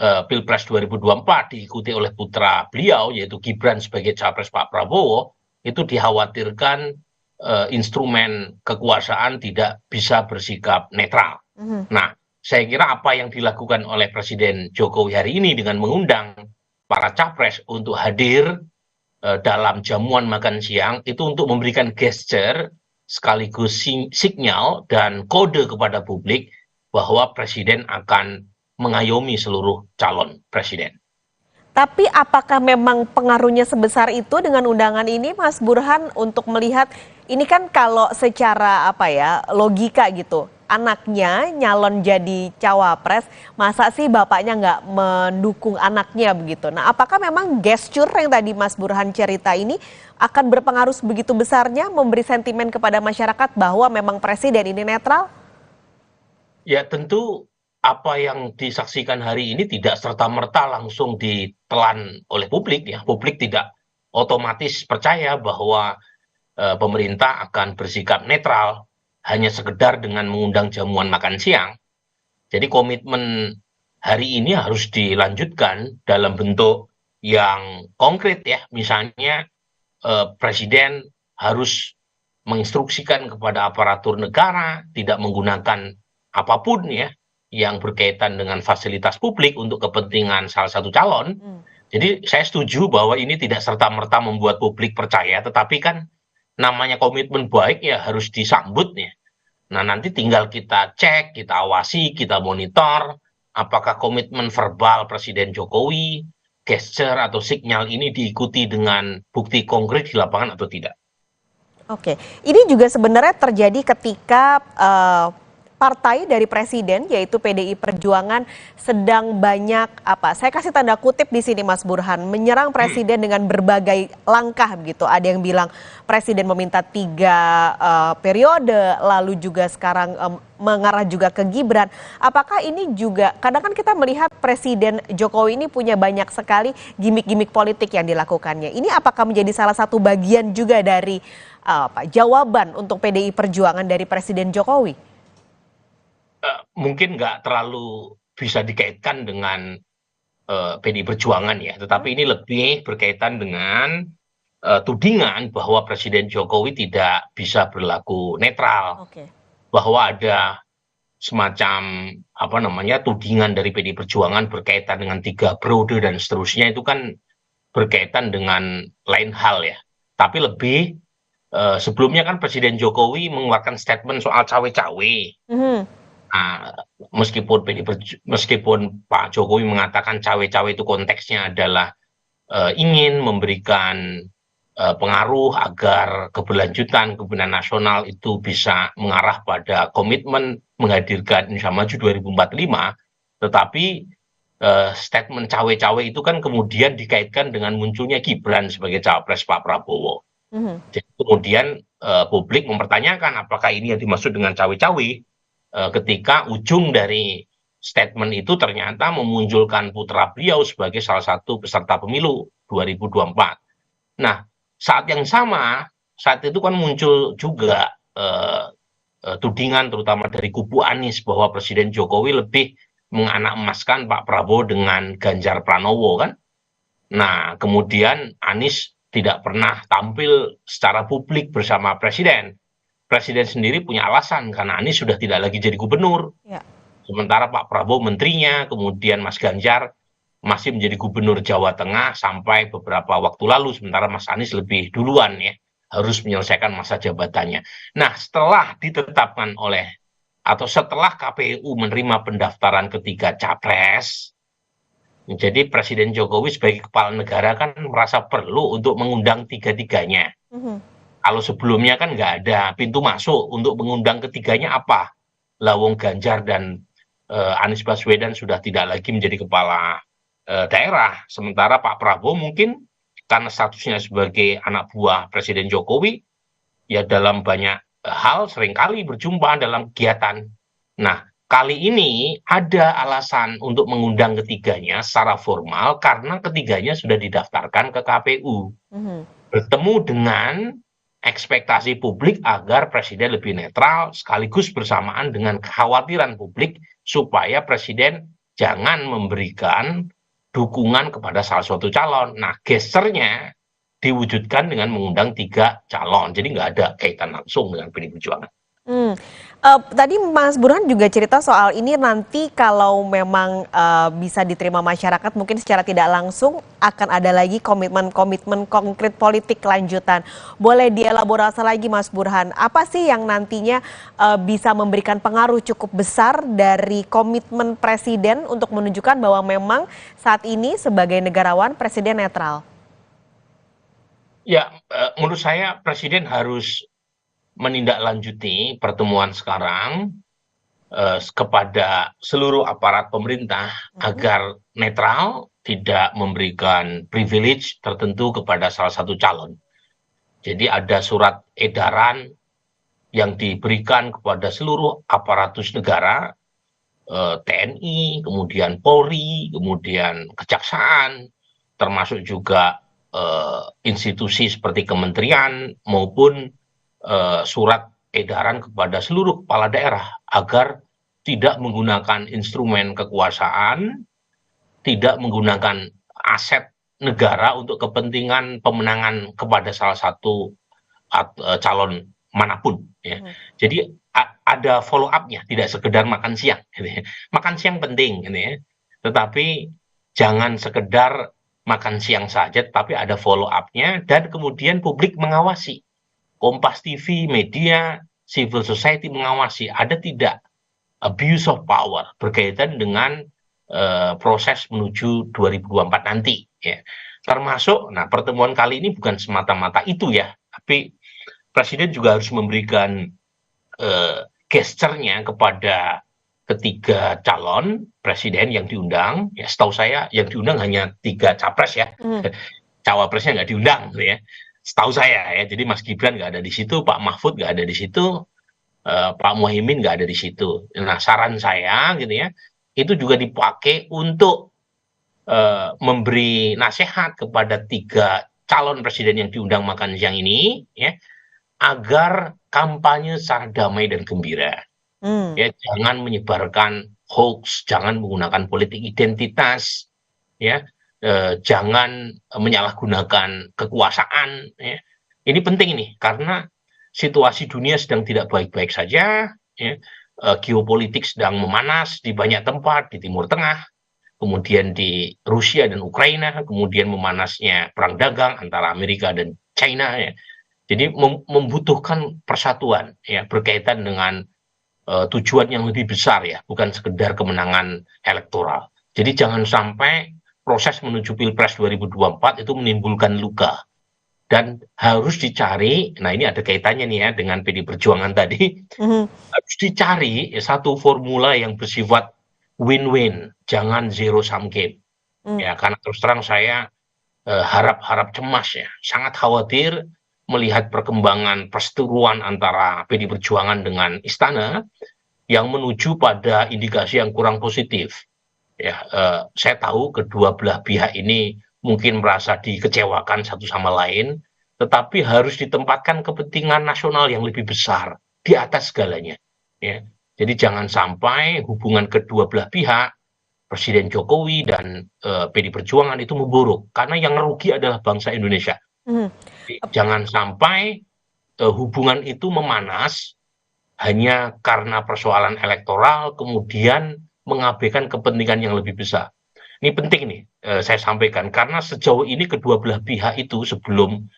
Pilpres 2024 diikuti oleh putra beliau yaitu Gibran sebagai capres Pak Prabowo, itu dikhawatirkan instrumen kekuasaan tidak bisa bersikap netral. Nah, saya kira apa yang dilakukan oleh Presiden Jokowi hari ini dengan mengundang para capres untuk hadir dalam jamuan makan siang itu untuk memberikan gesture sekaligus sinyal dan kode kepada publik bahwa Presiden akan mengayomi seluruh calon presiden. Tapi apakah memang pengaruhnya sebesar itu dengan undangan ini, Mas Burhan, untuk melihat ini kan kalau secara logika gitu, anaknya nyalon jadi cawapres, masa sih bapaknya nggak mendukung anaknya begitu. Nah, apakah memang gesture yang tadi Mas Burhan cerita ini akan berpengaruh begitu besarnya memberi sentimen kepada masyarakat bahwa memang presiden ini netral? Ya tentu apa yang disaksikan hari ini tidak serta-merta langsung ditelan oleh publik ya. Publik tidak otomatis percaya bahwa pemerintah akan bersikap netral hanya sekedar dengan mengundang jamuan makan siang. Jadi komitmen hari ini harus dilanjutkan dalam bentuk yang konkret ya, misalnya presiden harus menginstruksikan kepada aparatur negara tidak menggunakan apapun ya yang berkaitan dengan fasilitas publik untuk kepentingan salah satu calon. Jadi saya setuju bahwa ini tidak serta-merta membuat publik percaya, tetapi kan namanya komitmen baik ya harus disambut ya. Nah, nanti tinggal kita cek, kita awasi, kita monitor apakah komitmen verbal Presiden Jokowi, gesture atau sinyal ini diikuti dengan bukti konkret di lapangan atau tidak. Oke, ini juga sebenarnya terjadi ketika partai dari presiden yaitu PDI Perjuangan sedang banyak saya kasih tanda kutip di sini Mas Burhan, menyerang presiden dengan berbagai langkah begitu. Ada yang bilang presiden meminta 3 periode, lalu juga sekarang mengarah juga ke Gibran. Apakah ini juga, kadang kan kita melihat Presiden Jokowi ini punya banyak sekali gimmick-gimmick politik yang dilakukannya. Ini apakah menjadi salah satu bagian juga dari jawaban untuk PDI Perjuangan dari Presiden Jokowi? Mungkin nggak terlalu bisa dikaitkan dengan PDI Perjuangan ya, tetapi ini lebih berkaitan dengan tudingan bahwa Presiden Jokowi tidak bisa berlaku netral, bahwa ada semacam tudingan dari PDI Perjuangan berkaitan dengan 3 periode dan seterusnya, itu kan berkaitan dengan lain hal ya. Tapi lebih sebelumnya kan Presiden Jokowi mengeluarkan statement soal cawe-cawe. Nah, meskipun Pak Jokowi mengatakan cawe-cawe itu konteksnya adalah ingin memberikan pengaruh agar keberlanjutan kepemimpinan nasional itu bisa mengarah pada komitmen menghadirkan Indonesia Maju 2045, tetapi statement cawe-cawe itu kan kemudian dikaitkan dengan munculnya Gibran sebagai cawapres Pak Prabowo. Jadi kemudian publik mempertanyakan apakah ini yang dimaksud dengan cawe-cawe, ketika ujung dari statement itu ternyata memunculkan putra beliau sebagai salah satu peserta pemilu 2024. Nah, saat yang sama, saat itu kan muncul juga tudingan terutama dari kubu Anies bahwa Presiden Jokowi lebih menganak emaskan Pak Prabowo dengan Ganjar Pranowo kan. Nah, kemudian Anies tidak pernah tampil secara publik bersama Presiden. Presiden sendiri punya alasan karena Anies sudah tidak lagi jadi gubernur. Sementara Pak Prabowo menterinya, kemudian Mas Ganjar masih menjadi gubernur Jawa Tengah sampai beberapa waktu lalu, sementara Mas Anies lebih duluan ya, harus menyelesaikan masa jabatannya. Nah, setelah ditetapkan setelah KPU menerima pendaftaran ketiga capres, jadi Presiden Jokowi sebagai kepala negara kan merasa perlu untuk mengundang tiga-tiganya. Kalau sebelumnya kan nggak ada pintu masuk untuk mengundang ketiganya apa? Lawong Ganjar dan Anies Baswedan sudah tidak lagi menjadi kepala daerah. Sementara Pak Prabowo mungkin karena statusnya sebagai anak buah Presiden Jokowi, ya dalam banyak hal seringkali berjumpa dalam kegiatan. Nah, kali ini ada alasan untuk mengundang ketiganya secara formal karena ketiganya sudah didaftarkan ke KPU. Bertemu dengan ekspektasi publik agar presiden lebih netral sekaligus bersamaan dengan kekhawatiran publik supaya presiden jangan memberikan dukungan kepada salah satu calon. Nah, gesternya diwujudkan dengan mengundang 3 calon. Jadi nggak ada kaitan langsung dengan PDI Perjuangan. Tadi Mas Burhan juga cerita soal ini nanti kalau memang bisa diterima masyarakat mungkin secara tidak langsung akan ada lagi komitmen-komitmen konkret politik lanjutan. Boleh dielaborasi lagi Mas Burhan, apa sih yang nantinya bisa memberikan pengaruh cukup besar dari komitmen Presiden untuk menunjukkan bahwa memang saat ini sebagai negarawan Presiden netral? Ya, menurut saya Presiden harus menindaklanjuti pertemuan sekarang kepada seluruh aparat pemerintah agar netral, tidak memberikan privilege tertentu kepada salah satu calon. Jadi ada surat edaran yang diberikan kepada seluruh aparatus negara, TNI, kemudian Polri, kemudian Kejaksaan, termasuk juga institusi seperti kementerian maupun surat edaran kepada seluruh kepala daerah agar tidak menggunakan instrumen kekuasaan, tidak menggunakan aset negara untuk kepentingan pemenangan kepada salah satu calon manapun. Ya. Jadi ada follow up-nya, tidak sekedar makan siang. Gitu ya. Makan siang penting, gitu ya. Tetapi jangan sekedar makan siang saja, tapi ada follow up-nya dan kemudian publik mengawasi. Kompas TV, media, civil society mengawasi, ada tidak abuse of power berkaitan dengan proses menuju 2024 nanti. Ya. Termasuk, nah pertemuan kali ini bukan semata-mata itu ya, tapi Presiden juga harus memberikan gesturnya kepada ketiga calon presiden yang diundang. Ya, setahu saya yang diundang hanya 3 capres ya, cawapresnya nggak diundang, gitu ya. Setahu saya ya, jadi Mas Gibran nggak ada di situ, Pak Mahfud nggak ada di situ, Pak Muhaimin nggak ada di situ. Nah, saran saya gitu ya, itu juga dipakai untuk memberi nasihat kepada 3 calon presiden yang diundang makan siang ini, ya, agar kampanye secara damai dan gembira. Ya, jangan menyebarkan hoax, jangan menggunakan politik identitas, ya, jangan menyalahgunakan kekuasaan. Ya. Ini penting nih, karena situasi dunia sedang tidak baik-baik saja. Ya. Geopolitik sedang memanas di banyak tempat di Timur Tengah, kemudian di Rusia dan Ukraina, kemudian memanasnya perang dagang antara Amerika dan China. Ya. Jadi membutuhkan persatuan ya, berkaitan dengan tujuan yang lebih besar ya, bukan sekedar kemenangan elektoral. Jadi jangan sampai proses menuju Pilpres 2024 itu menimbulkan luka. Dan harus dicari, nah ini ada kaitannya nih ya dengan PD Perjuangan tadi, harus dicari satu formula yang bersifat win-win, jangan zero sum game. Ya, karena terus terang saya harap cemas ya, sangat khawatir melihat perkembangan perseteruan antara PD Perjuangan dengan Istana yang menuju pada indikasi yang kurang positif. Ya, saya tahu kedua belah pihak ini mungkin merasa dikecewakan satu sama lain, tetapi harus ditempatkan kepentingan nasional yang lebih besar di atas segalanya. Ya. Jadi jangan sampai hubungan kedua belah pihak, Presiden Jokowi dan PD Perjuangan itu memburuk, karena yang rugi adalah bangsa Indonesia. Jangan sampai hubungan itu memanas hanya karena persoalan elektoral, kemudian mengabaikan kepentingan yang lebih besar. Ini penting nih, saya sampaikan, karena sejauh ini kedua belah pihak itu sebelum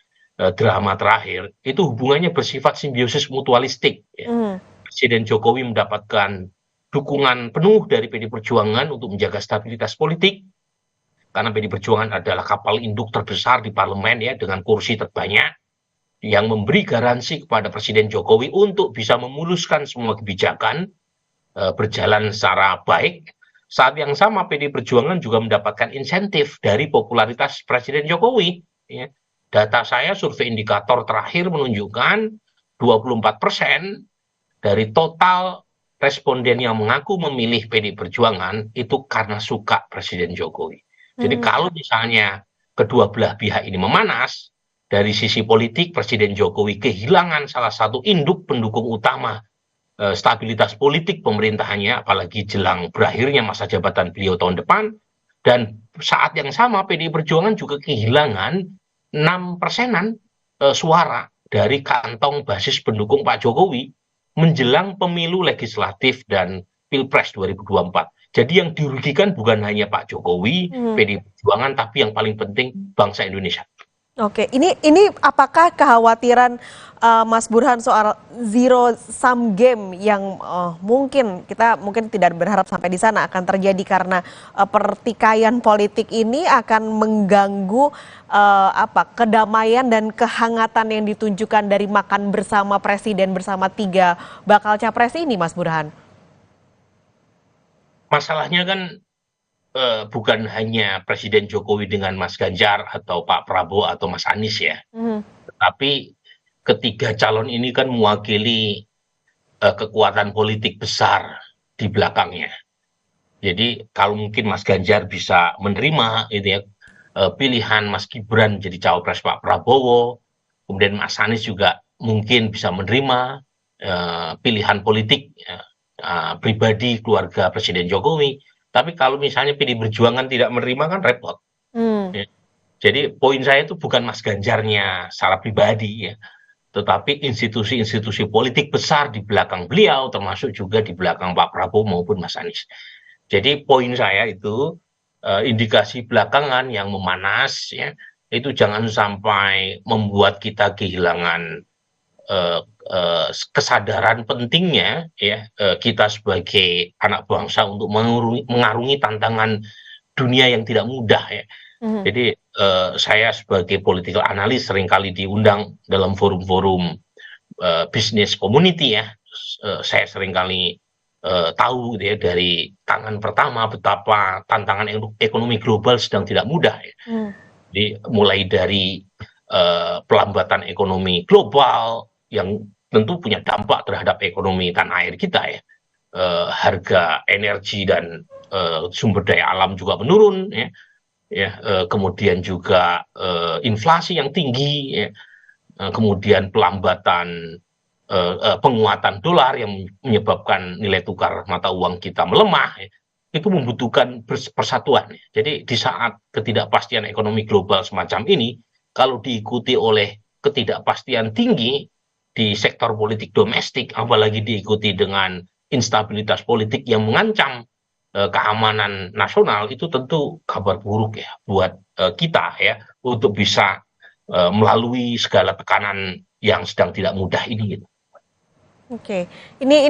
drama terakhir, itu hubungannya bersifat simbiosis mutualistik. Ya. Presiden Jokowi mendapatkan dukungan penuh dari PD Perjuangan untuk menjaga stabilitas politik, karena PD Perjuangan adalah kapal induk terbesar di parlemen ya, dengan kursi terbanyak, yang memberi garansi kepada Presiden Jokowi untuk bisa memuluskan semua kebijakan berjalan secara baik. Saat yang sama PD Perjuangan juga mendapatkan insentif dari popularitas Presiden Jokowi. Ya. Data saya, survei indikator terakhir menunjukkan 24% dari total responden yang mengaku memilih PD Perjuangan itu karena suka Presiden Jokowi. Jadi kalau misalnya kedua belah pihak ini memanas, dari sisi politik Presiden Jokowi kehilangan salah satu induk pendukung utama stabilitas politik pemerintahannya, apalagi jelang berakhirnya masa jabatan beliau tahun depan, dan saat yang sama PDI Perjuangan juga kehilangan 6%-an suara dari kantong basis pendukung Pak Jokowi menjelang pemilu legislatif dan Pilpres 2024. Jadi yang dirugikan bukan hanya Pak Jokowi, PDI Perjuangan, tapi yang paling penting bangsa Indonesia. Oke, ini apakah kekhawatiran Mas Burhan soal zero sum game yang mungkin tidak berharap sampai di sana akan terjadi karena pertikaian politik ini akan mengganggu kedamaian dan kehangatan yang ditunjukkan dari makan bersama presiden bersama 3 bakal capres ini, Mas Burhan? Masalahnya kan bukan hanya Presiden Jokowi dengan Mas Ganjar atau Pak Prabowo atau Mas Anies ya, tapi ketiga calon ini kan mewakili kekuatan politik besar di belakangnya. Jadi kalau mungkin Mas Ganjar bisa menerima itu ya, pilihan Mas Gibran jadi cawapres Pak Prabowo, kemudian Mas Anies juga mungkin bisa menerima pilihan politik pribadi keluarga Presiden Jokowi. Tapi kalau misalnya PD Perjuangan tidak menerima kan repot. Ya. Jadi poin saya itu bukan Mas Ganjarnya secara pribadi ya, tetapi institusi-institusi politik besar di belakang beliau, termasuk juga di belakang Pak Prabowo maupun Mas Anies. Jadi poin saya itu indikasi belakangan yang memanas ya, itu jangan sampai membuat kita kehilangan kesadaran pentingnya ya, kita sebagai anak bangsa untuk mengarungi tantangan dunia yang tidak mudah ya. Jadi saya sebagai political analyst seringkali diundang dalam forum-forum bisnis community ya. Saya seringkali tahu gitu ya, dari tangan pertama betapa tantangan ekonomi global sedang tidak mudah ya. Jadi mulai dari pelambatan ekonomi global yang tentu punya dampak terhadap ekonomi tanah air kita ya. Harga energi dan sumber daya alam juga menurun ya. Kemudian juga inflasi yang tinggi ya. Kemudian pelambatan penguatan dolar yang menyebabkan nilai tukar mata uang kita melemah ya. Itu membutuhkan persatuan ya. Jadi di saat ketidakpastian ekonomi global semacam ini, kalau diikuti oleh ketidakpastian tinggi di sektor politik domestik, apalagi diikuti dengan instabilitas politik yang mengancam keamanan nasional, itu tentu kabar buruk ya buat kita ya, untuk bisa melalui segala tekanan yang sedang tidak mudah ini gitu. Oke, ini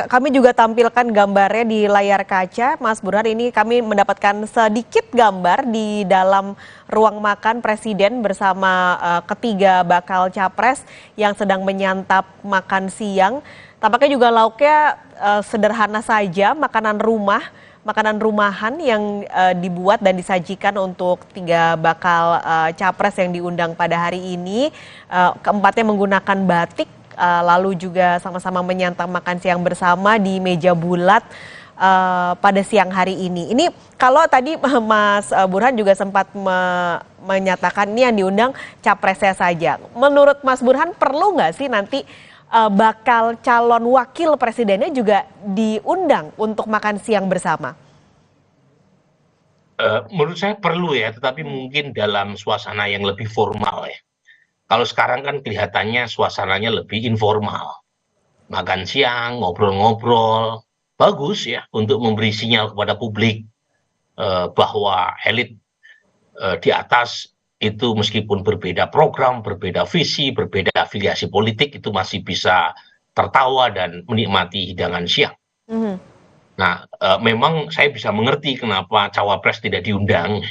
kami juga tampilkan gambarnya di layar kaca, Mas Burhan. Ini kami mendapatkan sedikit gambar di dalam ruang makan Presiden bersama ketiga bakal capres yang sedang menyantap makan siang. Tampaknya juga lauknya sederhana saja, makanan rumahan yang dibuat dan disajikan untuk tiga bakal capres yang diundang pada hari ini. Keempatnya menggunakan batik, lalu juga sama-sama menyantap makan siang bersama di meja bulat pada siang hari ini. Ini kalau tadi Mas Burhan juga sempat menyatakan ini yang diundang capresnya saja. Menurut Mas Burhan perlu nggak sih nanti bakal calon wakil presidennya juga diundang untuk makan siang bersama? Menurut saya perlu ya, tetapi mungkin dalam suasana yang lebih formal ya. Kalau sekarang kan kelihatannya suasananya lebih informal. Makan siang, ngobrol-ngobrol, bagus ya untuk memberi sinyal kepada publik bahwa elit di atas itu meskipun berbeda program, berbeda visi, berbeda afiliasi politik, itu masih bisa tertawa dan menikmati hidangan siang. Nah, memang saya bisa mengerti kenapa cawapres tidak diundang,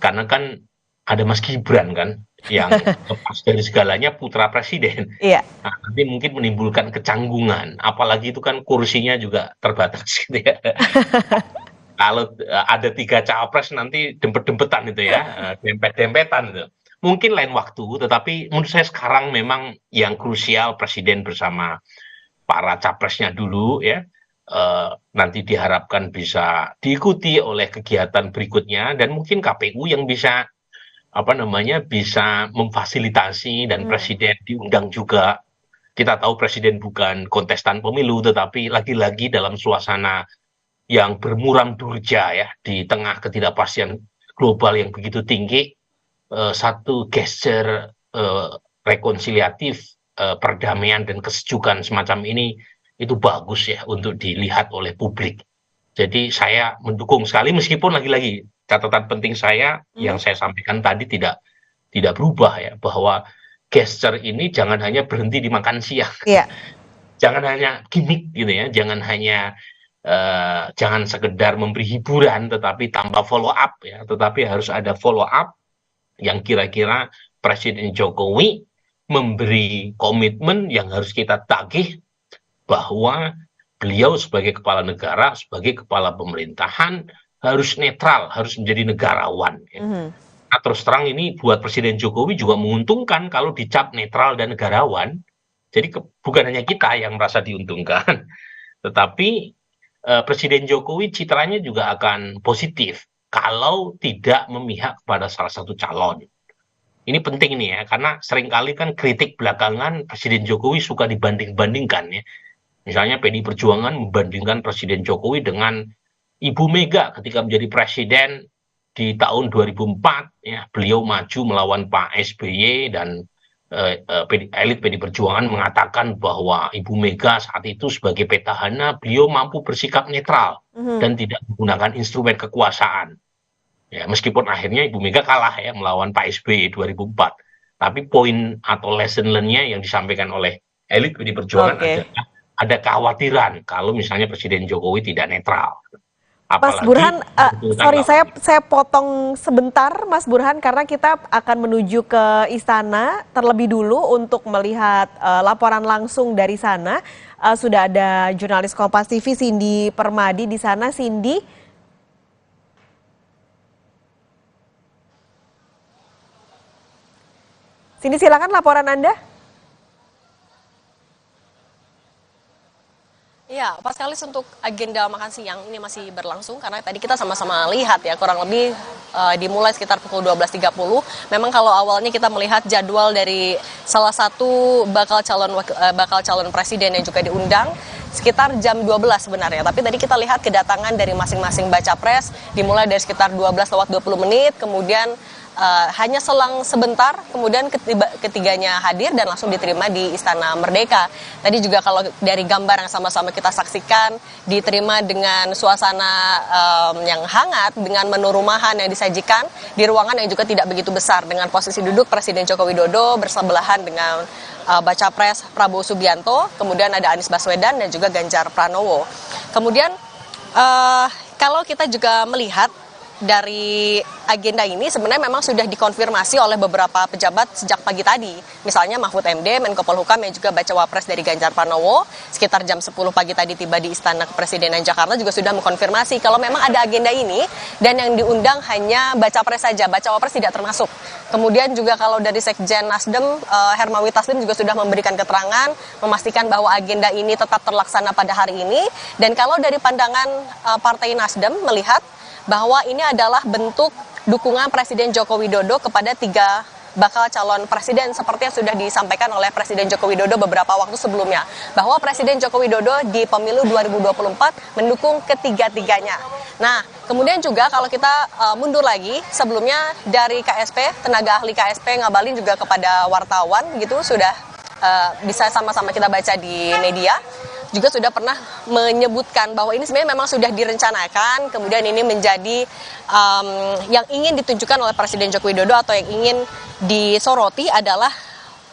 karena kan ada Mas Gibran kan, yang lepas dari segalanya putra presiden. Iya. Nah, nanti mungkin menimbulkan kecanggungan, apalagi itu kan kursinya juga terbatas gitu ya. Kalau ada 3 cawapres nanti dempet-dempetan itu ya, dempet-dempetan itu. Mungkin lain waktu, tetapi menurut saya sekarang memang yang krusial presiden bersama para capresnya dulu ya. Nanti diharapkan bisa diikuti oleh kegiatan berikutnya, dan mungkin KPU yang bisa bisa memfasilitasi dan presiden diundang juga. Kita tahu presiden bukan kontestan pemilu, tetapi lagi-lagi dalam suasana yang bermuram durja ya, di tengah ketidakpastian global yang begitu tinggi, satu gesture rekonsiliatif, perdamaian dan kesejukan semacam ini itu bagus ya untuk dilihat oleh publik. Jadi saya mendukung sekali, meskipun lagi-lagi catatan penting saya yang saya sampaikan tadi tidak berubah ya, bahwa gesture ini jangan hanya berhenti di makan siang. Iya. Jangan hanya gimmick gitu ya, jangan sekedar memberi hiburan tetapi tanpa follow up ya, tetapi harus ada follow up yang kira-kira Presiden Jokowi memberi komitmen yang harus kita tagih, bahwa beliau sebagai kepala negara, sebagai kepala pemerintahan harus netral, harus menjadi negarawan. Ya. Nah, terus terang ini buat Presiden Jokowi juga menguntungkan kalau dicap netral dan negarawan. Jadi bukan hanya kita yang merasa diuntungkan, tetapi Presiden Jokowi citranya juga akan positif kalau tidak memihak pada salah satu calon. Ini penting nih ya, karena seringkali kan kritik belakangan Presiden Jokowi suka dibanding-bandingkan ya. Misalnya PDI Perjuangan membandingkan Presiden Jokowi dengan Ibu Mega ketika menjadi presiden di tahun 2004 ya beliau maju melawan Pak SBY dan elit PD Perjuangan mengatakan bahwa Ibu Mega saat itu sebagai petahana beliau mampu bersikap netral dan tidak menggunakan instrumen kekuasaan. Ya, meskipun akhirnya Ibu Mega kalah ya melawan Pak SBY 2004. Tapi poin atau lesson learn-nya yang disampaikan oleh elit PD Perjuangan adalah ada kekhawatiran kalau misalnya Presiden Jokowi tidak netral. Mas Burhan, sorry saya potong sebentar Mas Burhan karena kita akan menuju ke istana terlebih dulu untuk melihat laporan langsung dari sana. Sudah ada jurnalis Kompas TV Cindy Permadi di sana. Cindy. Cindy, silakan laporan Anda. Ya, pas kalis untuk agenda makan siang ini masih berlangsung karena tadi kita sama-sama lihat ya kurang lebih dimulai sekitar pukul 12.30. Memang kalau awalnya kita melihat jadwal dari salah satu bakal calon presiden yang juga diundang sekitar jam 12 sebenarnya. Tapi tadi kita lihat kedatangan dari masing-masing baca pres dimulai dari sekitar 12:20, kemudian hanya selang sebentar, kemudian ketiganya hadir dan langsung diterima di Istana Merdeka. Tadi juga kalau dari gambar yang sama-sama kita saksikan, diterima dengan suasana yang hangat, dengan menu rumahan yang disajikan di ruangan yang juga tidak begitu besar, dengan posisi duduk Presiden Joko Widodo bersebelahan dengan baca pres Prabowo Subianto, kemudian ada Anies Baswedan dan juga Ganjar Pranowo. Kemudian kalau kita juga melihat dari agenda ini sebenarnya memang sudah dikonfirmasi oleh beberapa pejabat sejak pagi tadi. Misalnya Mahfud MD, Menko Polhukam yang juga baca wapres dari Ganjar Pranowo sekitar jam 10 pagi tadi tiba di Istana Kepresidenan Jakarta juga sudah mengkonfirmasi kalau memang ada agenda ini dan yang diundang hanya baca pres saja, baca wapres tidak termasuk. Kemudian juga kalau dari Sekjen Nasdem, Hermawi Taslim juga sudah memberikan keterangan memastikan bahwa agenda ini tetap terlaksana pada hari ini. Dan kalau dari pandangan Partai Nasdem melihat bahwa ini adalah bentuk dukungan Presiden Joko Widodo kepada 3 bakal calon presiden seperti yang sudah disampaikan oleh Presiden Joko Widodo beberapa waktu sebelumnya. Bahwa Presiden Joko Widodo di pemilu 2024 mendukung ketiga-tiganya. Nah, kemudian juga kalau kita mundur lagi, sebelumnya dari KSP, tenaga ahli KSP ngabalin juga kepada wartawan gitu, sudah bisa sama-sama kita baca di media. Juga sudah pernah menyebutkan bahwa ini sebenarnya memang sudah direncanakan, kemudian ini menjadi yang ingin ditunjukkan oleh Presiden Joko Widodo atau yang ingin disoroti adalah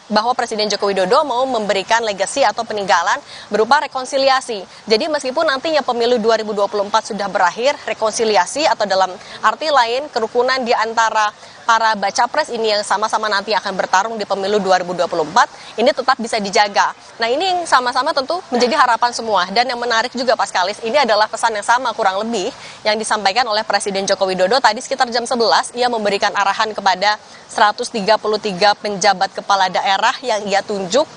bahwa Presiden Joko Widodo mau memberikan legasi atau peninggalan berupa rekonsiliasi. Jadi meskipun nantinya pemilu 2024 sudah berakhir, rekonsiliasi atau dalam arti lain kerukunan di antara para baca pres ini yang sama-sama nanti akan bertarung di pemilu 2024 ini tetap bisa dijaga. Nah, ini yang sama-sama tentu menjadi harapan semua. Dan yang menarik juga Pak Skalis, ini adalah pesan yang sama kurang lebih yang disampaikan oleh Presiden Joko Widodo tadi sekitar jam 11. Ia memberikan arahan kepada 133 penjabat kepala daerah yang ia tunjuk.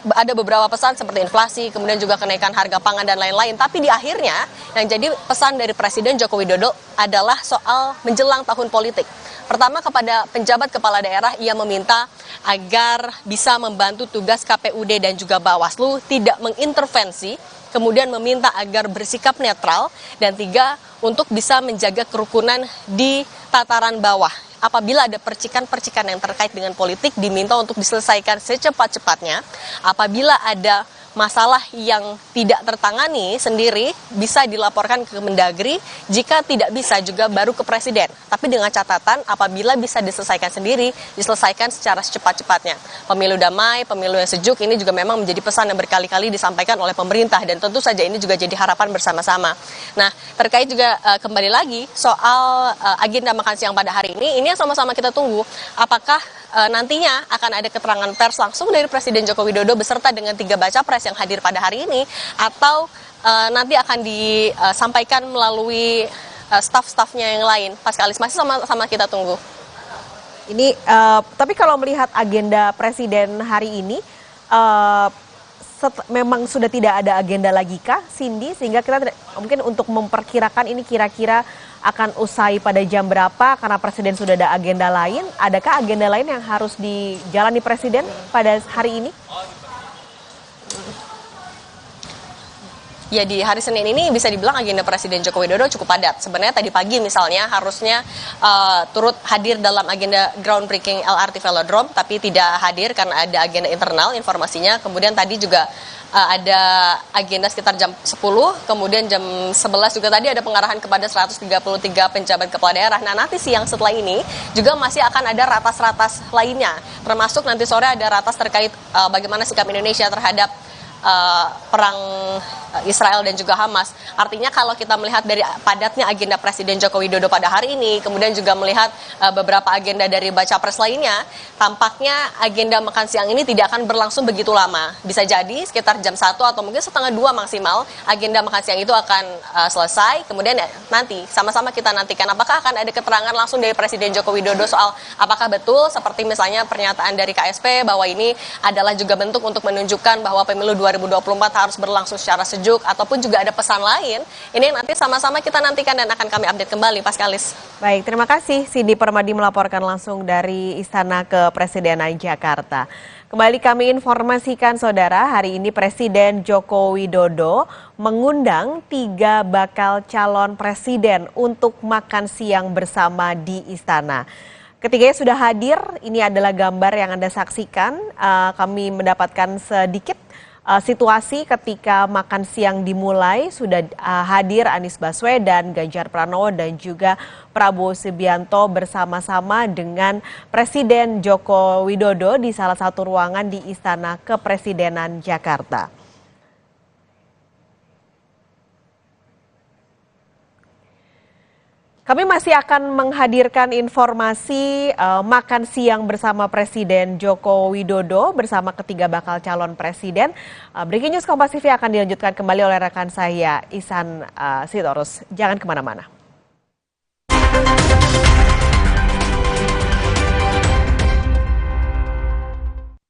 Ada beberapa pesan seperti inflasi, kemudian juga kenaikan harga pangan dan lain-lain. Tapi di akhirnya yang jadi pesan dari Presiden Joko Widodo adalah soal menjelang tahun politik. Pertama, kepada penjabat kepala daerah ia meminta agar bisa membantu tugas KPUD dan juga Bawaslu tidak mengintervensi, kemudian meminta agar bersikap netral, dan 3, untuk bisa menjaga kerukunan di tataran bawah. Apabila ada percikan-percikan yang terkait dengan politik, diminta untuk diselesaikan secepat-cepatnya. Apabila ada masalah yang tidak tertangani sendiri, bisa dilaporkan ke Mendagri. Jika tidak bisa juga baru ke Presiden. Tapi dengan catatan apabila bisa diselesaikan sendiri, diselesaikan secara secepat-cepatnya. Pemilu damai, pemilu yang sejuk, ini juga memang menjadi pesan yang berkali-kali disampaikan oleh pemerintah. Dan tentu saja ini juga jadi harapan bersama-sama. Nah, terkait juga kembali lagi soal agenda makan siang pada hari ini yang sama-sama kita tunggu. Apakah nantinya akan ada keterangan pers langsung dari Presiden Joko Widodo beserta dengan 3 baca pres yang hadir pada hari ini, atau nanti akan disampaikan melalui staf-stafnya yang lain. Pak Skalis, masih sama-sama kita tunggu. Ini tapi kalau melihat agenda Presiden hari ini, memang sudah tidak ada agenda lagi kah, Cindy, sehingga kita mungkin untuk memperkirakan ini kira-kira akan usai pada jam berapa karena Presiden sudah ada agenda lain. Adakah agenda lain yang harus dijalani Presiden pada hari ini? ya di hari Senin ini bisa dibilang agenda Presiden Joko Widodo cukup padat. Sebenarnya tadi pagi misalnya harusnya turut hadir dalam agenda groundbreaking LRT Velodrome, tapi tidak hadir karena ada agenda internal informasinya. Kemudian tadi juga ada agenda sekitar jam 10, kemudian jam 11 juga tadi ada pengarahan kepada 133 pejabat kepala daerah. Nah, nanti siang setelah ini juga masih akan ada ratas-ratas lainnya, termasuk nanti sore ada ratas terkait bagaimana sikap Indonesia terhadap perang Israel dan juga Hamas. Artinya kalau kita melihat dari padatnya agenda Presiden Joko Widodo pada hari ini, kemudian juga melihat beberapa agenda dari baca pres lainnya, tampaknya agenda makan siang ini tidak akan berlangsung begitu lama. Bisa jadi sekitar jam 1 atau mungkin setengah 2 maksimal agenda makan siang itu akan selesai. Kemudian nanti sama-sama kita nantikan apakah akan ada keterangan langsung dari Presiden Joko Widodo soal apakah betul seperti misalnya pernyataan dari KSP bahwa ini adalah juga bentuk untuk menunjukkan bahwa pemilu 2024 harus berlangsung secara sejuk, ataupun juga ada pesan lain. Ini nanti sama-sama kita nantikan dan akan kami update kembali, Paskalis. Baik, terima kasih Sidi Permadi melaporkan langsung dari Istana Kepresidenan Jakarta. Kembali kami informasikan saudara, hari ini Presiden Joko Widodo mengundang 3 bakal calon presiden untuk makan siang bersama di Istana. Ketiganya sudah hadir, ini adalah gambar yang Anda saksikan. Kami mendapatkan sedikit situasi ketika makan siang dimulai. Sudah hadir Anies Baswedan, Ganjar Pranowo dan juga Prabowo Subianto bersama-sama dengan Presiden Joko Widodo di salah satu ruangan di Istana Kepresidenan Jakarta. Kami masih akan menghadirkan informasi makan siang bersama Presiden Joko Widodo bersama ketiga bakal calon presiden. Breaking News Kompas TV akan dilanjutkan kembali oleh rekan saya Ihsan Sitorus. Jangan kemana-mana.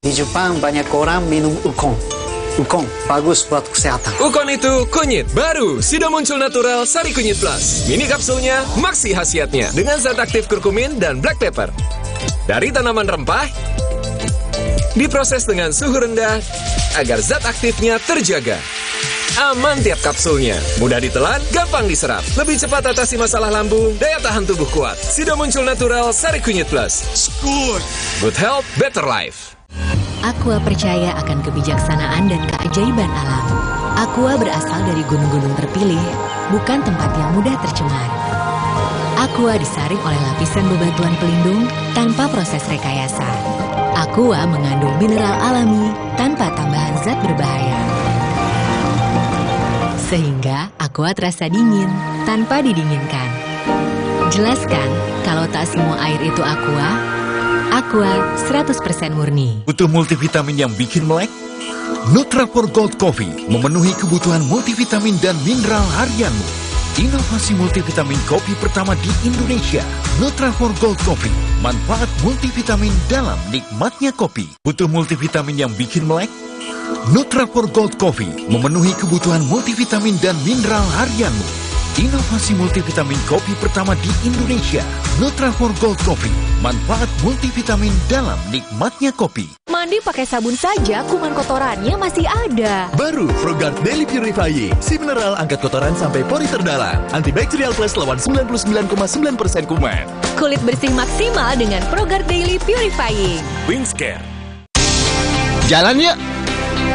Di Jepang banyak orang minum ukon. Ukon bagus buat kesehatan. Ukon itu kunyit baru, sudah muncul natural Sari Kunyit Plus. Mini kapsulnya maksi khasiatnya dengan zat aktif kurkumin dan black pepper. Dari tanaman rempah, diproses dengan suhu rendah agar zat aktifnya terjaga. Aman tiap kapsulnya, mudah ditelan, gampang diserap. Lebih cepat atasi masalah lambung, daya tahan tubuh kuat. Sudah muncul natural Sari Kunyit Plus. Good health, better life. Aqua percaya akan kebijaksanaan dan keajaiban alam. Aqua berasal dari gunung-gunung terpilih, bukan tempat yang mudah tercemar. Aqua disaring oleh lapisan bebatuan pelindung tanpa proses rekayasa. Aqua mengandung mineral alami tanpa tambahan zat berbahaya. Sehingga Aqua terasa dingin tanpa didinginkan. Jelaskan kalau tak semua air itu Aqua. Aqua 100% murni. Butuh multivitamin yang bikin melek? Nutrafol Gold Coffee memenuhi kebutuhan multivitamin dan mineral harianmu. Inovasi multivitamin kopi pertama di Indonesia. Nutrafol Gold Coffee. Manfaat multivitamin dalam nikmatnya kopi. Butuh multivitamin yang bikin melek? Nutrafol Gold Coffee memenuhi kebutuhan multivitamin dan mineral harianmu. Inovasi multivitamin kopi pertama di Indonesia. Nutrafol Gold Coffee. Manfaat multivitamin dalam nikmatnya kopi. Mandi pakai sabun saja, kuman kotorannya masih ada. Baru ProGuard Daily Purifying. Si mineral angkat kotoran sampai pori terdalam. Antibacterial Plus lawan 99,9% kuman. Kulit bersih maksimal dengan ProGuard Daily Purifying. Wings Care. Jalan yuk.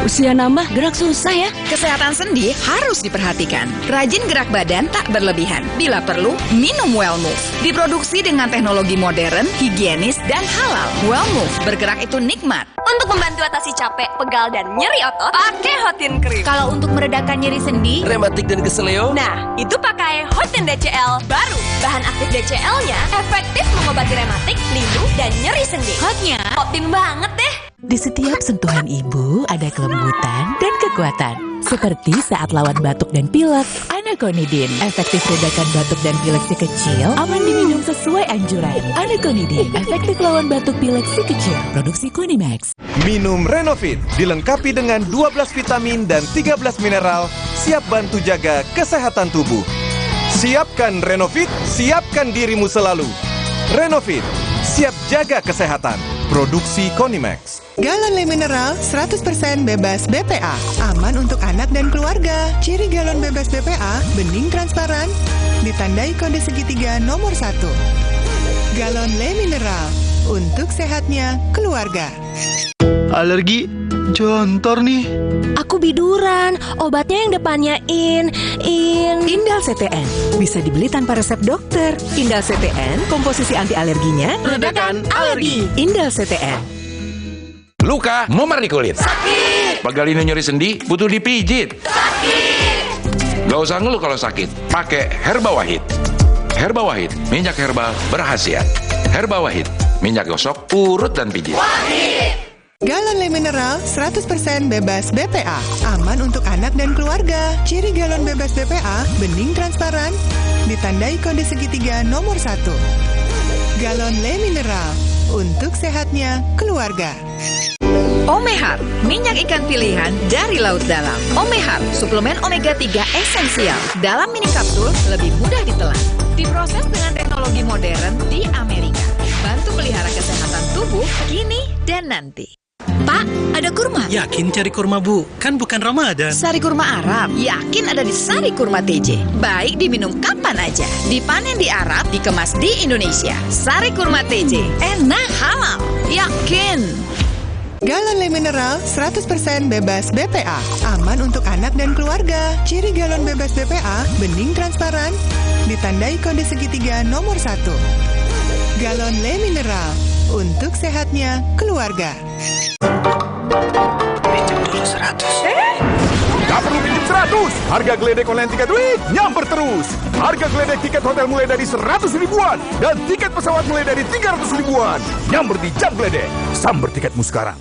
Usia nambah, gerak susah ya. Kesehatan sendi harus diperhatikan. Rajin gerak badan tak berlebihan. Bila perlu, minum Wellmove. Diproduksi dengan teknologi modern, higienis, dan halal. Wellmove, bergerak itu nikmat. Untuk membantu atasi capek, pegal, dan nyeri otot, pakai Hotin Cream. Kalau untuk meredakan nyeri sendi, Rematik dan keseleo, nah, itu pakai Hotin DCL baru. Bahan aktif DCL-nya efektif mengobati rematik, lindung, dan nyeri sendi. Hotnya Hotin banget deh. Di setiap sentuhan ibu ada kelembutan dan kekuatan. Seperti saat lawan batuk dan pilek, Anaconidin. Efektif redakan batuk dan pilek si kecil, aman diminum sesuai anjuran. Anaconidin, efektif lawan batuk pilek si kecil. Produksi Kunimax. Minum Renovit, dilengkapi dengan 12 vitamin dan 13 mineral, siap bantu jaga kesehatan tubuh. Siapkan Renovit, siapkan dirimu selalu. Renovit, siap jaga kesehatan. Produksi Konimax. Galon Le Mineral 100% bebas BPA. Aman untuk anak dan keluarga. Ciri galon bebas BPA, bening transparan, ditandai kode segitiga nomor 1. Galon Le Mineral, untuk sehatnya keluarga. Alergi jontor nih. Aku biduran, obatnya yang depannya Indal CTN bisa dibeli tanpa resep dokter. Indal CTN, komposisi anti alerginya Redakan alergi. Indal CTN. Luka, memar di kulit. Sakit. Pegal ini nyeri sendi, butuh dipijit. Sakit. Gak usah ngeluh kalau sakit, pakai Herba Wahid. Herba Wahid, minyak herbal berkhasiat. Herba Wahid, minyak gosok, urut dan pijit. Wahid. Galon Le Mineral 100% bebas BPA. Aman untuk anak dan keluarga. Ciri galon bebas BPA, bening transparan, ditandai kode segitiga nomor 1. Galon Le Mineral, untuk sehatnya keluarga. Omehar, minyak ikan pilihan dari laut dalam. Omehar, suplemen omega 3 esensial. Dalam mini kapsul, lebih mudah ditelan. Diproses dengan teknologi modern di Amerika. Bantu pelihara kesehatan tubuh kini dan nanti. Pak, ada kurma. Yakin cari kurma, Bu? Kan bukan Ramadan. Sari kurma Arab, yakin ada di Sari Kurma TJ. Baik diminum kapan aja. Dipanen di Arab, dikemas di Indonesia. Sari Kurma TJ, enak, halal, yakin. Galon Le Mineral 100% bebas BPA. Aman untuk anak dan keluarga. Ciri galon bebas BPA, bening transparan, ditandai kode segitiga nomor 1. Galon Le Mineral, untuk sehatnya keluarga. Pinjam dulu 100. Gak perlu pinjam 100. Harga geledek online tiket Week nyamber terus. Harga geledek tiket hotel mulai dari 100 ribuan dan tiket pesawat mulai dari 300 ribuan. Nyamber di Jam Geledek. Samber tiketmu sekarang.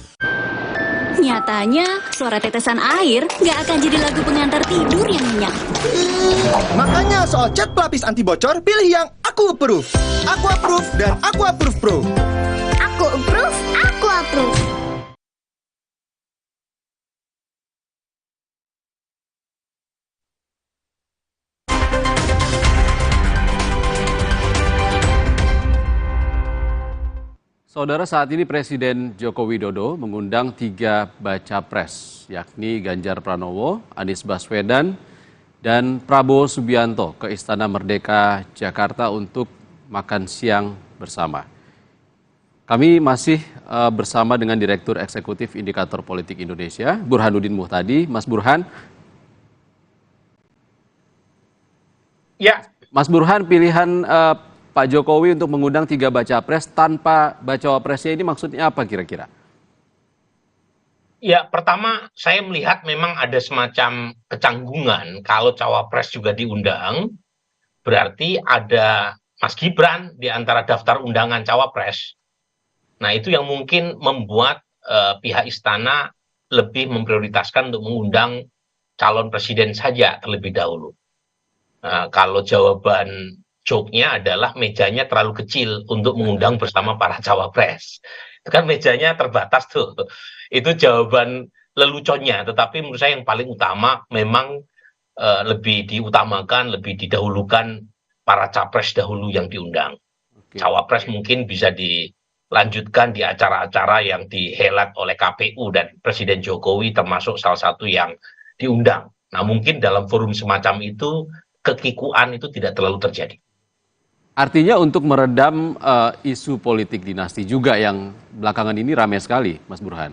Nyatanya, suara tetesan air nggak akan jadi lagu pengantar tidur yang nyenyak. Makanya soal cat pelapis anti bocor, pilih yang Aku Approve. Aku Approve dan Aku Approve Pro. Aku approve, aku approve. Saudara, saat ini Presiden Joko Widodo mengundang 3 baca pres, yakni Ganjar Pranowo, Anies Baswedan, dan Prabowo Subianto ke Istana Merdeka, Jakarta untuk makan siang bersama. Kami masih bersama dengan Direktur Eksekutif Indikator Politik Indonesia, Burhanuddin Muhtadi. Mas Burhan. Ya. Mas Burhan, pilihan Pak Jokowi untuk mengundang 3 baca pres tanpa bacawa presnya ini maksudnya apa kira-kira? Ya, pertama saya melihat memang ada semacam kecanggungan kalau cawapres juga diundang, berarti ada Mas Gibran di antara daftar undangan cawapres. Nah, itu yang mungkin membuat pihak istana lebih memprioritaskan untuk mengundang calon presiden saja terlebih dahulu. Kalau jawaban joke-nya adalah mejanya terlalu kecil untuk mengundang bersama para cawapres. Itu kan mejanya terbatas tuh. Itu jawaban leluconnya. Tetapi menurut saya yang paling utama memang lebih diutamakan, lebih didahulukan para capres dahulu yang diundang. Cawapres mungkin bisa dilanjutkan di acara-acara yang dihelat oleh KPU dan Presiden Jokowi termasuk salah satu yang diundang. Nah, mungkin dalam forum semacam itu kekikuan itu tidak terlalu terjadi. Artinya untuk meredam isu politik dinasti juga yang belakangan ini ramai sekali, Mas Burhan.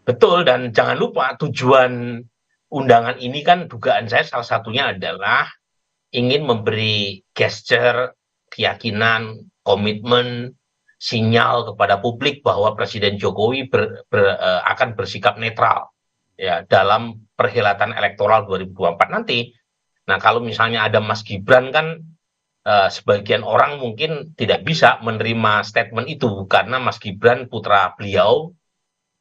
Betul, dan jangan lupa tujuan undangan ini kan dugaan saya salah satunya adalah ingin memberi gesture, keyakinan, komitmen, sinyal kepada publik bahwa Presiden Jokowi akan bersikap netral ya dalam perhelatan elektoral 2024 nanti. Nah, kalau misalnya ada Mas Gibran kan sebagian orang mungkin tidak bisa menerima statement itu karena Mas Gibran putra beliau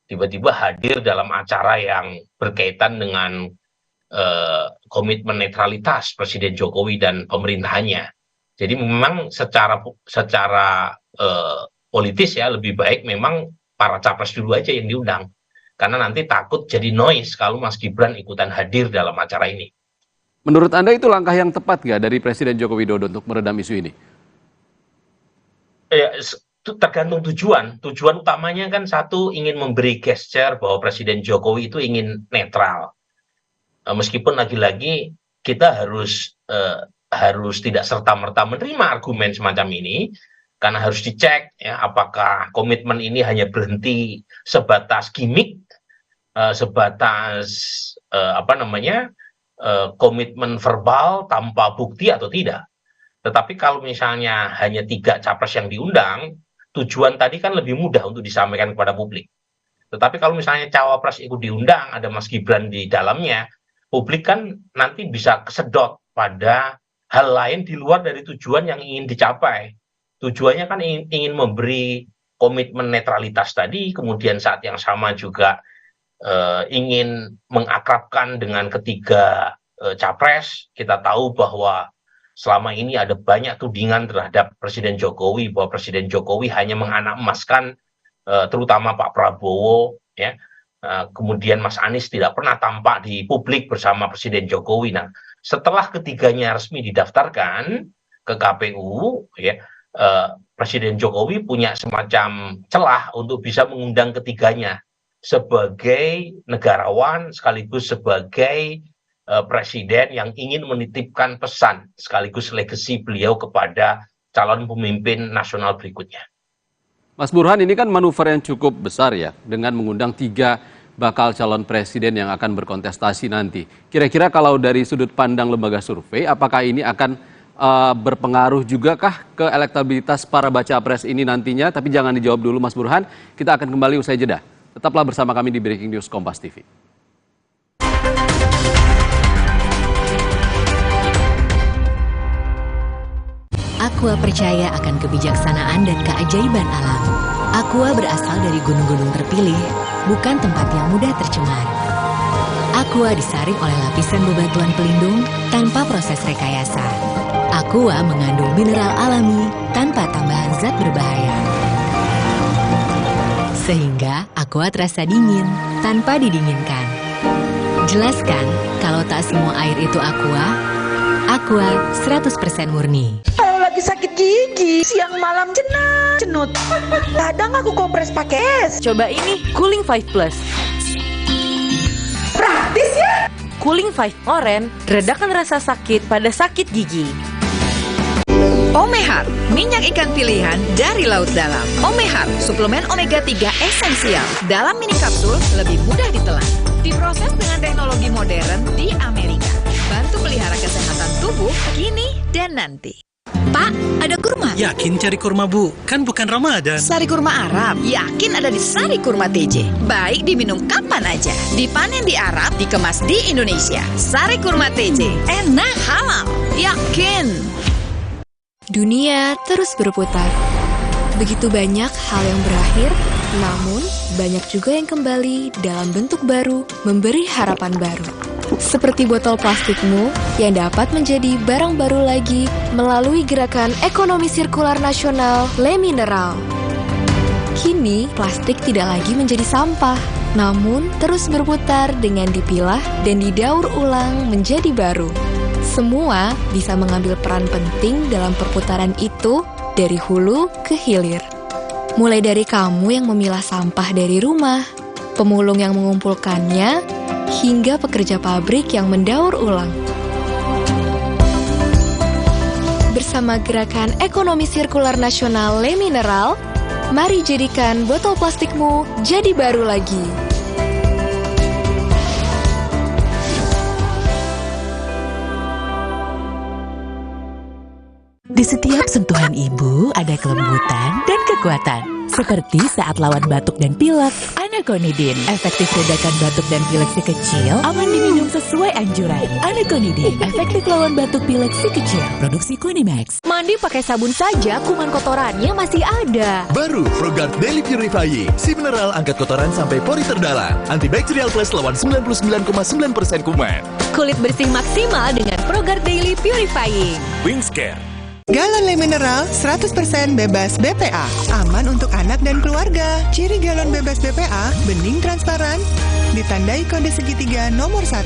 tiba-tiba hadir dalam acara yang berkaitan dengan komitmen netralitas Presiden Jokowi dan pemerintahannya. Jadi memang secara politis ya lebih baik memang para capres dulu aja yang diundang karena nanti takut jadi noise kalau Mas Gibran ikutan hadir dalam acara ini. Menurut Anda itu langkah yang tepat nggak dari Presiden Joko Widodo untuk meredam isu ini? Ya, tergantung tujuan. Tujuan utamanya kan satu, ingin memberi gesture bahwa Presiden Jokowi itu ingin netral. Meskipun lagi-lagi kita harus tidak serta-merta menerima argumen semacam ini, karena harus dicek ya, apakah komitmen ini hanya berhenti sebatas gimmick, sebatas komitmen verbal tanpa bukti atau tidak. Tetapi kalau misalnya hanya 3 capres yang diundang, tujuan tadi kan lebih mudah untuk disampaikan kepada publik. Tetapi kalau misalnya cawapres itu diundang, ada Mas Gibran di dalamnya, publik kan nanti bisa kesedot pada hal lain di luar dari tujuan yang ingin dicapai. Tujuannya kan ingin memberi komitmen netralitas tadi, kemudian saat yang sama juga ingin mengakrabkan dengan ketiga capres. Kita tahu bahwa selama ini ada banyak tudingan terhadap Presiden Jokowi, bahwa Presiden Jokowi hanya menganak emaskan terutama Pak Prabowo, ya. Kemudian Mas Anies tidak pernah tampak di publik bersama Presiden Jokowi. Nah, setelah ketiganya resmi didaftarkan ke KPU, ya, Presiden Jokowi punya semacam celah untuk bisa mengundang ketiganya sebagai negarawan sekaligus sebagai presiden yang ingin menitipkan pesan sekaligus legasi beliau kepada calon pemimpin nasional berikutnya. Mas Burhan, ini kan manuver yang cukup besar ya, dengan mengundang 3 bakal calon presiden yang akan berkontestasi nanti. Kira-kira kalau dari sudut pandang lembaga survei, apakah ini akan berpengaruh juga kah ke elektabilitas para baca pres ini nantinya? Tapi jangan dijawab dulu Mas Burhan, kita akan kembali usai jeda. Tetaplah bersama kami di Breaking News Kompas TV. Aqua percaya akan kebijaksanaan dan keajaiban alam. Aqua berasal dari gunung-gunung terpilih, bukan tempat yang mudah tercemar. Aqua disaring oleh lapisan bebatuan pelindung tanpa proses rekayasa. Aqua mengandung mineral alami tanpa tambahan zat berbahaya. Sehingga Aqua terasa dingin tanpa didinginkan. Jelaskan kalau tak semua air itu Aqua. Aqua 100% murni. Kalau lagi sakit gigi, siang malam cenut. Kadang aku kompres pakai es. Coba ini, Cooling 5 Plus. Praktis ya? Cooling 5 Oren, redakan rasa sakit pada sakit gigi. Omehar, minyak ikan pilihan dari laut dalam. Omehar, suplemen omega 3 esensial. Dalam mini kapsul, lebih mudah ditelan. Diproses dengan teknologi modern di Amerika. Bantu pelihara kesehatan tubuh kini dan nanti. Pak, ada kurma? Yakin cari kurma, Bu? Kan bukan Ramadan. Sari kurma Arab, yakin ada di Sari Kurma TJ. Baik diminum kapan aja. Dipanen di Arab, dikemas di Indonesia. Sari Kurma TJ, enak, halal, yakin. Dunia terus berputar. Begitu banyak hal yang berakhir, namun banyak juga yang kembali dalam bentuk baru, memberi harapan baru. Seperti botol plastikmu yang dapat menjadi barang baru lagi melalui gerakan ekonomi sirkular nasional Le Mineral. Kini, plastik tidak lagi menjadi sampah, namun terus berputar dengan dipilah dan didaur ulang menjadi baru. Semua bisa mengambil peran penting dalam perputaran itu dari hulu ke hilir. Mulai dari kamu yang memilah sampah dari rumah, pemulung yang mengumpulkannya, hingga pekerja pabrik yang mendaur ulang. Bersama gerakan ekonomi sirkular nasional Le Mineral, mari jadikan botol plastikmu jadi baru lagi. Di setiap sentuhan ibu ada kelembutan dan kekuatan. Seperti saat lawan batuk dan pilek, Anaconidin. Efektif redakan batuk dan pilek si kecil, aman diminum sesuai anjuran. Anaconidin, efektif lawan batuk pilek si kecil. Produksi Kunimax. Mandi pakai sabun saja, kuman kotorannya masih ada. Baru ProGuard Daily Purifying. Si mineral angkat kotoran sampai pori terdalam. Antibacterial Plus lawan 99,9% kuman. Kulit bersih maksimal dengan ProGuard Daily Purifying. Wingscare. Galon Le Mineral 100% bebas BPA. Aman untuk anak dan keluarga. Ciri galon bebas BPA, bening transparan, ditandai kode segitiga nomor 1.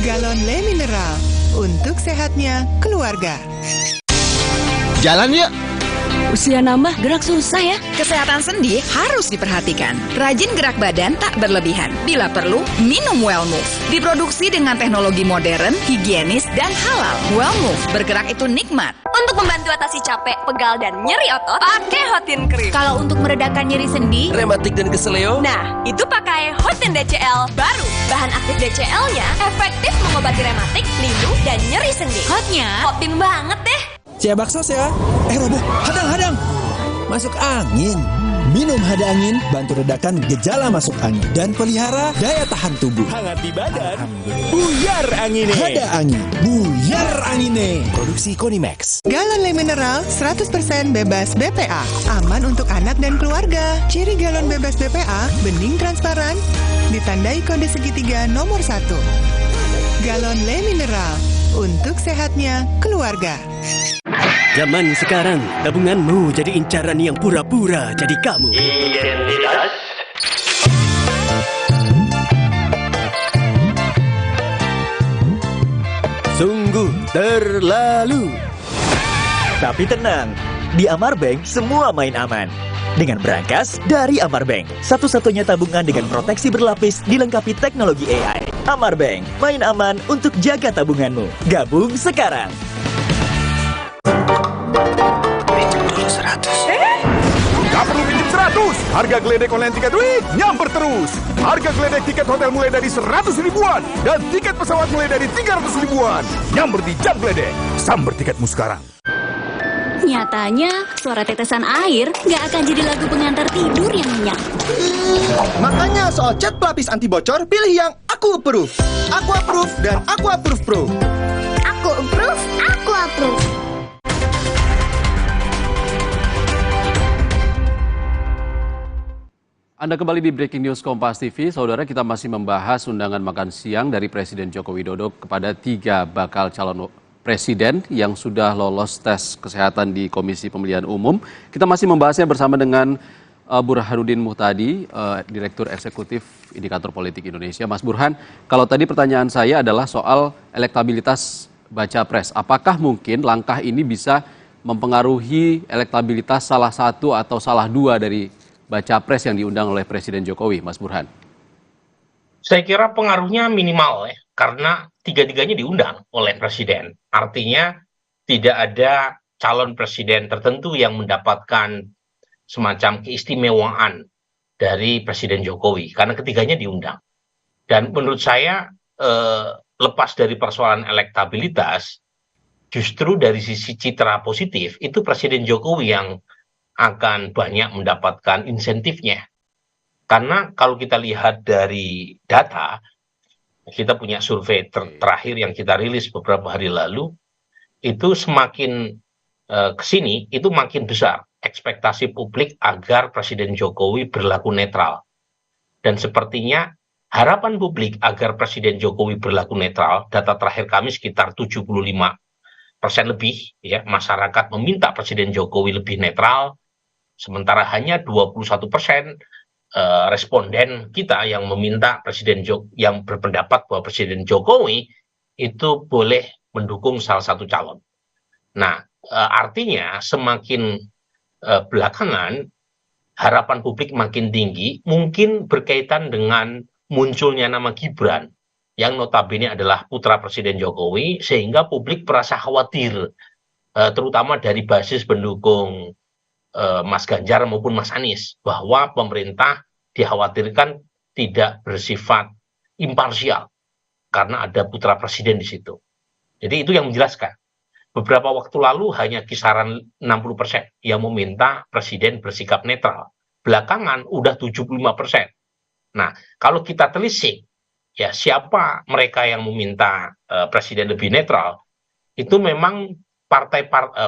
Galon Le Mineral, untuk sehatnya keluarga. Jalan yuk. Usia nambah, gerak susah ya. Kesehatan sendi harus diperhatikan. Rajin gerak badan tak berlebihan. Bila perlu, minum Wellmove. Diproduksi dengan teknologi modern, higienis, dan halal. Wellmove, bergerak itu nikmat. Untuk membantu atasi capek, pegal, dan nyeri otot, pakai Hotin Cream. Kalau untuk meredakan nyeri sendi, Rematik dan keseleo. nah, itu pakai Hotin DCL baru. Bahan aktif DCL-nya efektif mengobati rematik, linu, dan nyeri sendi. Hotnya, Hotin banget deh. Siap bakso ya. Robo, hadang. Masuk angin. Minum Hada Angin bantu redakan gejala masuk angin dan pelihara daya tahan tubuh. Hangat di badan. Buyar angine. Hada Angin. Buyar angine. Produksi Konimax. Galon Le Mineral 100% bebas BPA. Aman untuk anak dan keluarga. Ciri galon bebas BPA, bening transparan, ditandai kode segitiga nomor 1. Galon Le Mineral, untuk sehatnya keluarga. Zaman sekarang, tabunganmu jadi incaran yang pura-pura jadi kamu. Identitas. Sungguh terlalu. Tapi tenang, di Amarbank semua main aman. Dengan berangkas dari Amarbank, satu-satunya tabungan dengan proteksi berlapis dilengkapi teknologi AI. Amarbank, main aman untuk jaga tabunganmu. Gabung sekarang. Gak perlu pinjam 100. Harga geledek online tiket week nyamper terus. Harga geledek tiket hotel mulai dari 100 ribuan dan tiket pesawat mulai dari 300 ribuan. Nyamper di Jam Geledek. Samber tiketmu sekarang. Nyatanya, suara tetesan air nggak akan jadi lagu pengantar tidur yang nyenyak. Makanya soal cat pelapis anti bocor, pilih yang Aku Approve. Aku Approve dan Aku Approve Pro. Aku approve, aku approve. Anda kembali di Breaking News Kompas TV. Saudara, kita masih membahas undangan makan siang dari Presiden Joko Widodo kepada 3 bakal calon presiden yang sudah lolos tes kesehatan di Komisi Pemilihan Umum. Kita masih membahasnya bersama dengan Burhanuddin Muhtadi, Direktur Eksekutif Indikator Politik Indonesia. Mas Burhan, kalau tadi pertanyaan saya adalah soal elektabilitas baca pres. Apakah mungkin langkah ini bisa mempengaruhi elektabilitas salah satu atau salah dua dari baca pres yang diundang oleh Presiden Jokowi, Mas Burhan? Saya kira pengaruhnya minimal ya, karena tiga-tiganya diundang oleh Presiden. Artinya tidak ada calon presiden tertentu yang mendapatkan semacam keistimewaan dari Presiden Jokowi, karena ketiganya diundang. Dan menurut saya lepas dari persoalan elektabilitas, justru dari sisi citra positif, itu Presiden Jokowi yang akan banyak mendapatkan insentifnya. Karena kalau kita lihat dari data, kita punya survei terakhir yang kita rilis beberapa hari lalu, itu semakin kesini, itu makin besar ekspektasi publik agar Presiden Jokowi berlaku netral. Dan sepertinya harapan publik agar Presiden Jokowi berlaku netral, data terakhir kami sekitar 75% lebih, ya, masyarakat meminta Presiden Jokowi lebih netral, sementara hanya 21% responden kita yang meminta yang berpendapat bahwa Presiden Jokowi itu boleh mendukung salah satu calon. Nah, artinya semakin belakangan harapan publik makin tinggi, mungkin berkaitan dengan munculnya nama Gibran yang notabene adalah putra Presiden Jokowi, sehingga publik merasa khawatir, terutama dari basis pendukung Mas Ganjar maupun Mas Anies, bahwa pemerintah dikhawatirkan tidak bersifat imparsial karena ada putra presiden di situ. Jadi itu yang menjelaskan. Beberapa waktu lalu hanya kisaran 60% yang meminta presiden bersikap netral. Belakangan udah 75%. Nah, kalau kita telisik, ya siapa mereka yang meminta presiden lebih netral, itu memang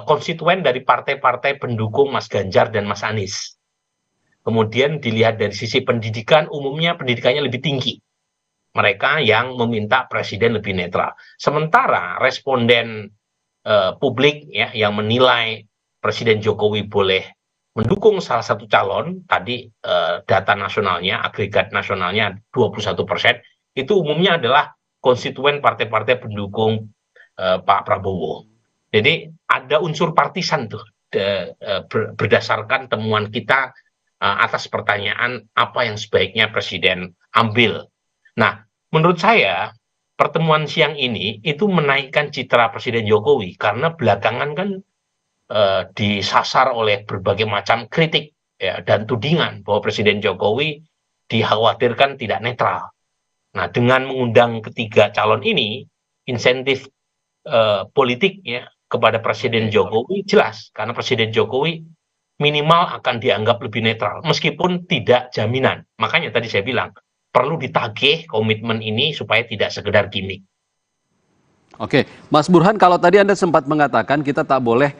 konstituen dari partai-partai pendukung Mas Ganjar dan Mas Anies. Kemudian dilihat dari sisi pendidikan, umumnya pendidikannya lebih tinggi. Mereka yang meminta presiden lebih netral. Sementara responden publik ya yang menilai Presiden Jokowi boleh mendukung salah satu calon, tadi data nasionalnya, agregat nasionalnya 21%, itu umumnya adalah konstituen partai-partai pendukung Pak Prabowo. Jadi ada unsur partisan tuh berdasarkan temuan kita atas pertanyaan apa yang sebaiknya Presiden ambil. Nah, menurut saya pertemuan siang ini itu menaikkan citra Presiden Jokowi karena belakangan kan disasar oleh berbagai macam kritik ya, dan tudingan bahwa Presiden Jokowi dikhawatirkan tidak netral. Nah, dengan mengundang ketiga calon ini, insentif politiknya kepada Presiden Jokowi jelas, karena Presiden Jokowi minimal akan dianggap lebih netral, meskipun tidak jaminan. Makanya tadi saya bilang, perlu ditagih komitmen ini supaya tidak sekedar gimmick. Oke, Mas Burhan, kalau tadi Anda sempat mengatakan kita tak boleh,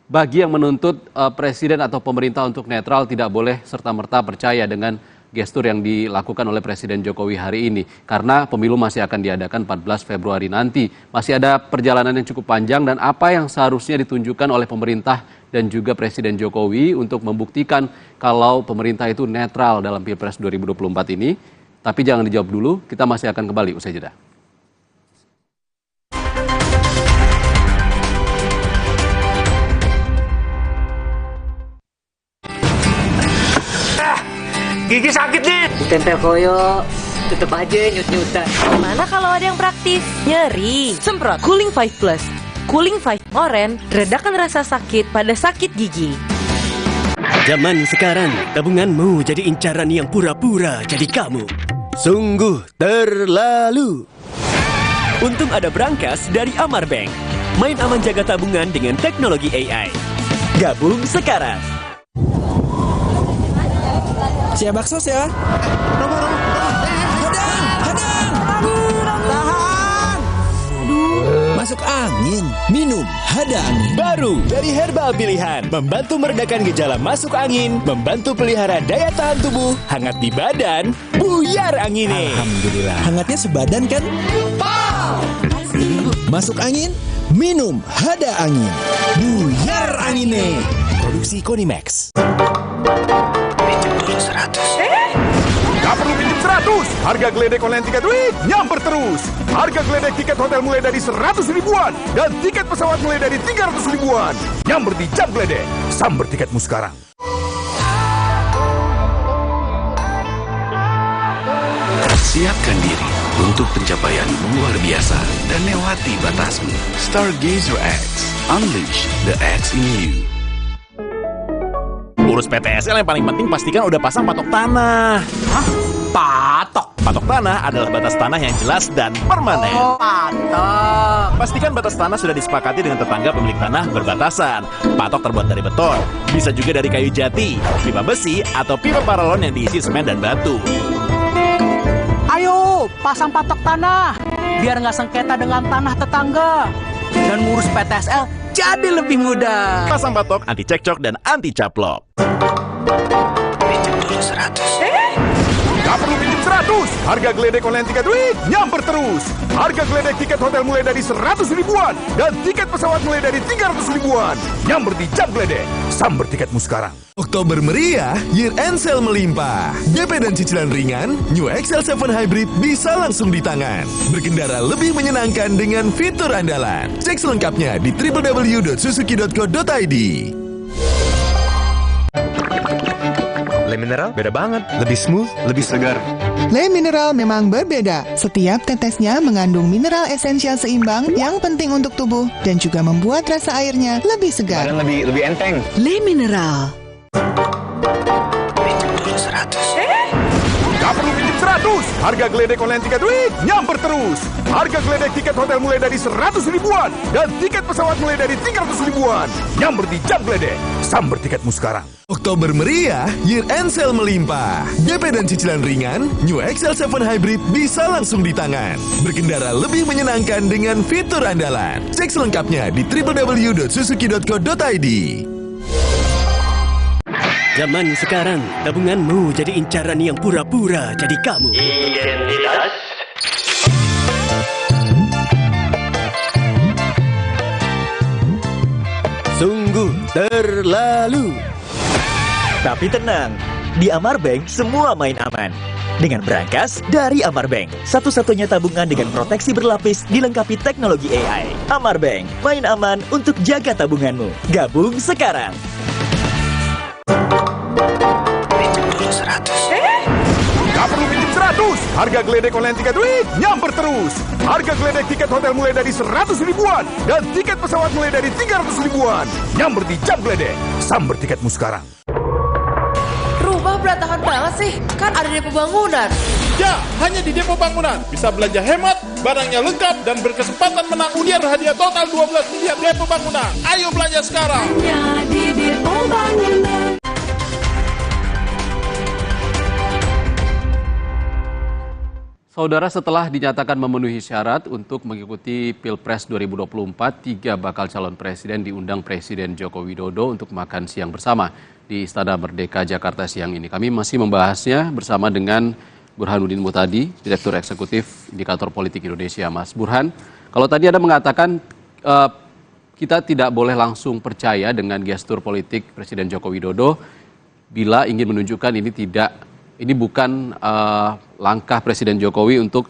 bagi yang menuntut Presiden atau pemerintah untuk netral, tidak boleh serta-merta percaya dengan gestur yang dilakukan oleh Presiden Jokowi hari ini. Karena pemilu masih akan diadakan 14 Februari nanti. Masih ada perjalanan yang cukup panjang dan apa yang seharusnya ditunjukkan oleh pemerintah dan juga Presiden Jokowi untuk membuktikan kalau pemerintah itu netral dalam Pilpres 2024 ini. Tapi jangan dijawab dulu, kita masih akan kembali usai jeda. Gigi sakit nih. Tempel koyo, tetep aja nyut-nyutan. Gimana kalau ada yang praktis? Nyeri, semprot Cooling 5 Plus. Cooling 5 Oren, redakan rasa sakit pada sakit gigi. Zaman sekarang, tabunganmu jadi incaran yang pura-pura jadi kamu. Sungguh terlalu. Untung ada Brankas dari Amar Bank. Main aman jaga tabungan dengan teknologi AI. Gabung sekarang. Siap bakso ya. Masuk angin, minum Hada Angin. Baru dari herbal pilihan, membantu meredakan gejala masuk angin, membantu pelihara daya tahan tubuh, hangat di badan, buyar anginnya. Alhamdulillah. Hangatnya sebadan kan? Masuk angin, minum Hada Angin. Buyar anginnya. Produksi Konimax. Pinjam dulu 100. Gak perlu pinjam 100. Harga geledek online tiket week nyamper terus. Harga geledek tiket hotel mulai dari 100 ribuan dan tiket pesawat mulai dari 300 ribuan. Nyamper di Jam Geledek. Samber tiketmu sekarang. Siapkan diri untuk pencapaian luar biasa dan lewati batasmu. Stargazer X. Unleash the X in you. Urus PTSL yang paling penting pastikan udah pasang patok tanah. Hah? Patok? Patok tanah adalah batas tanah yang jelas dan permanen. Oh, patok. Pastikan batas tanah sudah disepakati dengan tetangga pemilik tanah berbatasan. Patok terbuat dari beton, bisa juga dari kayu jati, pipa besi, atau pipa paralon yang diisi semen dan batu. Ayo, pasang patok tanah. Biar nggak sengketa dengan tanah tetangga. Dan ngurus PTSL jadi lebih mudah. Pasang patok, anti cekcok, dan anti caplok. Pinjam dulu 100. Gak perlu pinjam 100. Harga geledek online tiket week nyamper terus. Harga geledek tiket hotel mulai dari 100 ribuan dan tiket pesawat mulai dari 300 ribuan. Nyamper di Jam Geledek. Samber tiketmu sekarang. Oktober meriah, year end sale melimpah. DP dan cicilan ringan, New XL7 Hybrid bisa langsung di tangan. Berkendara lebih menyenangkan dengan fitur andalan. Cek selengkapnya di www.suzuki.co.id. Le Mineral beda banget, lebih smooth, lebih segar. Le Mineral memang berbeda. Setiap tetesnya mengandung mineral esensial seimbang yang penting untuk tubuh dan juga membuat rasa airnya lebih segar. Badan lebih enteng. Le Mineral. Pinjam dulu 100. Gak perlu pinjam 100. Harga geledek online tiket week nyamper terus. Harga geledek tiket hotel mulai dari 100 ribuan dan tiket pesawat mulai dari 300 ribuan. Nyamper di Jam Geledek. Samber tiketmu sekarang. Oktober meriah, year end sale melimpah. DP dan cicilan ringan, New XL7 Hybrid bisa langsung di tangan. Berkendara lebih menyenangkan dengan fitur andalan. Cek selengkapnya di www.suzuki.co.id. Zaman sekarang, tabunganmu jadi incaran yang pura-pura jadi kamu. Identitas. Sungguh terlalu. Tapi tenang, di Amar Bank semua main aman. Dengan berangkas dari Amar Bank, satu-satunya tabungan dengan proteksi berlapis dilengkapi teknologi AI. Amar Bank, main aman untuk jaga tabunganmu. Gabung sekarang. Pinjam dulu 100. Gak perlu pinjam 100. Harga geledek online tiket duit nyamper terus. Harga geledek tiket hotel mulai dari 100 ribuan dan tiket pesawat mulai dari 300 ribuan. Nyamper di Jam Geledek. Samber tiketmu sekarang. Rumah berantakan banget sih, kan ada depo bangunan. Ya, hanya di Depo Bangunan. Bisa belanja hemat, barangnya lengkap, dan berkesempatan menang undian hadiah total 12 miliar Depo Bangunan. Ayo belanja sekarang. Hanya di Depo Bangunan. Saudara, setelah dinyatakan memenuhi syarat untuk mengikuti Pilpres 2024, 3 bakal calon presiden diundang Presiden Joko Widodo untuk makan siang bersama di Istana Merdeka Jakarta siang ini. Kami masih membahasnya bersama dengan Burhanuddin Muhtadi, Direktur Eksekutif Indikator Politik Indonesia. Mas Burhan, kalau tadi Anda mengatakan kita tidak boleh langsung percaya dengan gestur politik Presiden Joko Widodo bila ingin menunjukkan ini bukan langkah Presiden Jokowi untuk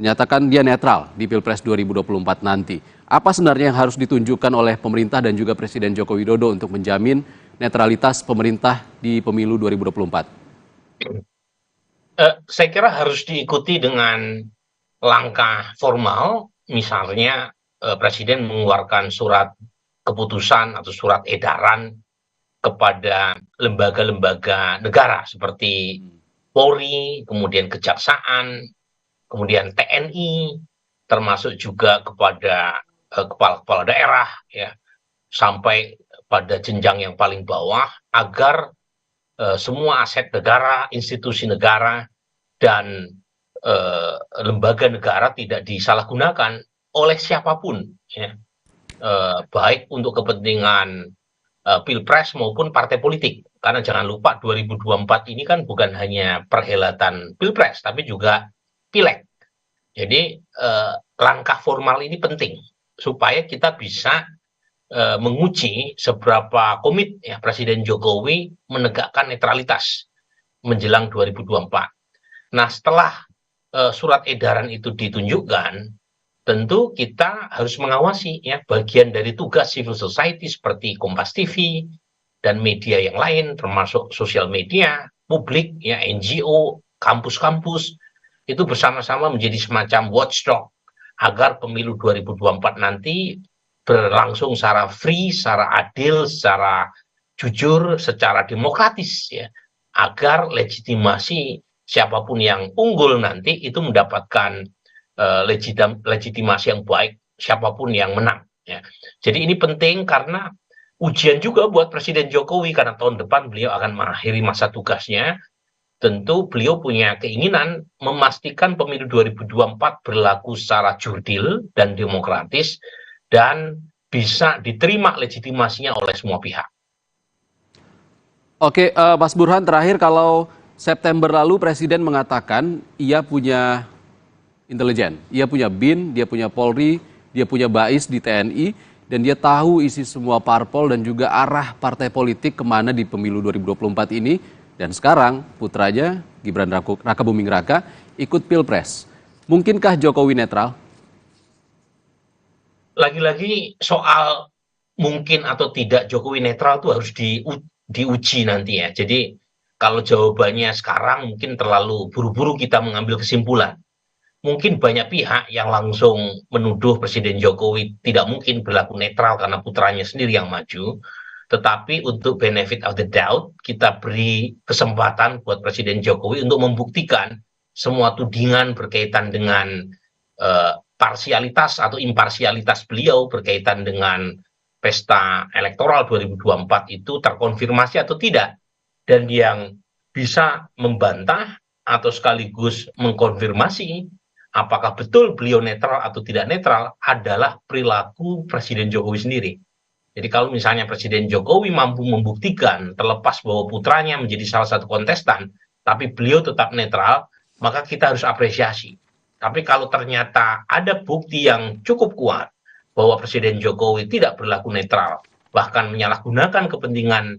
menyatakan dia netral di Pilpres 2024 nanti. Apa sebenarnya yang harus ditunjukkan oleh pemerintah dan juga Presiden Joko Widodo untuk menjamin netralitas pemerintah di pemilu 2024? Saya kira harus diikuti dengan langkah formal, misalnya Presiden mengeluarkan surat keputusan atau surat edaran kepada lembaga-lembaga negara seperti Polri, kemudian Kejaksaan, kemudian TNI, termasuk juga kepada kepala-kepala daerah, ya, sampai pada jenjang yang paling bawah, agar semua aset negara, institusi negara, dan lembaga negara tidak disalahgunakan oleh siapapun, ya, baik untuk kepentingan Pilpres maupun partai politik. Karena jangan lupa 2024 ini kan bukan hanya perhelatan Pilpres, tapi juga Pileg. Jadi langkah formal ini penting supaya kita bisa menguji seberapa komit ya Presiden Jokowi menegakkan netralitas menjelang 2024. Nah, setelah surat edaran itu ditunjukkan, tentu kita harus mengawasi ya bagian dari tugas civil society seperti Kompas TV dan media yang lain, termasuk sosial media, publik, ya, NGO, kampus-kampus, itu bersama-sama menjadi semacam watchdog agar pemilu 2024 nanti berlangsung secara free, secara adil, secara jujur, secara demokratis, ya, agar legitimasi siapapun yang unggul nanti itu mendapatkan legitimasi yang baik siapapun yang menang, ya. Jadi ini penting karena ujian juga buat Presiden Jokowi, karena tahun depan beliau akan mengakhiri masa tugasnya. Tentu beliau punya keinginan memastikan pemilu 2024 berlaku secara jurdil dan demokratis dan bisa diterima legitimasinya oleh semua pihak. Oke, Mas Burhan, terakhir, kalau September lalu Presiden mengatakan ia punya intelijen, ia punya BIN, dia punya Polri, dia punya BAIS di TNI, dan dia tahu isi semua parpol dan juga arah partai politik kemana di pemilu 2024 ini. Dan sekarang putranya Gibran Rakabuming Raka ikut Pilpres. Mungkinkah Jokowi netral? Lagi-lagi soal mungkin atau tidak Jokowi netral itu harus diuji nanti, ya. Jadi kalau jawabannya sekarang mungkin terlalu buru-buru kita mengambil kesimpulan. Mungkin banyak pihak yang langsung menuduh Presiden Jokowi tidak mungkin berlaku netral karena putranya sendiri yang maju. Tetapi untuk benefit of the doubt, kita beri kesempatan buat Presiden Jokowi untuk membuktikan semua tudingan berkaitan dengan parsialitas atau imparsialitas beliau berkaitan dengan pesta elektoral 2024 itu terkonfirmasi atau tidak. Dan yang bisa membantah atau sekaligus mengkonfirmasi apakah betul beliau netral atau tidak netral adalah perilaku Presiden Jokowi sendiri. Jadi kalau misalnya Presiden Jokowi mampu membuktikan terlepas bahwa putranya menjadi salah satu kontestan, tapi beliau tetap netral, maka kita harus apresiasi. Tapi kalau ternyata ada bukti yang cukup kuat bahwa Presiden Jokowi tidak berlaku netral, bahkan menyalahgunakan kepentingan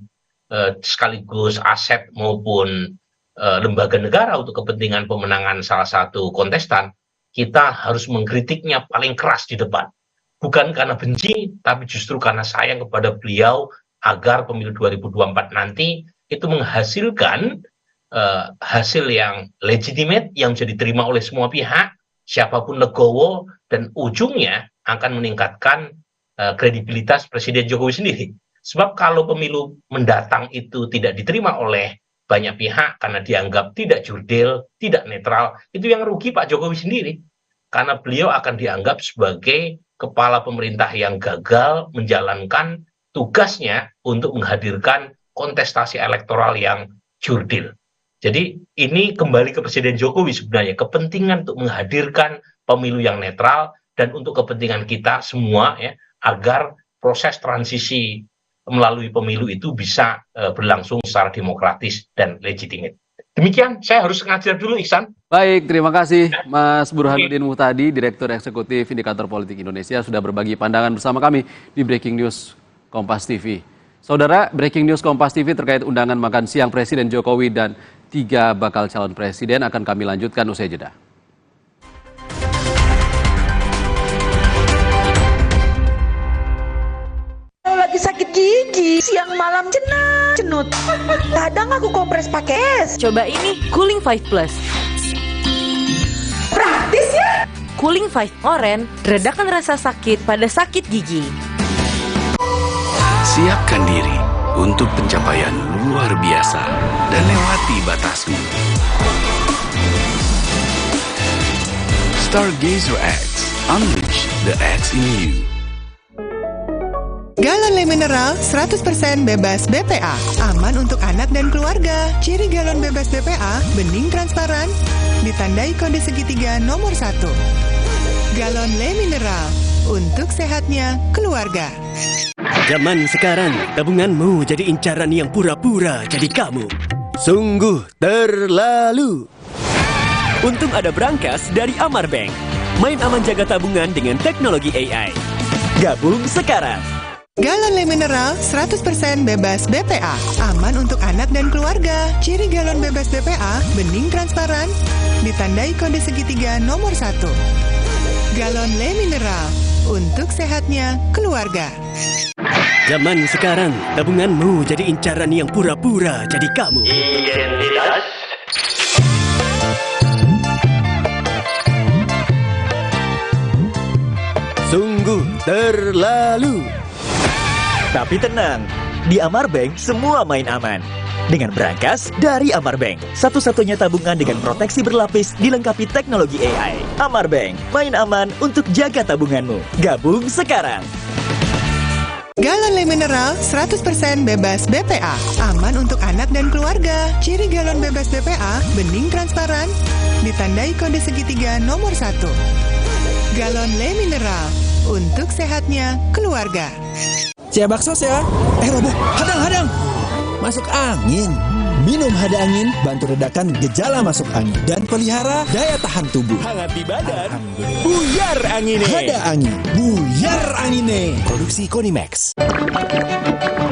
sekaligus aset maupun lembaga negara untuk kepentingan pemenangan salah satu kontestan, kita harus mengkritiknya paling keras di depan. Bukan karena benci, tapi justru karena sayang kepada beliau agar pemilu 2024 nanti itu menghasilkan hasil yang legitimate, yang bisa diterima oleh semua pihak, siapapun legowo, dan ujungnya akan meningkatkan kredibilitas Presiden Jokowi sendiri. Sebab kalau pemilu mendatang itu tidak diterima oleh banyak pihak karena dianggap tidak jurdil, tidak netral, itu yang rugi Pak Jokowi sendiri. Karena beliau akan dianggap sebagai kepala pemerintah yang gagal menjalankan tugasnya untuk menghadirkan kontestasi elektoral yang jurdil. Jadi ini kembali ke Presiden Jokowi sebenarnya, kepentingan untuk menghadirkan pemilu yang netral dan untuk kepentingan kita semua ya, agar proses transisi melalui pemilu itu bisa berlangsung secara demokratis dan legitimate. Demikian, saya harus ngajar dulu, Ihsan. Baik, terima kasih Mas Burhanuddin Muhtadi, Direktur Eksekutif Indikator Politik Indonesia, sudah berbagi pandangan bersama kami di Breaking News Kompas TV. Saudara, Breaking News Kompas TV terkait undangan makan siang Presiden Jokowi dan 3 bakal calon presiden akan kami lanjutkan usai jeda. Lagi sakit gigi, siang malam cenut. Kadang aku kompres pakai es. Coba ini Cooling 5 Plus. Praktis ya? Cooling 5 Oren, redakan rasa sakit pada sakit gigi. Siapkan diri untuk pencapaian luar biasa dan lewati batasmu. Stargazer X, unleash the X in you. Galon Le Mineral 100% bebas BPA. Aman untuk anak dan keluarga. Ciri galon bebas BPA, bening transparan, ditandai kode segitiga nomor 1. Galon Le Mineral, untuk sehatnya keluarga. Zaman sekarang, tabunganmu jadi incaran yang pura-pura jadi kamu. Sungguh terlalu. Untung ada Brankas dari Amar Bank. Main aman jaga tabungan dengan teknologi AI. Gabung sekarang. Galon Le Mineral 100% bebas BPA. Aman untuk anak dan keluarga. Ciri galon bebas BPA, bening transparan, ditandai kode segitiga nomor 1. Galon Le Mineral, untuk sehatnya keluarga. Zaman sekarang, tabunganmu jadi incaran yang pura-pura jadi kamu. Identitas. Sungguh terlalu. Tapi tenang, di Amar Bank semua main aman. Dengan Brankas dari Amar Bank, satu-satunya tabungan dengan proteksi berlapis dilengkapi teknologi AI. Amar Bank, main aman untuk jaga tabunganmu. Gabung sekarang. Galon Le Mineral 100% bebas BPA. Aman untuk anak dan keluarga. Ciri galon bebas BPA, bening transparan, ditandai kode segitiga nomor 1. Galon Le Mineral, untuk sehatnya keluarga. Cia bakso ya. Robo, hadang. Masuk angin. Minum hada angin, bantu redakan gejala masuk angin. Dan pelihara daya tahan tubuh. Hangat di badan, buyar angine. Hada angin, buyar angine. Produksi Konimax.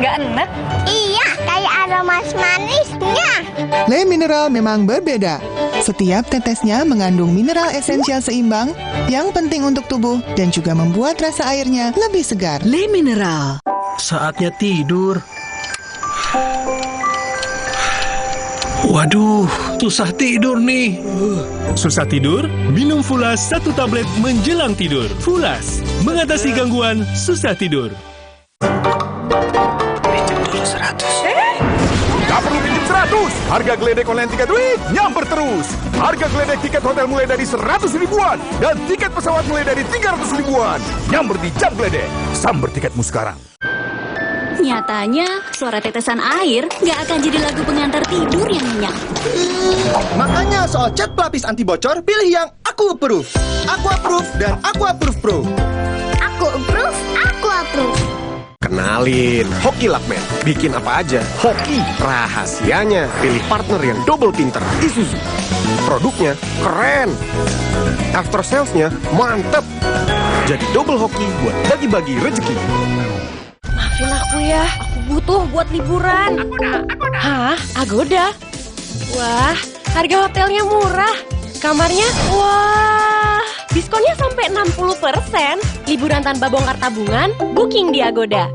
Nggak enak? Iya, kayak aroma manisnya. Le Mineral memang berbeda. Setiap tetesnya mengandung mineral esensial seimbang yang penting untuk tubuh dan juga membuat rasa airnya lebih segar. Le Mineral. Saatnya tidur. Waduh, susah tidur nih. Susah tidur? Minum Fulas 1 tablet menjelang tidur. Fulas, mengatasi gangguan susah tidur. Pinjam dulu 100. Gak perlu pinjam 100. Harga geledek online tiket duit nyamper terus. Harga geledek tiket hotel mulai dari 100 ribuan dan tiket pesawat mulai dari 300 ribuan. Nyamper di Jam Geledek. Samber tiketmu sekarang. Nyatanya, suara tetesan air nggak akan jadi lagu pengantar tidur yang nyenyak. Makanya soal cat pelapis anti bocor, pilih yang Aku Approve. Aku Approve dan Aku Approve Pro. Aku approve, aku approve. Kenalin, Hoki Lakman. Bikin apa aja, hoki. Rahasianya, pilih partner yang double pinter, Isuzu. Produknya keren. After sales-nya mantep. Jadi double hoki buat bagi-bagi rezeki. Maafin aku ya, aku butuh buat liburan. Hah? Agoda? Wah, harga hotelnya murah. Kamarnya, wah, diskonnya sampai 60%. Liburan tanpa bongkar tabungan, booking di Agoda.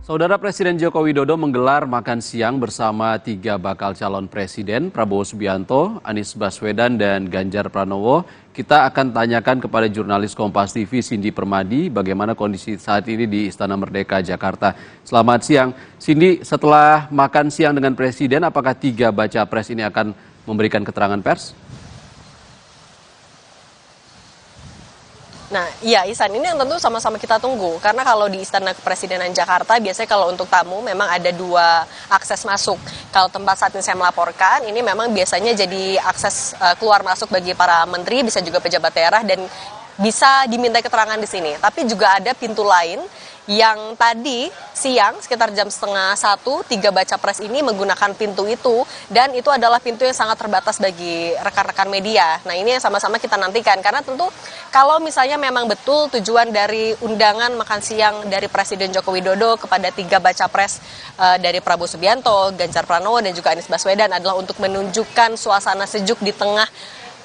Saudara Presiden Joko Widodo menggelar makan siang bersama 3 bakal calon presiden, Prabowo Subianto, Anies Baswedan, dan Ganjar Pranowo. Kita akan tanyakan kepada jurnalis Kompas TV Cindy Permadi bagaimana kondisi saat ini di Istana Merdeka, Jakarta. Selamat siang. Cindy, setelah makan siang dengan Presiden, apakah 3 baca pres ini akan memberikan keterangan pers? Nah, iya Ihsan, ini yang tentu sama-sama kita tunggu. Karena kalau di Istana Kepresidenan Jakarta, biasanya kalau untuk tamu memang ada 2 akses masuk. Kalau tempat saat ini saya melaporkan, ini memang biasanya jadi akses keluar masuk bagi para menteri, bisa juga pejabat daerah, dan bisa diminta keterangan di sini. Tapi juga ada pintu lain yang tadi siang sekitar jam 12:30 3 baca pres ini menggunakan pintu itu, dan itu adalah pintu yang sangat terbatas bagi rekan-rekan media. Nah, ini yang sama-sama kita nantikan, karena tentu kalau misalnya memang betul tujuan dari undangan makan siang dari Presiden Joko Widodo kepada 3 baca pres dari Prabowo Subianto, Ganjar Pranowo, dan juga Anies Baswedan adalah untuk menunjukkan suasana sejuk di tengah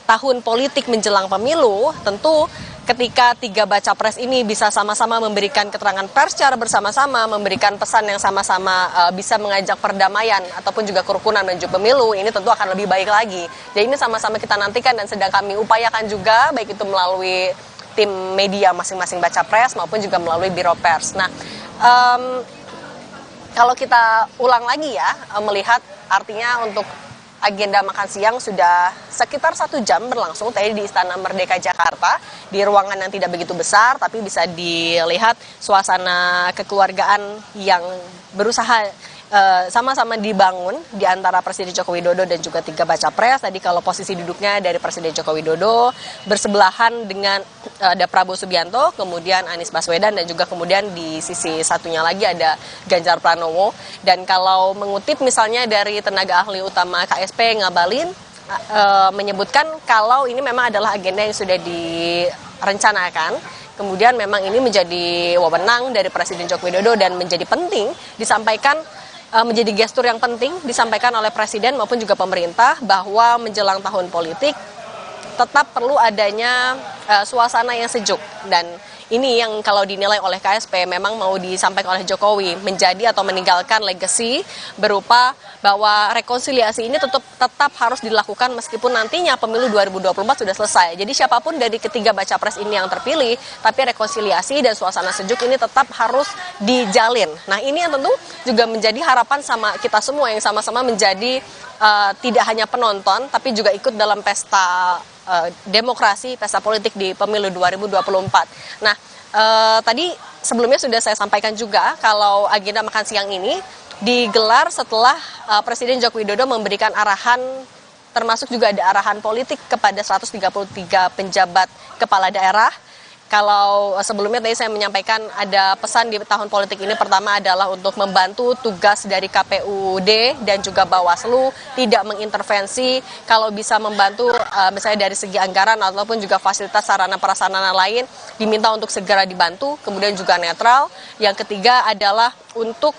tahun politik menjelang pemilu, tentu ketika 3 baca pres ini bisa sama-sama memberikan keterangan pers secara bersama-sama, memberikan pesan yang sama-sama bisa mengajak perdamaian ataupun juga kerukunan menuju pemilu, ini tentu akan lebih baik lagi. Jadi ini sama-sama kita nantikan dan sedang kami upayakan juga, baik itu melalui tim media masing-masing baca pres maupun juga melalui biro pers. Nah, kalau kita ulang lagi ya, melihat artinya untuk agenda makan siang sudah sekitar 1 jam berlangsung tadi di Istana Merdeka Jakarta, di ruangan yang tidak begitu besar, tapi bisa dilihat suasana kekeluargaan yang berusaha sama-sama dibangun di antara Presiden Joko Widodo dan juga 3 baca pres. Tadi kalau posisi duduknya dari Presiden Joko Widodo bersebelahan dengan ada Prabowo Subianto, kemudian Anies Baswedan, dan juga kemudian di sisi satunya lagi ada Ganjar Pranowo. Dan kalau mengutip misalnya dari tenaga ahli utama KSP Ngabalin, menyebutkan kalau ini memang adalah agenda yang sudah direncanakan. Kemudian memang ini menjadi wewenang dari Presiden Joko Widodo dan menjadi penting disampaikan, menjadi gestur yang penting disampaikan oleh Presiden maupun juga pemerintah bahwa menjelang tahun politik tetap perlu adanya suasana yang sejuk. Dan ini yang kalau dinilai oleh KSP memang mau disampaikan oleh Jokowi, menjadi atau meninggalkan legacy berupa bahwa rekonsiliasi ini tetap harus dilakukan meskipun nantinya pemilu 2024 sudah selesai. Jadi siapapun dari ketiga baca pres ini yang terpilih, tapi rekonsiliasi dan suasana sejuk ini tetap harus dijalin. Nah, ini yang tentu juga menjadi harapan sama kita semua yang sama-sama menjadi tidak hanya penonton tapi juga ikut dalam pesta demokrasi, pesta politik di pemilu 2024. Nah, tadi sebelumnya sudah saya sampaikan juga kalau agenda makan siang ini digelar setelah Presiden Joko Widodo memberikan arahan, termasuk juga ada arahan politik kepada 133 penjabat kepala daerah. Kalau sebelumnya tadi saya menyampaikan ada pesan di tahun politik ini, pertama adalah untuk membantu tugas dari KPUD dan juga Bawaslu, tidak mengintervensi, kalau bisa membantu misalnya dari segi anggaran ataupun juga fasilitas sarana prasarana lain diminta untuk segera dibantu, kemudian juga netral. Yang ketiga adalah untuk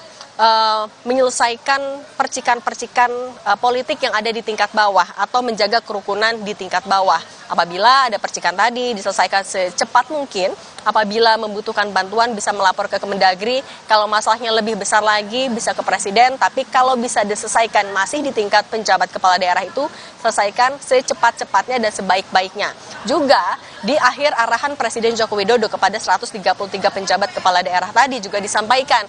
menyelesaikan percikan-percikan politik yang ada di tingkat bawah atau menjaga kerukunan di tingkat bawah. Apabila ada percikan tadi diselesaikan secepat mungkin, apabila membutuhkan bantuan bisa melapor ke Kemendagri, kalau masalahnya lebih besar lagi bisa ke Presiden, tapi kalau bisa diselesaikan masih di tingkat penjabat kepala daerah itu, selesaikan secepat-cepatnya dan sebaik-baiknya. Juga di akhir arahan Presiden Joko Widodo kepada 133 penjabat kepala daerah tadi juga disampaikan,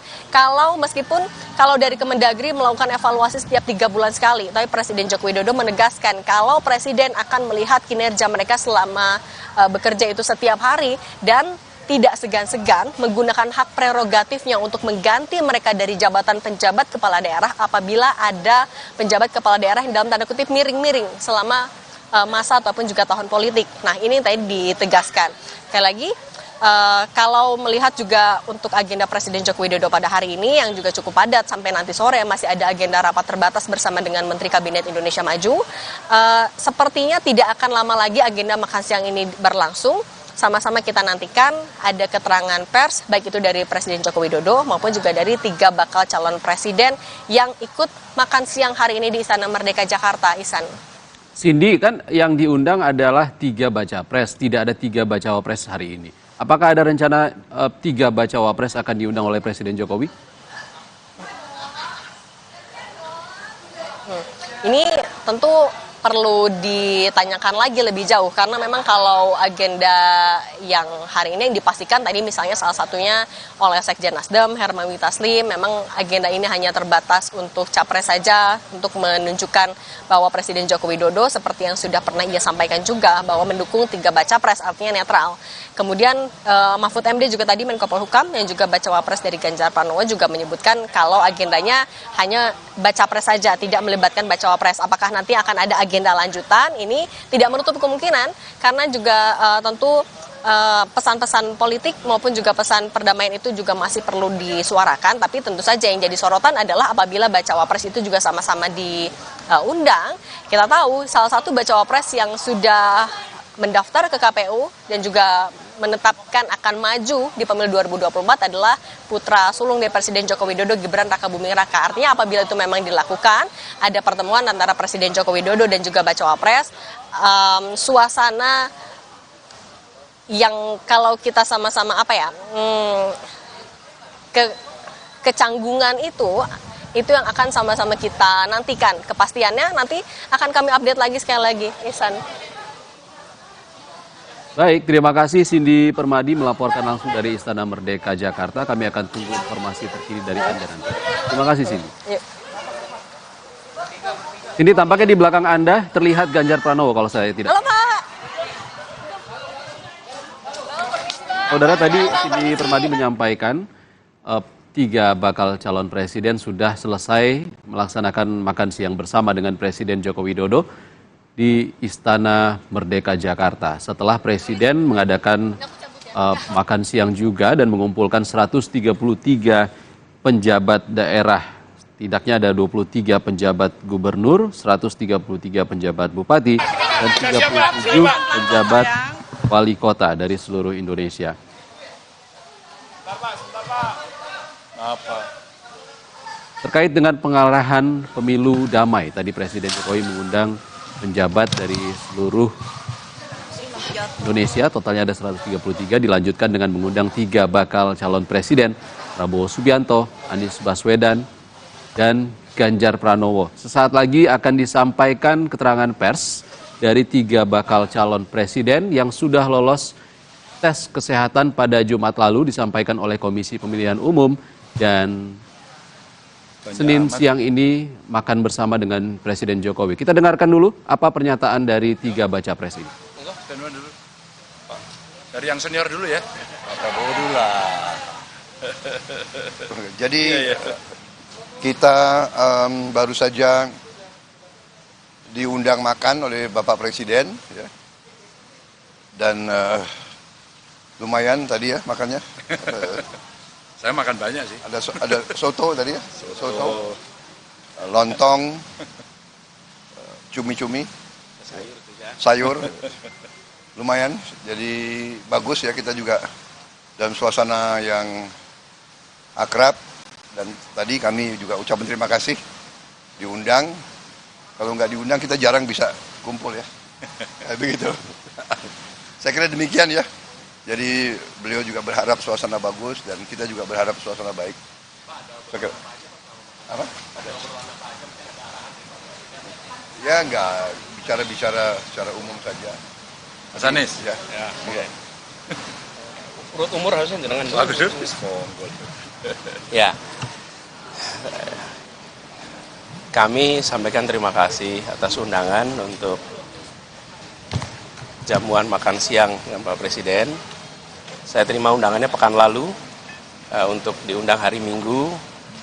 kalau dari Kemendagri melakukan evaluasi setiap 3 bulan sekali, tapi Presiden Joko Widodo menegaskan kalau Presiden akan melihat kinerja mereka selama bekerja itu setiap hari dan tidak segan-segan menggunakan hak prerogatifnya untuk mengganti mereka dari jabatan penjabat kepala daerah apabila ada penjabat kepala daerah yang dalam tanda kutip miring-miring selama masa ataupun juga tahun politik. Nah, ini tadi ditegaskan. Sekali lagi, kalau melihat juga untuk agenda Presiden Joko Widodo pada hari ini yang juga cukup padat sampai nanti sore, masih ada agenda rapat terbatas bersama dengan Menteri Kabinet Indonesia Maju. Sepertinya tidak akan lama lagi agenda makan siang ini berlangsung. sama-sama kita nantikan ada keterangan pers, baik itu dari Presiden Joko Widodo maupun juga dari 3 bakal calon presiden yang ikut makan siang hari ini di Istana Merdeka Jakarta, Ihsan. Cindy, kan yang diundang adalah 3 baca pres, tidak ada 3 bacawa pres hari ini. Apakah ada rencana 3 bacawa pres akan diundang oleh Presiden Jokowi? Ini tentu perlu ditanyakan lagi lebih jauh karena memang kalau agenda yang hari ini yang dipastikan tadi misalnya salah satunya oleh Sekjen Nasdem Hermawi Taslim, memang agenda ini hanya terbatas untuk capres saja untuk menunjukkan bahwa Presiden Joko Widodo seperti yang sudah pernah ia sampaikan juga bahwa mendukung 3 baca pres, artinya netral. Kemudian Mahfud MD juga tadi Menko Polhukam yang juga bacawa pres dari Ganjar Pranowo juga menyebutkan kalau agendanya hanya baca pres saja, tidak melibatkan bacawa pres. Apakah nanti akan ada agenda lanjutan? Ini tidak menutup kemungkinan karena juga tentu pesan-pesan politik maupun juga pesan perdamaian itu juga masih perlu disuarakan, tapi tentu saja yang jadi sorotan adalah apabila bacawa pres itu juga sama-sama diundang. Kita tahu salah satu bacawa pres yang sudah mendaftar ke KPU dan juga menetapkan akan maju di pemilu 2024 adalah putra sulung dari Presiden Joko Widodo, Gibran Rakabuming Raka. Artinya apabila itu memang dilakukan, ada pertemuan antara Presiden Joko Widodo dan juga bacawa pres, suasana yang kalau kita sama-sama kecanggungan itu yang akan sama-sama kita nantikan. Kepastiannya nanti akan kami update lagi sekali lagi, Ihsan. Baik, terima kasih Cindy Permadi melaporkan langsung dari Istana Merdeka Jakarta. Kami akan tunggu informasi terkini dari Anda nanti. Terima kasih Cindy. Cindy, tampaknya di belakang Anda terlihat Ganjar Pranowo kalau saya tidak. Halo Pak. Saudara, tadi Cindy Permadi menyampaikan 3 bakal calon presiden sudah selesai melaksanakan makan siang bersama dengan Presiden Joko Widodo di Istana Merdeka Jakarta. Setelah Presiden mengadakan makan siang juga dan mengumpulkan 133 penjabat daerah. Tidaknya ada 23 penjabat gubernur, 133 penjabat bupati, dan 37 penjabat wali kota dari seluruh Indonesia. Terkait dengan pengarahan pemilu damai, tadi Presiden Jokowi mengundang penjabat dari seluruh Indonesia, totalnya ada 133, dilanjutkan dengan mengundang 3 bakal calon presiden, Prabowo Subianto, Anies Baswedan, dan Ganjar Pranowo. Sesaat lagi akan disampaikan keterangan pers dari 3 bakal calon presiden yang sudah lolos tes kesehatan pada Jumat lalu, disampaikan oleh Komisi Pemilihan Umum, dan Senin siang ini makan bersama dengan Presiden Jokowi. Kita dengarkan dulu apa pernyataan dari 3 baca pres ini. Dari yang senior dulu ya. Pak Prabowo dulu lah. Jadi kita baru saja diundang makan oleh Bapak Presiden, ya. Dan lumayan tadi ya makannya. Saya makan banyak sih. Ada soto tadi ya, soto, lontong, cumi-cumi, sayur, lumayan. Jadi bagus ya, kita juga dalam suasana yang akrab. Dan tadi kami juga ucapkan terima kasih diundang. Kalau nggak diundang kita jarang bisa kumpul ya. Begitu. Saya kira demikian ya. Jadi beliau juga berharap suasana bagus dan kita juga berharap suasana baik. Apa? Ya enggak, bicara secara umum saja. Mas Anies? Ya. Okay. Urut umur harusnya jenengan dulu. Ya. Kami sampaikan terima kasih atas undangan untuk jamuan makan siang dengan Pak Presiden. Saya terima undangannya pekan lalu untuk diundang hari Minggu,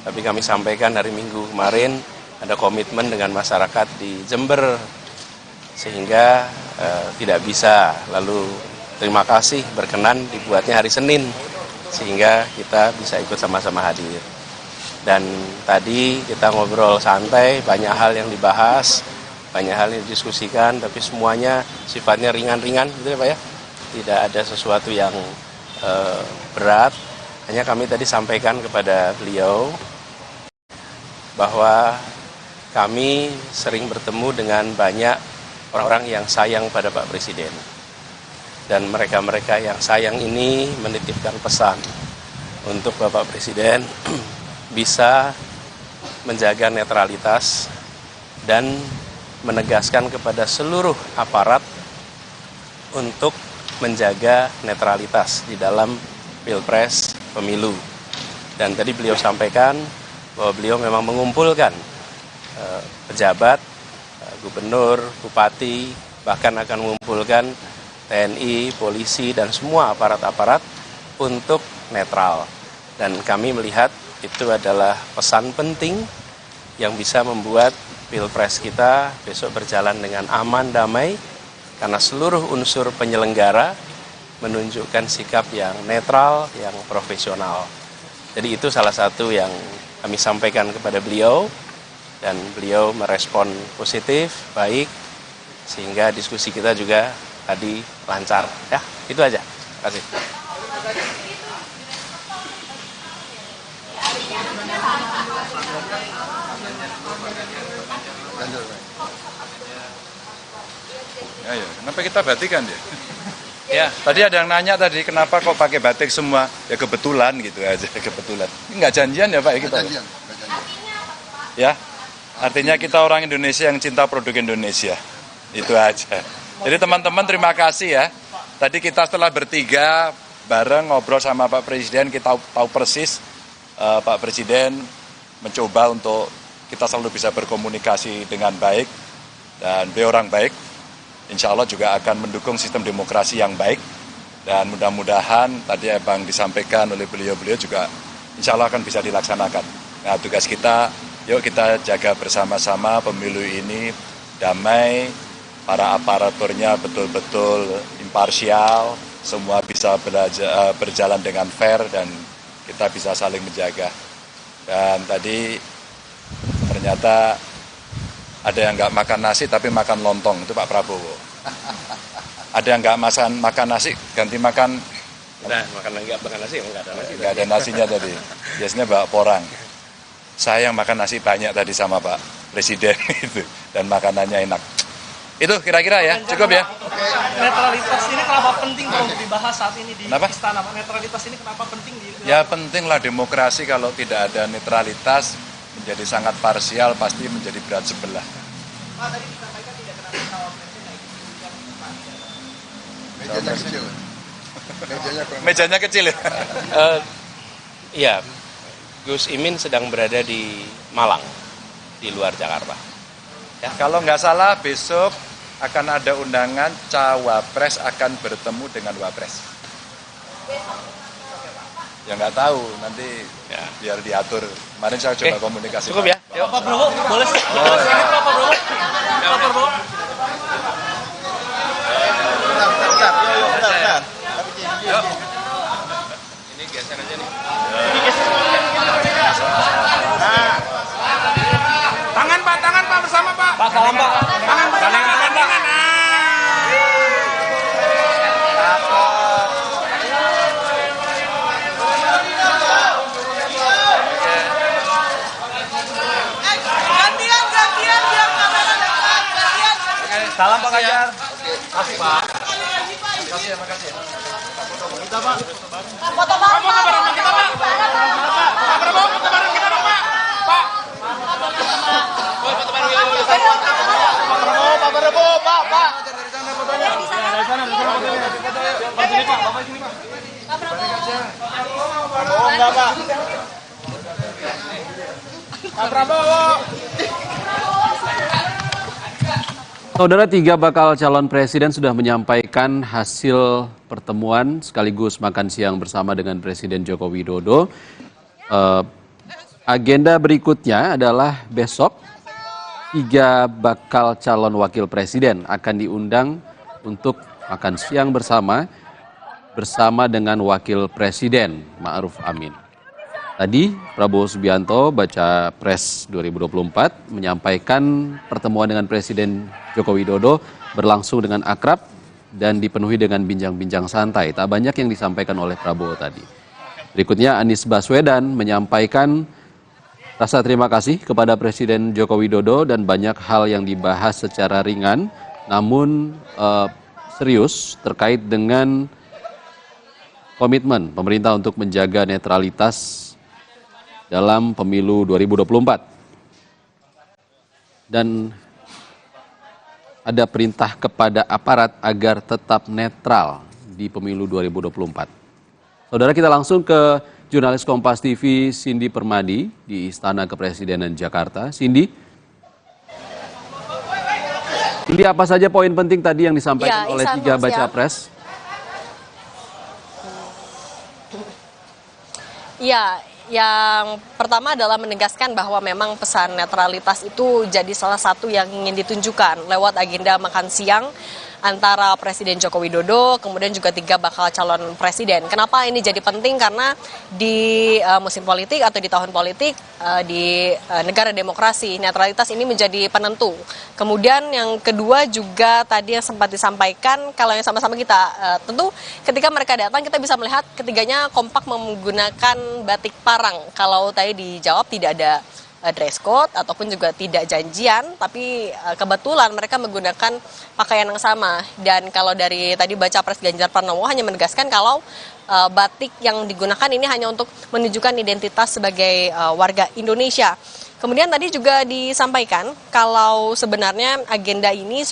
tapi kami sampaikan hari Minggu kemarin ada komitmen dengan masyarakat di Jember sehingga tidak bisa. Lalu terima kasih berkenan dibuatnya hari Senin sehingga kita bisa ikut sama-sama hadir. Dan tadi kita ngobrol santai, banyak hal yang dibahas, banyak hal yang didiskusikan, tapi semuanya sifatnya ringan-ringan, gitu ya Pak ya. tidak ada sesuatu yang berat. Hanya kami tadi sampaikan kepada beliau bahwa kami sering bertemu dengan banyak orang-orang yang sayang pada Pak Presiden. Dan mereka-mereka yang sayang ini menitipkan pesan untuk Bapak Presiden bisa menjaga netralitas dan menegaskan kepada seluruh aparat untuk menjaga netralitas di dalam Pilpres pemilu. Dan tadi beliau sampaikan bahwa beliau memang mengumpulkan pejabat, gubernur, bupati, bahkan akan mengumpulkan TNI, polisi, dan semua aparat-aparat untuk netral. Dan kami melihat itu adalah pesan penting yang bisa membuat Pilpres kita besok berjalan dengan aman, damai, karena seluruh unsur penyelenggara menunjukkan sikap yang netral, yang profesional. Jadi itu salah satu yang kami sampaikan kepada beliau, dan beliau merespon positif, baik, sehingga diskusi kita juga tadi lancar. Ya, itu aja. Terima kasih. Ya, kenapa kita batikan ya? Ya, tadi ada yang nanya tadi kenapa kok pakai batik semua? Ya kebetulan gitu aja, kebetulan. Ini nggak janjian ya Pak ya kita? Janjian. Ya, artinya kita orang Indonesia yang cinta produk Indonesia. Itu aja. Jadi teman-teman terima kasih ya. Tadi kita setelah bertiga bareng ngobrol sama Pak Presiden, kita tahu persis Pak Presiden mencoba untuk kita selalu bisa berkomunikasi dengan baik, dan beliau orang baik. Insya Allah juga akan mendukung sistem demokrasi yang baik, dan mudah-mudahan tadi Bang disampaikan oleh beliau-beliau juga insya Allah akan bisa dilaksanakan. Nah, tugas kita, yuk kita jaga bersama-sama pemilu ini damai, para aparaturnya betul-betul imparsial, semua bisa berjalan dengan fair, dan kita bisa saling menjaga. Dan tadi ternyata ada yang nggak makan nasi tapi makan lontong, itu Pak Prabowo. Ada yang nggak makan nasi, ganti makan. Nah, makan nasi, nggak ada nasi. Nggak ada nasinya tadi. Biasanya bawa porang. Saya yang makan nasi banyak tadi sama Pak Presiden itu, dan makanannya enak. Itu kira-kira ya, cukup ya. Netralitas ini kenapa penting untuk dibahas saat ini di Kenapa? istana? Netralitas ini kenapa penting di? Ya pentinglah demokrasi, kalau tidak ada netralitas menjadi sangat parsial, pasti menjadi berat sebelah. Pak, tadi disampaikan tidak kenapa cawapresnya Mejanya kecil. Mejanya kecil ya? Iya, Gus Imin sedang berada di Malang, di luar Jakarta. Ya, kalau nggak salah besok akan ada undangan cawapres akan bertemu dengan wapres. Ya nggak tahu, nanti ya, biar diatur. Kemarin saya coba komunikasi. Cukup ya? Yuk. Pak Prabowo, boleh? Oh, ya. Pak Prabowo. Pak Prabowo. Bentar. Yuk. Ini geser aja nih. Tangan Pak bersama Pak. Pak, salam Pak. Tangan. Salam Pak Ganjar. Makasih Pak. Makasih. Kita Pak. Foto bareng kita Pak. Pak Prabowo foto bareng kita dong Pak. Pak. Foto bareng kita. Pak Prabowo, Pak. Dari sana. Pak sini Pak, Bapak sini Pak. Pak Prabowo enggak Pak. Pak Prabowo. Saudara, 3 bakal calon presiden sudah menyampaikan hasil pertemuan sekaligus makan siang bersama dengan Presiden Joko Widodo. Agenda berikutnya adalah besok 3 bakal calon wakil presiden akan diundang untuk makan siang bersama dengan wakil presiden Ma'ruf Amin. Tadi Prabowo Subianto baca Pres 2024 menyampaikan pertemuan dengan Presiden Joko Widodo berlangsung dengan akrab dan dipenuhi dengan bincang-bincang santai. Tak banyak yang disampaikan oleh Prabowo tadi. Berikutnya Anies Baswedan menyampaikan rasa terima kasih kepada Presiden Joko Widodo dan banyak hal yang dibahas secara ringan, namun serius terkait dengan komitmen pemerintah untuk menjaga netralitas dalam pemilu 2024. Dan ada perintah kepada aparat agar tetap netral di pemilu 2024. Saudara, kita langsung ke jurnalis Kompas TV Cindy Permadi di Istana Kepresidenan Jakarta. Cindy, apa saja poin penting tadi yang disampaikan oleh 3 baca pres? Ya, yang pertama adalah menegaskan bahwa memang pesan netralitas itu jadi salah satu yang ingin ditunjukkan lewat agenda makan siang antara Presiden Joko Widodo, kemudian juga 3 bakal calon presiden. Kenapa ini jadi penting? Karena di musim politik atau di tahun politik di negara demokrasi, netralitas ini menjadi penentu. Kemudian yang kedua juga tadi yang sempat disampaikan, kalau yang sama-sama kita, tentu ketika mereka datang kita bisa melihat ketiganya kompak menggunakan batik parang. Kalau tadi dijawab tidak ada dress code ataupun juga tidak janjian, tapi kebetulan mereka menggunakan pakaian yang sama. Dan kalau dari tadi baca pres Ganjar Pranowo hanya menegaskan kalau batik yang digunakan ini hanya untuk menunjukkan identitas sebagai warga Indonesia. Kemudian tadi juga disampaikan kalau sebenarnya agenda ini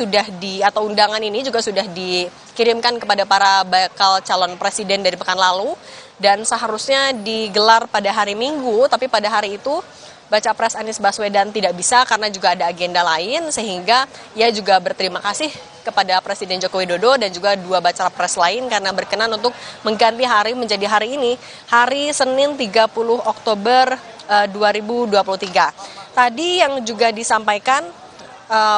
atau undangan ini juga sudah dikirimkan kepada para bakal calon presiden dari pekan lalu dan seharusnya digelar pada hari Minggu, tapi pada hari itu Baca Pres Anies Baswedan tidak bisa karena juga ada agenda lain, sehingga ia juga berterima kasih kepada Presiden Joko Widodo dan juga 2 baca pres lain karena berkenan untuk mengganti hari menjadi hari ini, hari Senin 30 Oktober 2023. Tadi yang juga disampaikan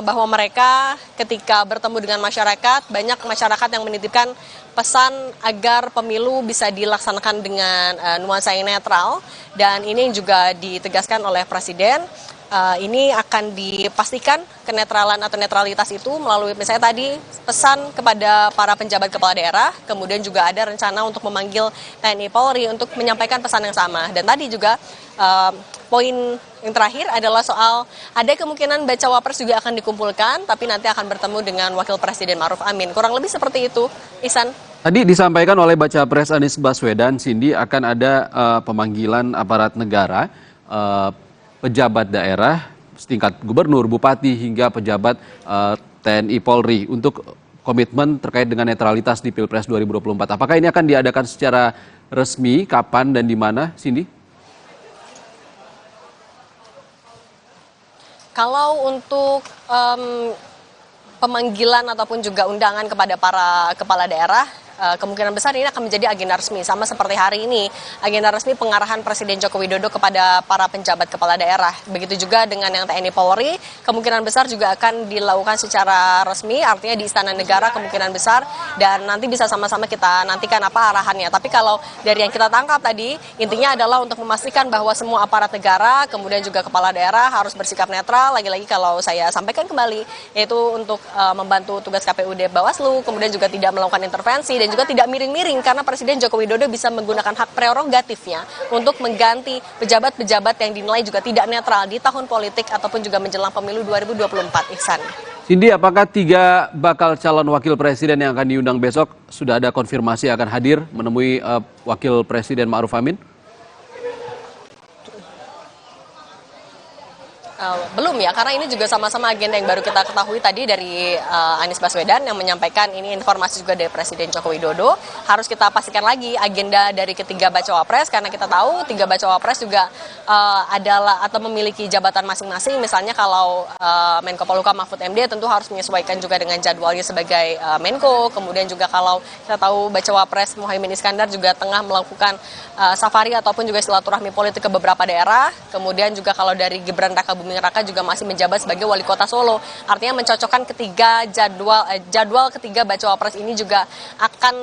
bahwa mereka ketika bertemu dengan masyarakat, banyak masyarakat yang menitipkan pesan agar pemilu bisa dilaksanakan dengan nuansa yang netral, dan ini juga ditegaskan oleh Presiden. Ini akan dipastikan kenetralan atau netralitas itu melalui misalnya tadi pesan kepada para penjabat kepala daerah, kemudian juga ada rencana untuk memanggil TNI Polri untuk menyampaikan pesan yang sama. Dan tadi juga poin yang terakhir adalah soal ada kemungkinan bacawa pres juga akan dikumpulkan, tapi nanti akan bertemu dengan Wakil Presiden Ma'ruf Amin. Kurang lebih seperti itu, Ihsan. Tadi disampaikan oleh baca pres Anies Baswedan, Cindy, akan ada pemanggilan aparat negara, pejabat daerah, setingkat gubernur, bupati, hingga pejabat TNI Polri untuk komitmen terkait dengan netralitas di Pilpres 2024. Apakah ini akan diadakan secara resmi, kapan dan di mana, Cindy? Kalau untuk pemanggilan ataupun juga undangan kepada para kepala daerah, kemungkinan besar ini akan menjadi agenda resmi, sama seperti hari ini agenda resmi pengarahan Presiden Joko Widodo kepada para penjabat kepala daerah. Begitu juga dengan yang TNI Polri, kemungkinan besar juga akan dilakukan secara resmi, artinya di Istana Negara kemungkinan besar, dan nanti bisa sama-sama kita nantikan apa arahannya. Tapi kalau dari yang kita tangkap tadi, intinya adalah untuk memastikan bahwa semua aparat negara, kemudian juga kepala daerah harus bersikap netral. Lagi-lagi kalau saya sampaikan kembali, yaitu untuk membantu tugas KPUD Bawaslu, kemudian juga tidak melakukan intervensi dan juga tidak miring-miring, karena Presiden Joko Widodo bisa menggunakan hak prerogatifnya untuk mengganti pejabat-pejabat yang dinilai juga tidak netral di tahun politik ataupun juga menjelang pemilu 2024. Ihsan. Cindy, apakah 3 bakal calon wakil presiden yang akan diundang besok sudah ada konfirmasi akan hadir menemui Wakil Presiden Ma'ruf Amin? Belum ya, karena ini juga sama-sama agenda yang baru kita ketahui tadi dari Anies Baswedan yang menyampaikan ini informasi juga dari Presiden Joko Widodo. Harus kita pastikan lagi agenda dari ketiga bacawa pres, karena kita tahu 3 bacawa pres juga adalah atau memiliki jabatan masing-masing. Misalnya kalau Menko Polhukam Mahfud MD tentu harus menyesuaikan juga dengan jadwalnya sebagai Menko. Kemudian juga kalau kita tahu bacawa pres Muhaimin Iskandar juga tengah melakukan safari ataupun juga silaturahmi politik ke beberapa daerah. Kemudian juga kalau dari Gibran Rakabuming Raka juga masih menjabat sebagai wali kota Solo. Artinya mencocokkan ketiga jadwal ketiga bacawa pres ini juga akan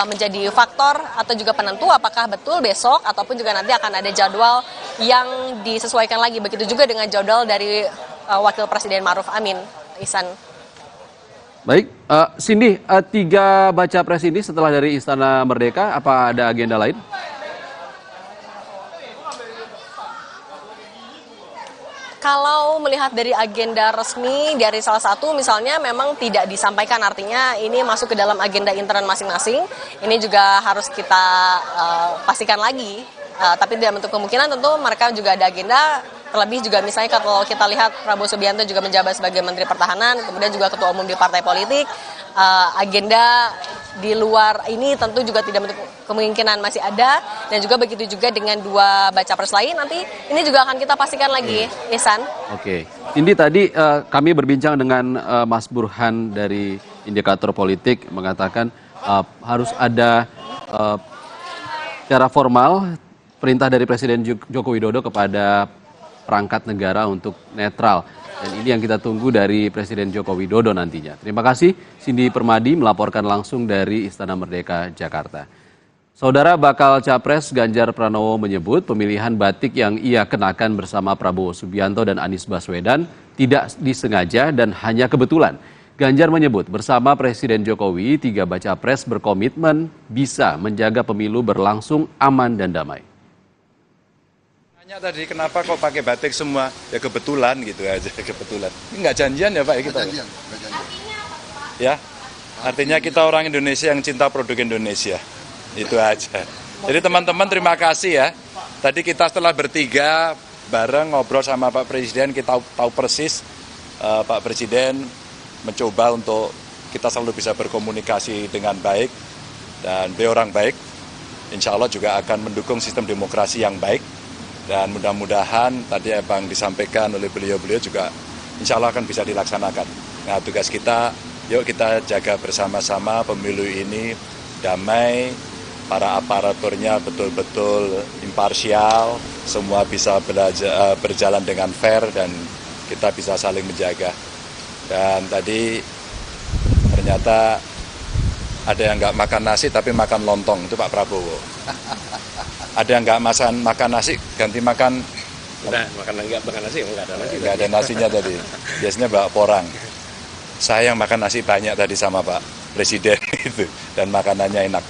menjadi faktor atau juga penentu apakah betul besok ataupun juga nanti akan ada jadwal yang disesuaikan lagi. Begitu juga dengan jadwal dari Wakil Presiden Ma'ruf Amin. Ihsan. Baik. Cindy, 3 baca pres ini setelah dari Istana Merdeka, apa ada agenda lain? Kalau melihat dari agenda resmi dari salah satu misalnya memang tidak disampaikan, artinya ini masuk ke dalam agenda intern masing-masing. Ini juga harus kita pastikan lagi, tapi tidak menutup kemungkinan tentu mereka juga ada agenda. Terlebih juga misalnya kalau kita lihat Prabowo Subianto juga menjabat sebagai Menteri Pertahanan, kemudian juga ketua umum di partai politik. Agenda di luar ini tentu juga tidak menutup kemungkinan masih ada, dan juga begitu juga dengan 2 baca pres lain nanti ini juga akan kita pastikan lagi, Ihsan. Oke, Cindy, tadi kami berbincang dengan Mas Burhan dari Indikator Politik mengatakan harus ada secara formal perintah dari Presiden Joko Widodo kepada perangkat negara untuk netral. Dan ini yang kita tunggu dari Presiden Joko Widodo nantinya. Terima kasih, Cindy Permadi melaporkan langsung dari Istana Merdeka, Jakarta. Saudara bakal Capres Ganjar Pranowo menyebut pemilihan batik yang ia kenakan bersama Prabowo Subianto dan Anies Baswedan tidak disengaja dan hanya kebetulan. Ganjar menyebut bersama Presiden Jokowi, 3 baca pres berkomitmen bisa menjaga pemilu berlangsung aman dan damai. Tadi kenapa kok pakai batik semua? Ya kebetulan gitu aja, kebetulan. Ini nggak janjian ya Pak? Kita janjian. Ya, artinya kita orang Indonesia yang cinta produk Indonesia. Itu aja. Jadi teman-teman terima kasih ya. Tadi kita setelah bertiga bareng ngobrol sama Pak Presiden, kita tahu persis Pak Presiden mencoba untuk kita selalu bisa berkomunikasi dengan baik. Dan beliau orang baik, insya Allah juga akan mendukung sistem demokrasi yang baik. Dan mudah-mudahan tadi Bang disampaikan oleh beliau-beliau juga insya Allah akan bisa dilaksanakan. Nah tugas kita, yuk kita jaga bersama-sama pemilu ini damai, para aparaturnya betul-betul imparsial, semua bisa berjalan dengan fair dan kita bisa saling menjaga. Dan tadi ternyata ada yang nggak makan nasi tapi makan lontong, itu Pak Prabowo. Ada yang nggak makan nasi, ganti makan. Udah, nggak makan nasi, nggak ada nasi. Nggak ada nasinya tadi. Biasanya bawa porang. Saya yang makan nasi banyak tadi sama Pak Presiden itu, dan makanannya enak.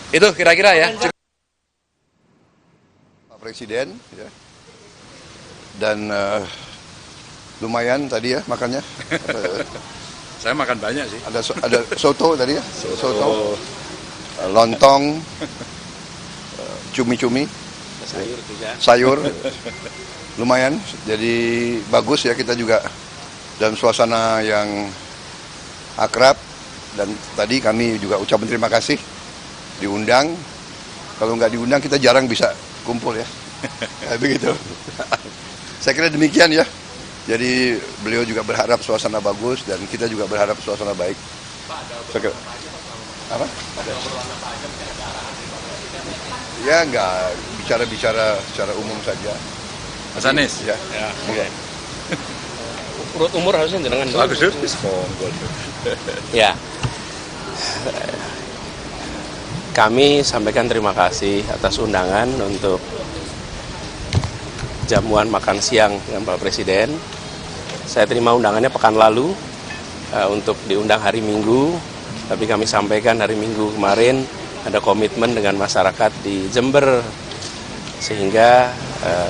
Itu kira-kira ya. Pak Presiden, ya. Dan lumayan tadi ya makannya. Saya makan banyak sih. Ada soto tadi ya, soto, lontong. Cumi-cumi, sayur, lumayan, jadi bagus ya, kita juga dalam suasana yang akrab, dan tadi kami juga ucapkan terima kasih diundang. Kalau nggak diundang kita jarang bisa kumpul ya, begitu. Saya kira demikian ya, jadi beliau juga berharap suasana bagus dan kita juga berharap suasana baik. Apa? Ya nggak bicara-bicara secara umum saja. Mas Anies? Ya. Okay. Urut umur harusnya jenengan dulu. Bagus dulu. Ya. Kami sampaikan terima kasih atas undangan untuk jamuan makan siang dengan Pak Presiden. Saya terima undangannya pekan lalu untuk diundang hari Minggu, tapi kami sampaikan hari Minggu kemarin ada komitmen dengan masyarakat di Jember sehingga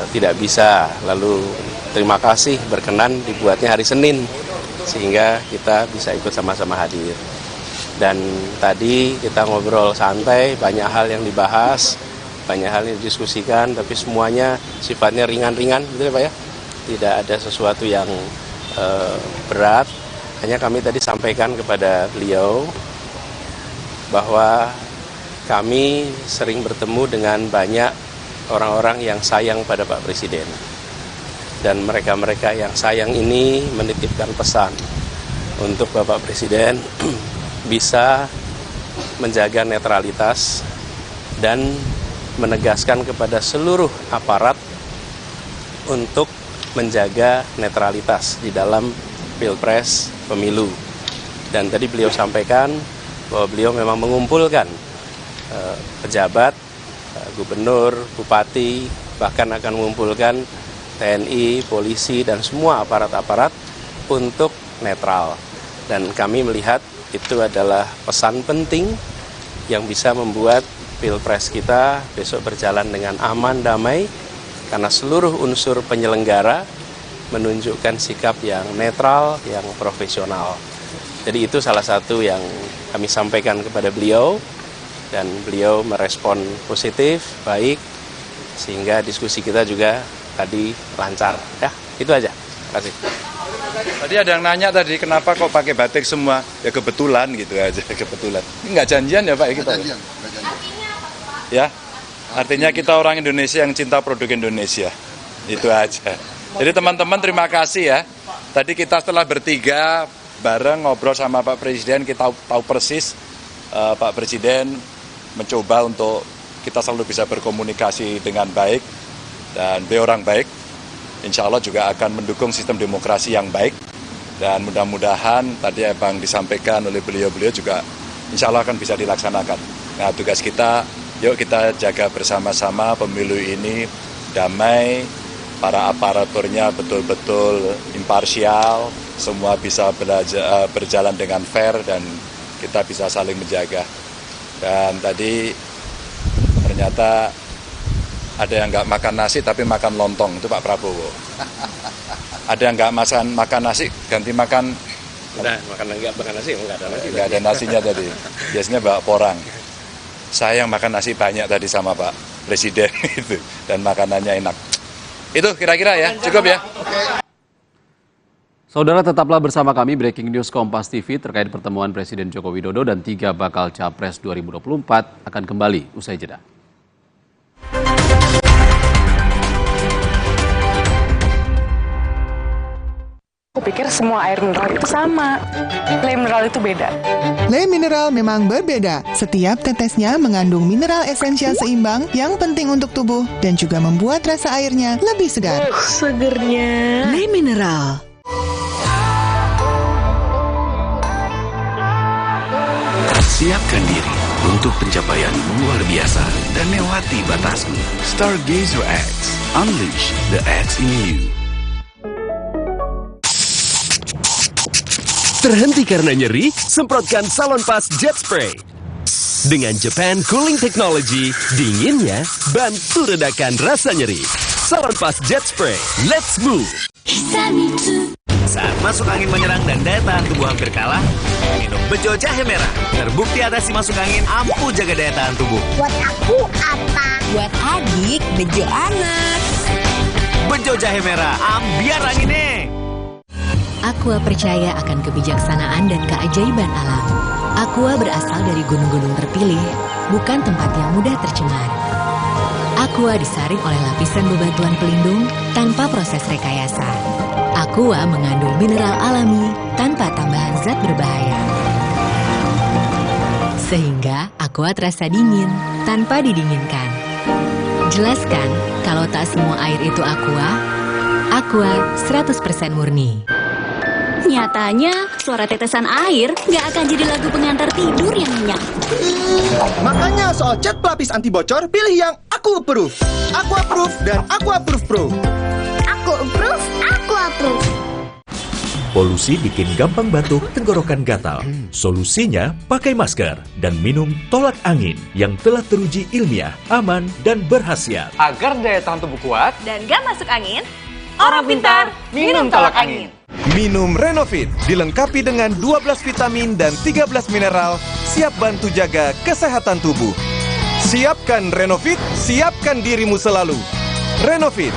tidak bisa. Lalu terima kasih berkenan dibuatnya hari Senin sehingga kita bisa ikut sama-sama hadir. Dan tadi kita ngobrol santai, banyak hal yang dibahas, banyak hal yang didiskusikan, tapi semuanya sifatnya ringan-ringan, gitu ya Pak ya. Tidak ada sesuatu yang berat. Hanya kami tadi sampaikan kepada beliau bahwa kami sering bertemu dengan banyak orang-orang yang sayang pada Pak Presiden. Dan mereka-mereka yang sayang ini menitipkan pesan untuk Bapak Presiden bisa menjaga netralitas dan menegaskan kepada seluruh aparat untuk menjaga netralitas di dalam Pilpres pemilu. Dan tadi beliau sampaikan bahwa beliau memang mengumpulkan pejabat, gubernur, bupati, bahkan akan mengumpulkan TNI, polisi, dan semua aparat-aparat untuk netral. Dan kami melihat itu adalah pesan penting yang bisa membuat Pilpres kita besok berjalan dengan aman, damai, karena seluruh unsur penyelenggara menunjukkan sikap yang netral, yang profesional. Jadi itu salah satu yang kami sampaikan kepada beliau, dan beliau merespon positif, baik, sehingga diskusi kita juga tadi lancar. Ya, itu aja. Terima kasih. Tadi ada yang nanya tadi, kenapa kok pakai batik semua? Ya kebetulan gitu aja, kebetulan. Ini nggak janjian ya Pak kita? Nggak janjian. Ya, artinya kita orang Indonesia yang cinta produk Indonesia. Itu aja. Jadi teman-teman terima kasih ya. Tadi kita setelah bertiga bareng ngobrol sama Pak Presiden, kita tahu persis Pak Presiden mencoba untuk kita selalu bisa berkomunikasi dengan baik, dan beliau orang baik. Insya Allah juga akan mendukung sistem demokrasi yang baik, dan mudah-mudahan tadi yang disampaikan oleh beliau-beliau juga insya Allah akan bisa dilaksanakan. Nah, tugas kita, yuk kita jaga bersama-sama pemilu ini damai, para aparaturnya betul-betul imparsial, semua bisa berjalan dengan fair, dan kita bisa saling menjaga. Dan tadi ternyata ada yang nggak makan nasi tapi makan lontong, itu Pak Prabowo. Ada yang nggak makan nasi, ganti makan. Nah, nggak makan nasi, nggak ada nasi. Nggak ada nasinya tadi. Biasanya bawa porang. Saya yang makan nasi banyak tadi sama Pak Presiden itu, dan makanannya enak. Itu kira-kira ya, cukup ya. Saudara, tetaplah bersama kami. Breaking News Kompas TV terkait pertemuan Presiden Joko Widodo dan 3 bakal Capres 2024 akan kembali usai jeda. Aku pikir semua air mineral itu sama. Le mineral itu beda. Le mineral memang berbeda. Setiap tetesnya mengandung mineral esensial seimbang yang penting untuk tubuh dan juga membuat rasa airnya lebih segar. Segernya. Le mineral. Siapkan diri untuk pencapaian luar biasa dan lewati batasmu. Stargazer X. Unleash the X in you. Terhenti karena nyeri? Semprotkan Salonpas Jet Spray. Dengan Japan Cooling Technology, dinginnya bantu redakan rasa nyeri. Salonpas Jet Spray, let's move! Saat masuk angin menyerang dan daya tahan tubuh hampir kalah, minum Bejo Jahe Merah. Terbukti atasi masuk angin, ampuh jaga daya tahan tubuh. Buat aku apa? Buat adik, Bejo anak. Bejo Jahe Merah, ambiar anginnya. Aqua percaya akan kebijaksanaan dan keajaiban alam. Aqua berasal dari gunung-gunung terpilih, bukan tempat yang mudah tercemar. Aqua disaring oleh lapisan bebatuan pelindung tanpa proses rekayasa. Aqua mengandung mineral alami tanpa tambahan zat berbahaya. Sehingga Aqua terasa dingin tanpa didinginkan. Jelaskan kalau tak semua air itu Aqua. Aqua 100% murni. Nyatanya, suara tetesan air nggak akan jadi lagu pengantar tidur yang nyenyak. Makanya soal cat pelapis anti bocor, pilih yang Aku Approve. Aku Approve dan Aku Approve Pro. Aku approve, aku approve. Polusi bikin gampang batuk, tenggorokan gatal. Solusinya pakai masker dan minum tolak angin yang telah teruji ilmiah, aman, dan berkhasiat. Agar daya tahan tubuh kuat Dan nggak masuk angin, orang pintar minum tolak angin. Minum Renovit, dilengkapi dengan 12 vitamin dan 13 mineral, siap bantu jaga kesehatan tubuh. Siapkan Renovit, siapkan dirimu selalu. Renovit,